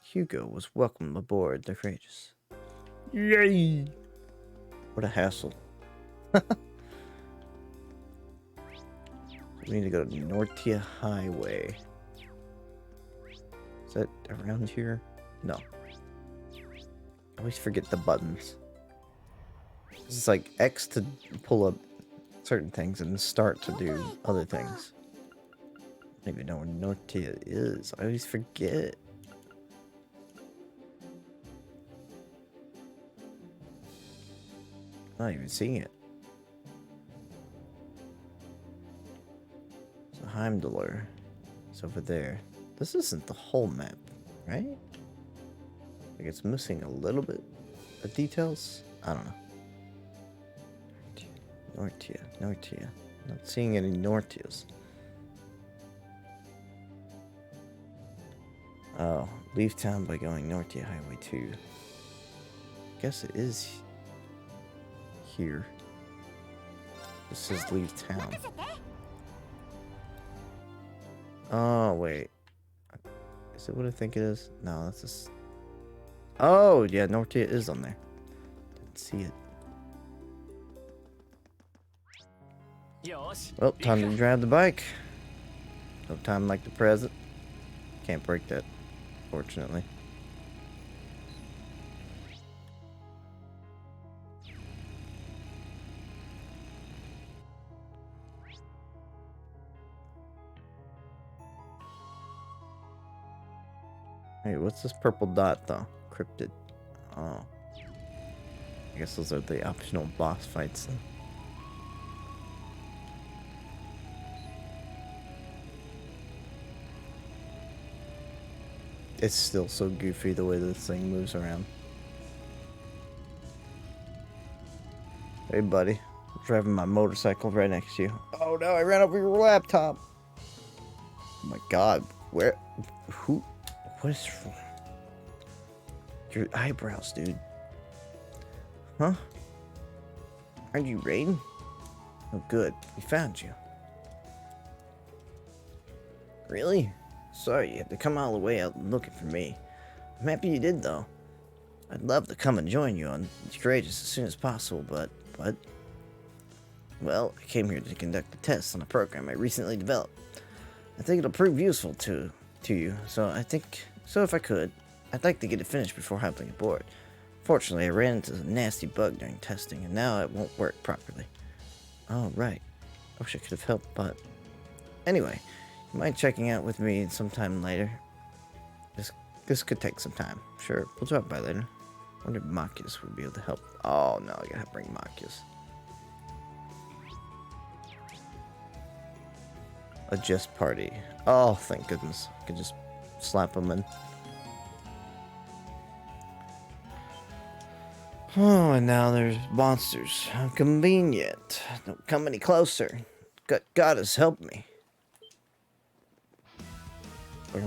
Hugo was welcomed aboard the Courageous. Yay! What a hassle. We need to go to Nortia Highway. Is that around here? No. I always forget the buttons. It's like X to pull up certain things and start to do other things. I don't even know where Nortia is. I always forget. I'm not even seeing it. So Heimdallr is over there. This isn't the whole map, right? Like it's missing a little bit of details. I don't know. Nortia. Not seeing any Nortias. Oh, leave town by going Nortia Highway 2. Guess it is here. This says leave town. Oh, wait. Is it what I think it is? No, that's just... Oh, yeah, Nortia is on there. Didn't see it. Well, time to drive the bike. No time like the present. Can't break that, fortunately. Hey, what's this purple dot, though? Cryptid. Oh. I guess those are the optional boss fights, then. It's still so goofy the way this thing moves around. Hey, buddy. I'm driving my motorcycle right next to you. Oh, no, I ran over your laptop. Oh, my God. Where? Who? What is wrong? Your eyebrows, dude. Huh? Aren't you Raiden? Oh, good. We found you. Really? Sorry, you had to come all the way out looking for me. I'm happy you did, though. I'd love to come and join you on Courageous as soon as possible, but... Well, I came here to conduct a test on a program I recently developed. I think it'll prove useful to you, so if I could, I'd like to get it finished before hopping aboard. Fortunately, I ran into a nasty bug during testing, and now it won't work properly. Oh, right. I wish I could have helped, but... Anyway... You mind checking out with me sometime later? This could take some time. Sure, we'll drop by later. I wonder if Machias would be able to help. Oh no, I gotta bring Machias. Adjust party. Oh, thank goodness. I can just slap them in. Oh, and now there's monsters. How convenient. Don't come any closer. God has helped me. I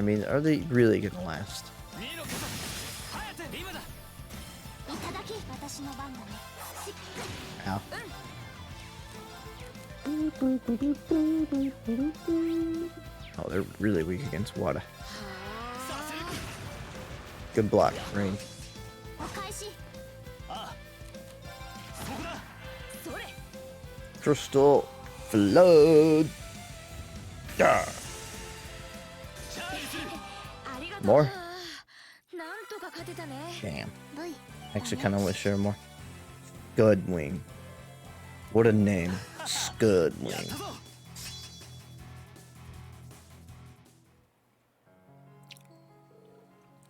mean, are they really gonna last? Ow. Oh, they're really weak against water. Good block, Rain. Crystal Flood. Yeah. More? Damn. Actually, kind of wish there were more. Scudwing. What a name. Scudwing.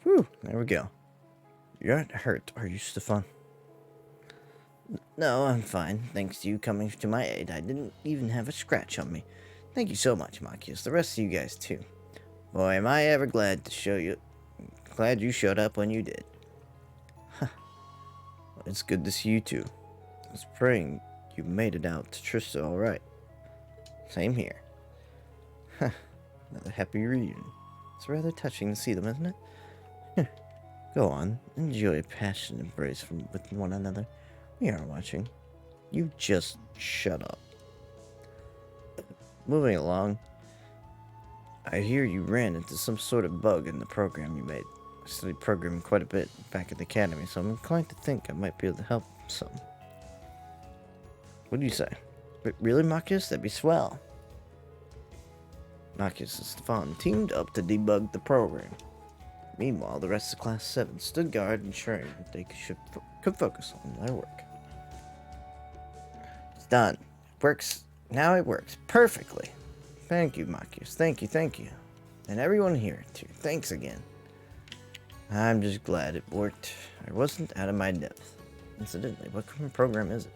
Whew, there we go. You're not hurt, are you, Stefan? No, I'm fine. Thanks to you coming to my aid, I didn't even have a scratch on me. Thank you so much, Machias. The rest of you guys, too. Boy, am I ever glad you showed up when you did. Huh. Well, it's good to see you, too. I was praying you made it out to Trista all right. Same here. Huh. Another happy reunion. It's rather touching to see them, isn't it? Go on. Enjoy a passionate embrace with one another. We are watching. You just shut up. Moving along, I hear you ran into some sort of bug in the program you made. I studied programming quite a bit back at the academy, so I'm inclined to think I might be able to help some. What do you say? Really, Marcus? That'd be swell. Marcus and Stefan teamed up to debug the program. Meanwhile, the rest of Class 7 stood guard, ensuring that they could focus on their work. It's done. It works. Now it works perfectly. Thank you, Marcus. Thank you. And everyone here, too. Thanks again. I'm just glad it worked. I wasn't out of my depth. Incidentally, what kind of program is it?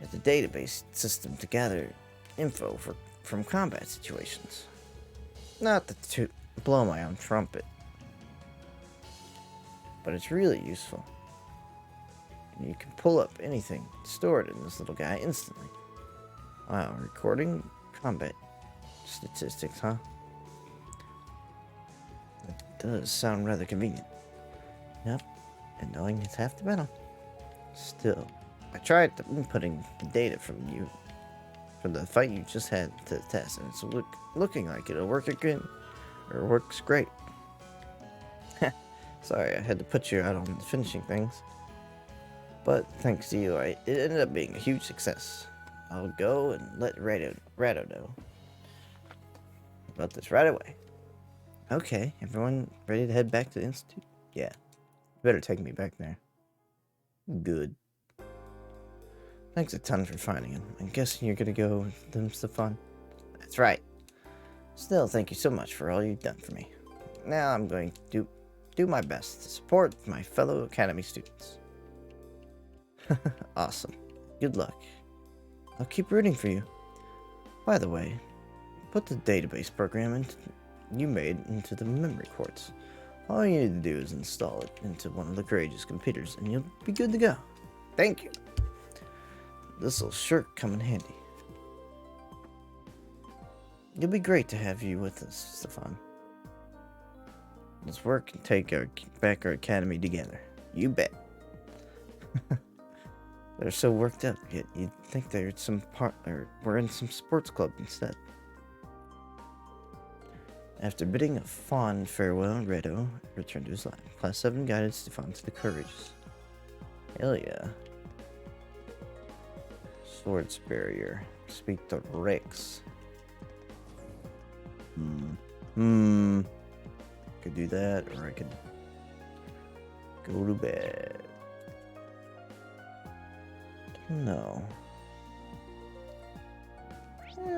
It's a database system to gather info from combat situations. Not to blow my own trumpet, but it's really useful. And you can pull up anything stored in this little guy instantly. Wow, recording combat statistics, huh? That does sound rather convenient. Yep, and knowing it's half the battle. Still, I tried inputting the data from the fight you just had to the test, and it's looking like it'll work again, or works great. Sorry, I had to put you out on finishing things. But thanks to you, it ended up being a huge success. I'll go and let Rado know about this right away. Okay, everyone ready to head back to the Institute? Yeah. You better take me back there. Good. Thanks a ton for finding him. I'm guessing you're gonna go with them, Stefan? That's right. Still, thank you so much for all you've done for me. Now I'm going to do my best to support my fellow Academy students. Awesome. Good luck. I'll keep rooting for you. By the way, put the database program you made into the memory quartz. All you need to do is install it into one of the Courageous computers, and you'll be good to go. Thank you. This'll sure come in handy. It'll be great to have you with us, Stefan. Let's work and take back our academy together. You bet. They're so worked up, yet you'd think we're in some sports club instead. After bidding a fond farewell, Redo returned to his lab. Class 7 guided Stefan to the Courageous. Hell yeah. Swords barrier. Speak to Rex. Could do that, or I could go to bed. No.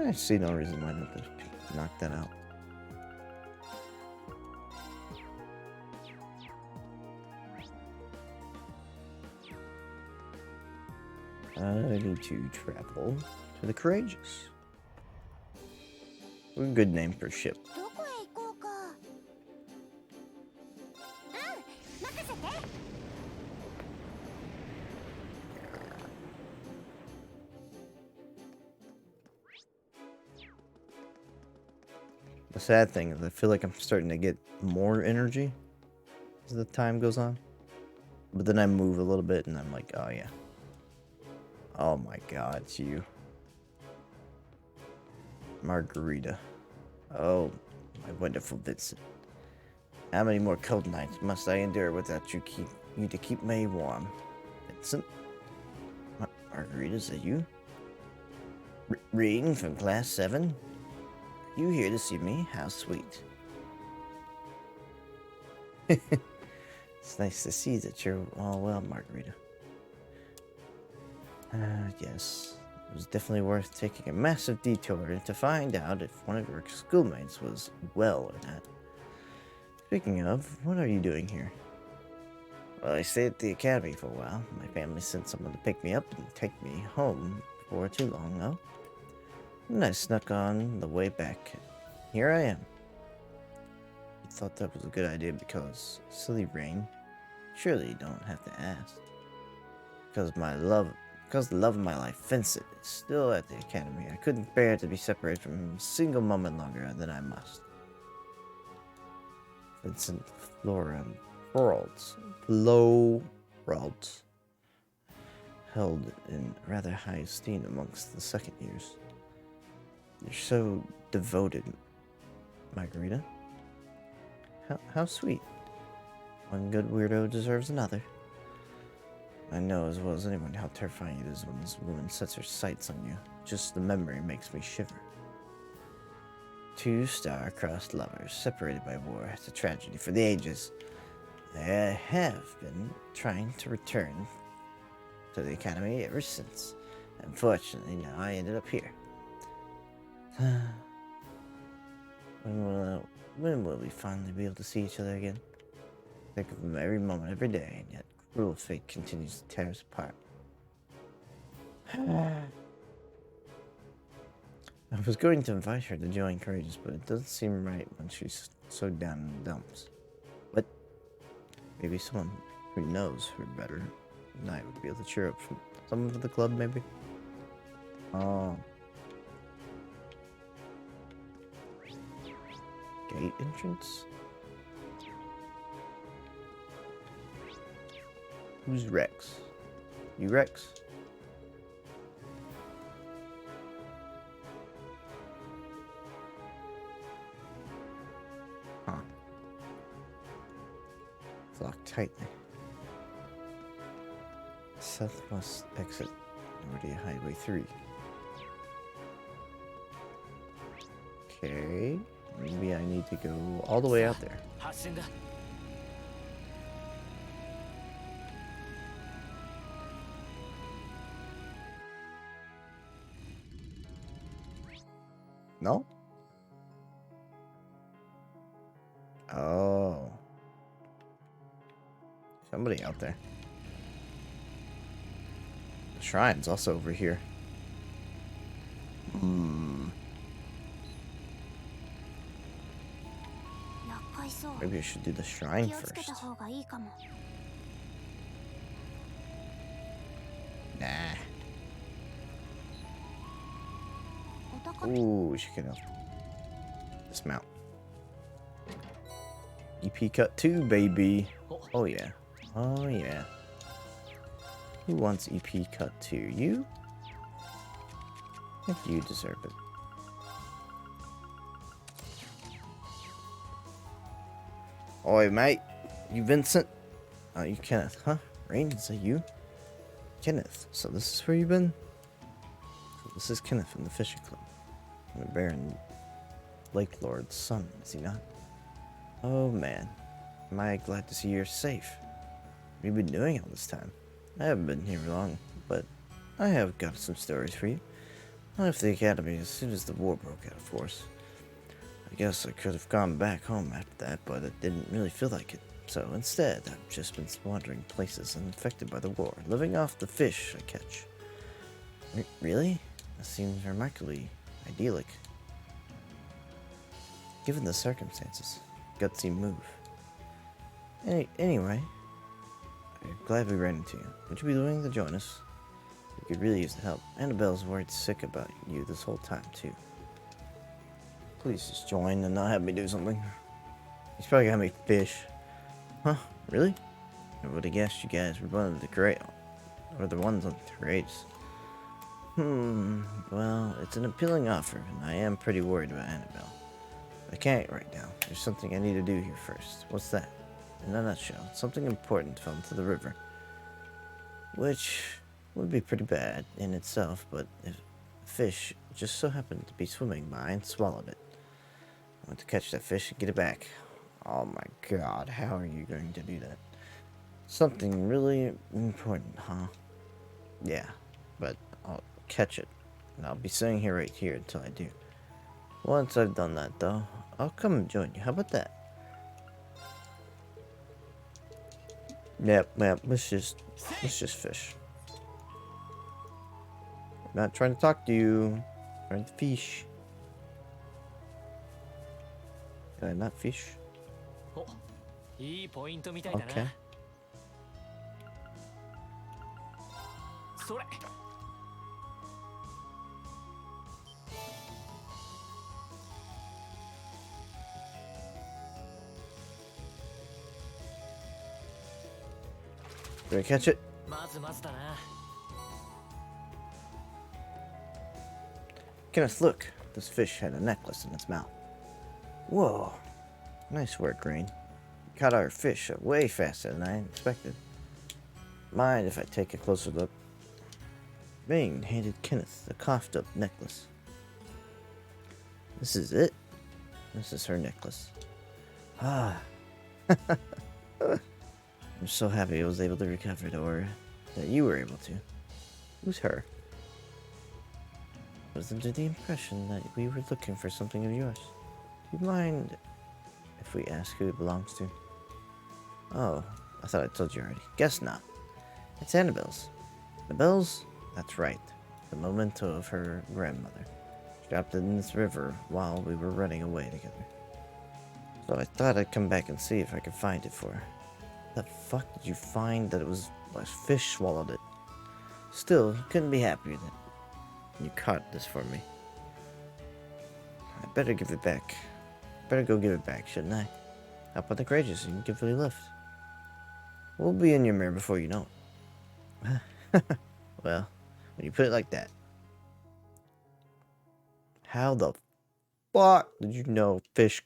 I see no reason why not to knock that out. I need to travel to the Courageous. A good name for a ship. The sad thing is I feel like I'm starting to get more energy as the time goes on. But then I move a little bit and I'm like, oh yeah. Oh my god, it's you. Margarita. Oh, my wonderful Vincent. How many more cold nights must I endure without you to keep me warm? Vincent? Margarita, is that you? Reading from Class 7? You here to see me? How sweet. It's nice to see that you're all well, Margarita. Yes. It was definitely worth taking a massive detour to find out if one of your schoolmates was well or not. Speaking of, what are you doing here? Well, I stayed at the academy for a while. My family sent someone to pick me up and take me home before too long, though. And I snuck on the way back. Here I am. You thought that was a good idea because silly rain? Surely you don't have to ask. Because the love of my life, Vincent, is still at the academy. I couldn't bear to be separated from him a single moment longer than I must. Vincent Florence. held in rather high esteem amongst the second years. You're so devoted, Margarita. How sweet. One good weirdo deserves another. I know as well as anyone how terrifying it is when this woman sets her sights on you. Just the memory makes me shiver. Two star-crossed lovers separated by war. It's a tragedy for the ages. I have been trying to return to the academy ever since. Unfortunately, now I ended up here. When will we finally be able to see each other again? Think of them every moment, every day, and yet cruel fate continues to tear us apart. I was going to invite her to join Courageous, but it doesn't seem right when she's so down in the dumps. But maybe someone who knows her better than I would be able to cheer up for someone for the club, maybe? Oh. Gate entrance? Who's Rex? You Rex? Huh. It's locked tightly. Southwest exit. Already Highway 3. Okay. Maybe I need to go all the way out there. 発進だ No? Oh. Somebody out there. The shrine's also over here. Maybe I should do the shrine first. Nah. Ooh, she can dismount. EP cut 2, baby. Oh yeah. Oh yeah. Who wants EP cut 2? You? I think you deserve it. Oi, mate. You Vincent? Oh, you Kenneth, huh? Rain, is that you? Kenneth, so this is where you've been? So this is Kenneth from the fishing club. The Baron Lake Lord's son, is he not? Oh man, am I glad to see you're safe. What have you been doing all this time? I haven't been here long, but I have got some stories for you. I left the academy as soon as the war broke out, of course. I guess I could have gone back home after that, but it didn't really feel like it. So instead, I've just been wandering places unaffected by the war, living off the fish I catch. Really? That seems remarkably idyllic. Given the circumstances, gutsy move. Anyway, I'm glad we ran into you. Would you be willing to join us? We could really use the help. Annabelle's worried sick about you this whole time, too. Please just join and not have me do something. He's probably gonna make fish. Huh? Really? I would have guessed you guys were one of the great, or the ones on the grades. Well, it's an appealing offer, and I am pretty worried about Annabelle. I can't right now. There's something I need to do here first. What's that? In a nutshell, something important fell into the river. Which would be pretty bad in itself, but if a fish just so happened to be swimming by and swallowed it. I want to catch that fish and get it back. Oh my god, how are you going to do that? Something really important, huh? Yeah, but I'll catch it, and I'll be sitting here right here until I do. Once I've done that, though, I'll come and join you. How about that? Yep, let's just fish. I'm not trying to talk to you. I'm trying to fish. Can I not fish? お、いいポイントみたいだな。 Okay. それ。 Did I catch it? まずまずだな。Kenneth, look. This fish had a necklace in its mouth. Whoa. Nice work, Rain. You caught our fish way faster than I expected. Mind if I take a closer look? Rain handed Kenneth the coughed-up necklace. This is it? This is her necklace. Ah. I'm so happy I was able to recover it, or that you were able to. Who's her? I was under the impression that we were looking for something of yours. Do you mind if we ask who it belongs to? Oh, I thought I told you already. Guess not. It's Annabelle's. Annabelle's? That's right. The memento of her grandmother. She dropped it in this river while we were running away together. So I thought I'd come back and see if I could find it for her. The fuck did you find that it was a fish swallowed it? Still, you couldn't be happier that you caught this for me. I better give it back. Better go give it back, shouldn't I? How about the Courageous and give it a lift? We'll be in your mirror before you know it. Well, when you put it like that. How the fuck did you know fish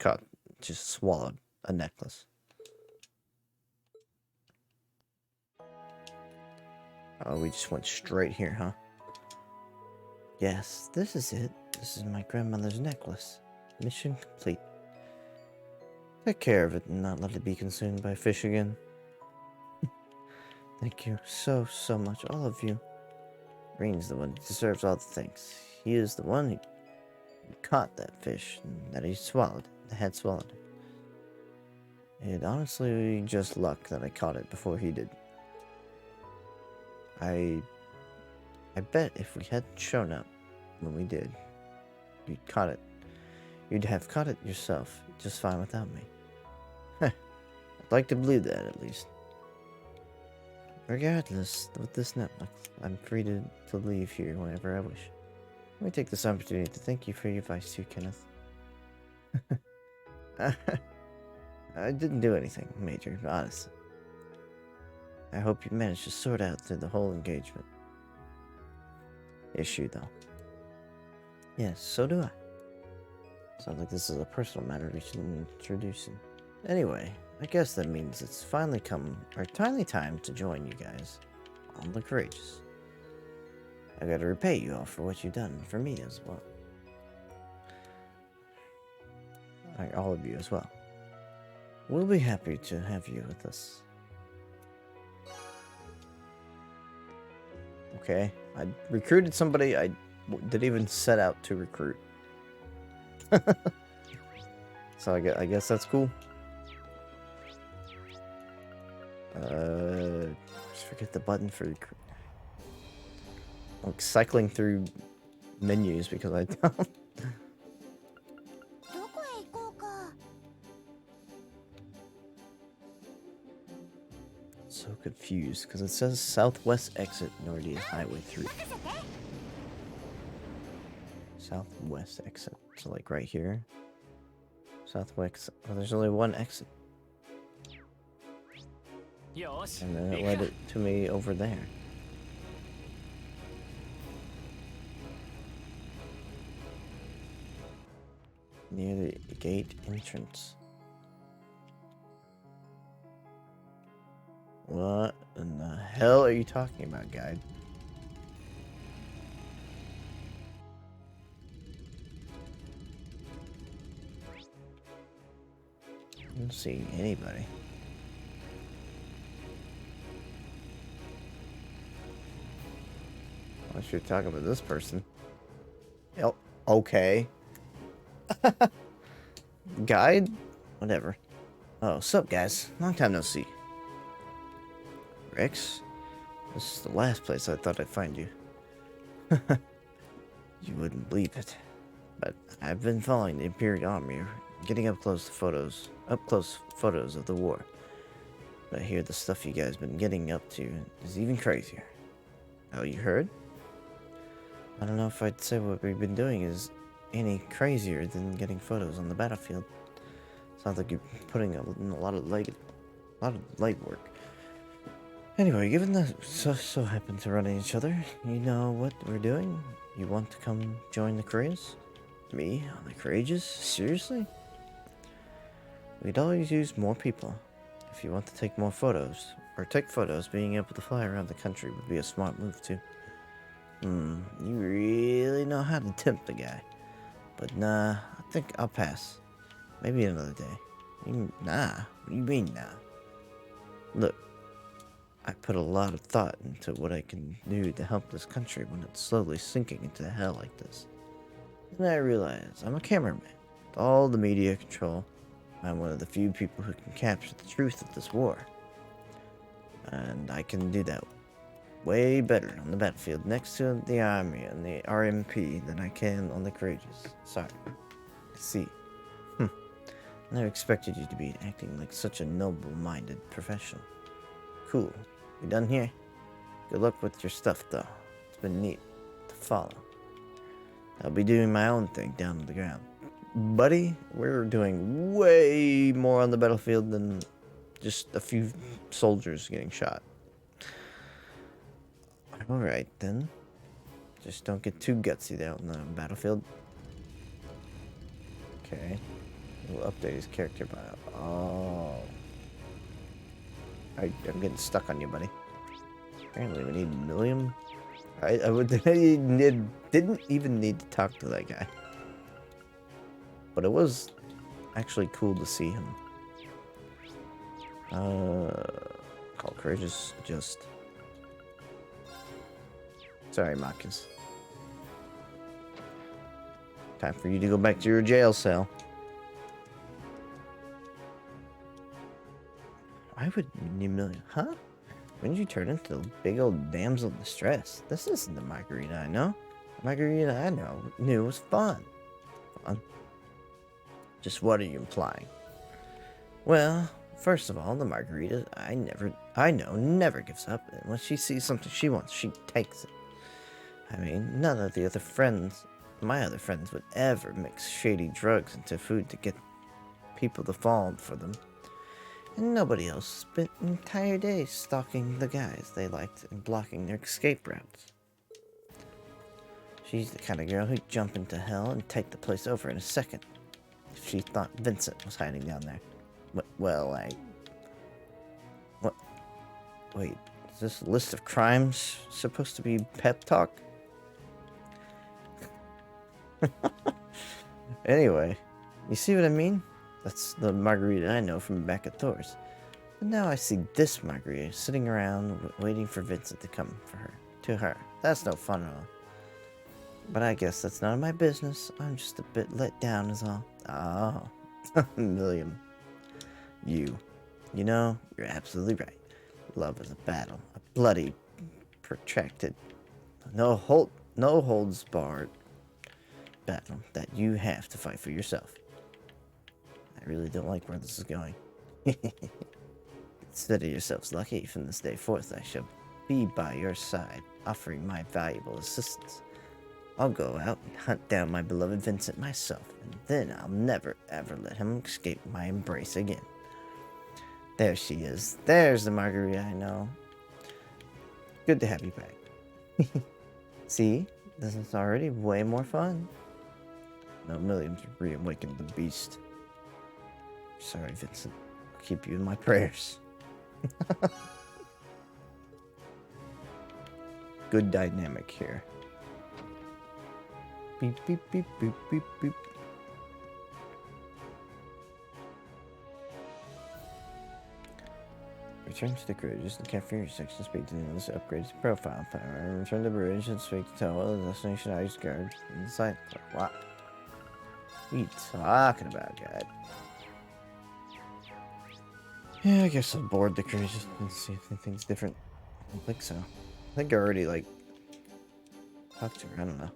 just swallowed a necklace? Oh, we just went straight here, huh? Yes, this is it. This is my grandmother's necklace. Mission complete. Take care of it and not let it be consumed by fish again. Thank you so much, all of you. Rain's the one who deserves all the thanks. He is the one who caught that fish and that he swallowed. The head swallowed it. It honestly just luck that I caught it before he did. I bet if we hadn't shown up when we did, you'd have caught it yourself just fine without me. I'd like to believe that at least. Regardless, with this network, I'm free to leave here whenever I wish. Let me take this opportunity to thank you for your advice too, Kenneth. I didn't do anything major, honestly. I hope you managed to sort out through the whole engagement issue, though. Yes, so do I. Sounds like this is a personal matter we should introduce in. Anyway, I guess that means it's finally come our timely time to join you guys on the Courageous. I gotta repay you all for what you've done for me as well. All of you as well. We'll be happy to have you with us. Okay, I recruited somebody I didn't even set out to recruit. So I guess that's cool. Just forget the button for recruit. I'm cycling through menus because I don't. So confused because it says southwest exit Nordius Highway 3. Southwest exit. So like right here. Southwest. Oh, there's only one exit. And then it led it to me over there. Near the gate entrance. What in the hell are you talking about, guide? I don't see anybody. Unless you're talking about this person. Yep. Okay. Guide? Whatever. Oh, sup, guys? Long time no see. Rex? This is the last place I thought I'd find you. You wouldn't believe it. But I've been following the Imperial Army, getting up close photos of the war. But I hear the stuff you guys been getting up to is even crazier. Oh, you heard? I don't know if I'd say what we've been doing is any crazier than getting photos on the battlefield. Sounds like you're putting in a lot of legwork. Anyway, given that so happen to run into each other, you know what we're doing? You want to come join the craze? Me on the courageous? Seriously? We'd always use more people. If you want to take more photos, or take photos, being able to fly around the country would be a smart move too. You really know how to tempt the guy. But nah, I think I'll pass. Maybe another day. Nah, what do you mean nah? Look, I put a lot of thought into what I can do to help this country when it's slowly sinking into hell like this. Then I realize I'm a cameraman with all the media control. I'm one of the few people who can capture the truth of this war. And I can do that way better on the battlefield next to the army and the RMP than I can on the courageous. Sorry. See. I never expected you to be acting like such a noble-minded professional. Cool. We done here? Good luck with your stuff, though. It's been neat to follow. I'll be doing my own thing down on the ground. Buddy, we're doing way more on the battlefield than just a few soldiers getting shot. Alright, then. Just don't get too gutsy out on the battlefield. Okay. We'll update his character bio. Oh. I'm getting stuck on you, buddy. Apparently we need Milliam. I didn't even need to talk to that guy. But it was actually cool to see him. Call courageous, just... Sorry, Marcus. Time for you to go back to your jail cell. Why would you Milliam? Huh? When did you turn into a big old damsel in distress? This isn't the margarita I know. The margarita I knew was fun. Fun? Just what are you implying? Well, first of all, the margarita I know never gives up. And when she sees something she wants, she takes it. I mean, none of my other friends would ever mix shady drugs into food to get people to fall for them. And nobody else spent an entire day stalking the guys they liked and blocking their escape routes. She's the kind of girl who'd jump into hell and take the place over in a second if she thought Vincent was hiding down there. Wait, is this a list of crimes supposed to be pep talk? Anyway, you see what I mean? That's the margarita I know from back at Thor's. But now I see this margarita sitting around waiting for Vincent to come to her. That's no fun at all. But I guess that's none of my business. I'm just a bit let down is all. Oh, Milliam. You know, you're absolutely right. Love is a battle. A bloody, protracted, no holds barred battle that you have to fight for yourself. I really don't like where this is going. Consider yourselves lucky. From this day forth, I shall be by your side, offering my valuable assistance. I'll go out and hunt down my beloved Vincent myself, and then I'll never ever let him escape my embrace again. There she is. There's the margarita I know. Good to have you back. See? This is already way more fun. No, Milliam's reawakened the beast. Sorry, Vincent. I'll keep you in my prayers. Good dynamic here. Beep, beep, beep, beep, beep, beep. Return to the bridge. The cafeteria section. Speak to the upgrades profile power. Return to the bridge and speak to Toa, the destination ice guard inside. What? What are you talking about, guy? Yeah, I guess I'll board the cruise and see if anything's different. I don't think so. I think I already, like, talked to her. I don't know.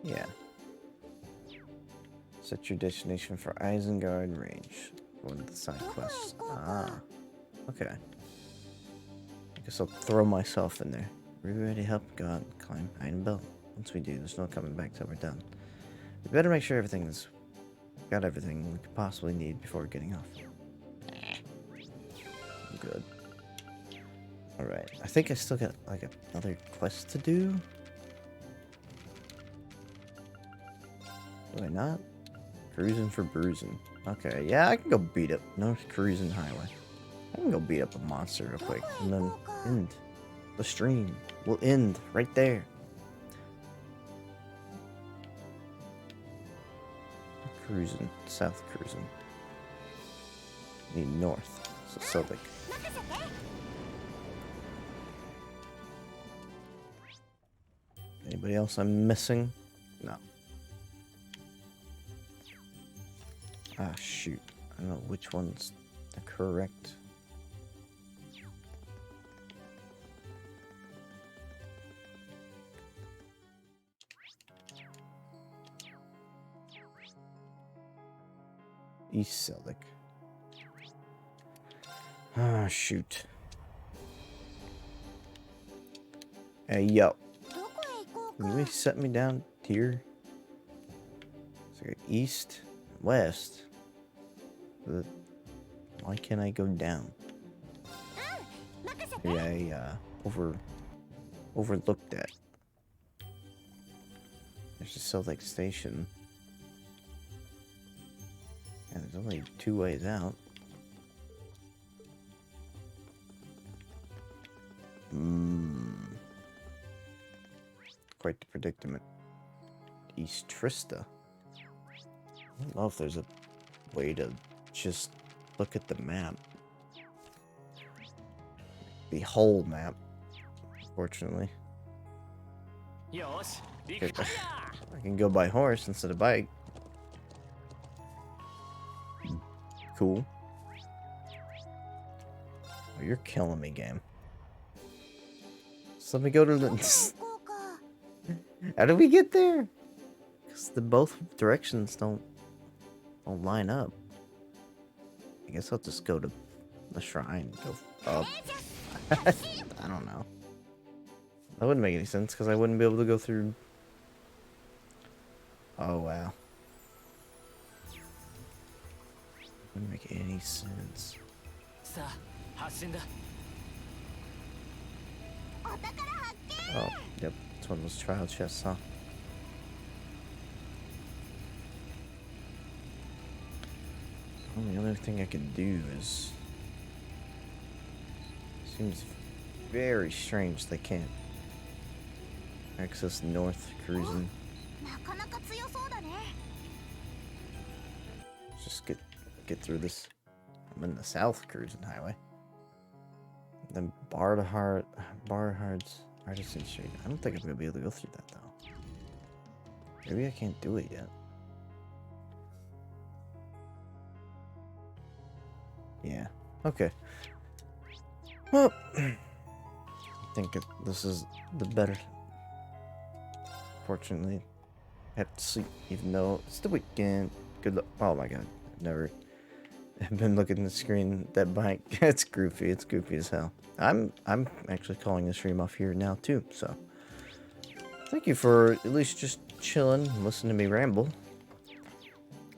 Yeah. Set your destination for Isengard range. One of the side quests. Ah. Okay. I guess I'll throw myself in there. Are we ready to help God climb Iron Belt? Once we do, there's no coming back till we're done. We better make sure everything's got everything we could possibly need before getting off. Good. Alright, I think I still got like another quest to do. Do I not? Cruising for bruising. Okay, yeah, I can go beat up North Cruising Highway. I can go beat up a monster real quick and then end. The stream will end right there. Cruising, south cruising. Need north, so Silvic. Anybody else I'm missing? No. Ah, shoot. I don't know which one's the correct. East Celtic. Ah, shoot. Hey, yo. Can we set me down here? So east, west. Why can't I go down? Maybe I overlooked that. There's a Celtic station. Yeah, there's only 2 ways out. Quite the predicament. East Trista. I don't know if there's a way to just look at the map. The whole map, fortunately. I can go by horse instead of bike. Cool. Oh, you're killing me, game. So let me go to the... How did we get there? Because the both directions don't line up. I guess I'll just go to the shrine. Go up. I don't know. That wouldn't make any sense because I wouldn't be able to go through. Oh wow. Wouldn't make any sense. Oh, yep. It's one of those trial chests, huh? The only other thing I could do is... Seems very strange they can't access north cruising. Just get through this. I'm in the south cruising highway. Then Bardhard's Artisan Street. I don't think I'm gonna be able to go through that though. Maybe I can't do it yet. Yeah. Okay. Well, I think this is the better. Fortunately, I have to sleep even though it's the weekend. Good luck. Oh my god, I've been looking at the screen. That bike, it's goofy. It's goofy as hell. I'm actually calling the stream off here now too. So, thank you for at least just chilling, and listening to me ramble.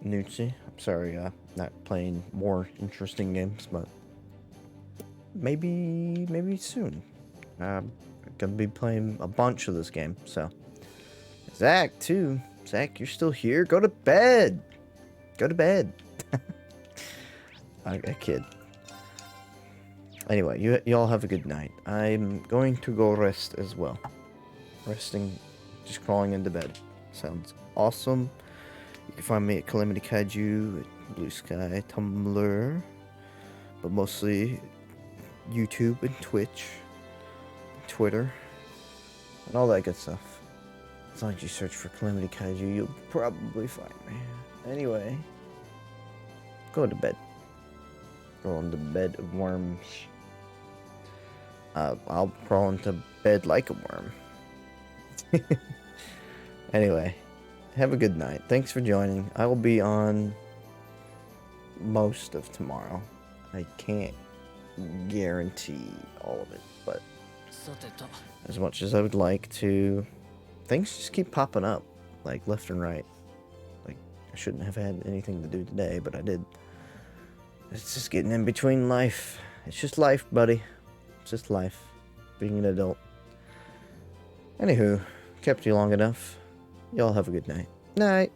Nucci, I'm sorry, not playing more interesting games, but maybe soon. I'm gonna be playing a bunch of this game. So, Zach too. Zach, you're still here? Go to bed. Go to bed. I kid. Anyway, you all have a good night. I'm going to go rest as well. Resting, just crawling into bed. Sounds awesome. You can find me at KalamityKaiju, at Blue Sky, Tumblr, but mostly YouTube and Twitch, and Twitter, and all that good stuff. As long as you search for KalamityKaiju, you'll probably find me. Anyway, go to bed. Go into bed of worms. I'll crawl into bed like a worm. Anyway, have a good night. Thanks for joining. I will be on most of tomorrow. I can't guarantee all of it, but as much as I would like to, things just keep popping up, like left and right. Like, I shouldn't have had anything to do today, but I did. It's just getting in between life. It's just life, buddy. It's just life. being an adult. Anywho, kept you long enough. Y'all have a good night. Night.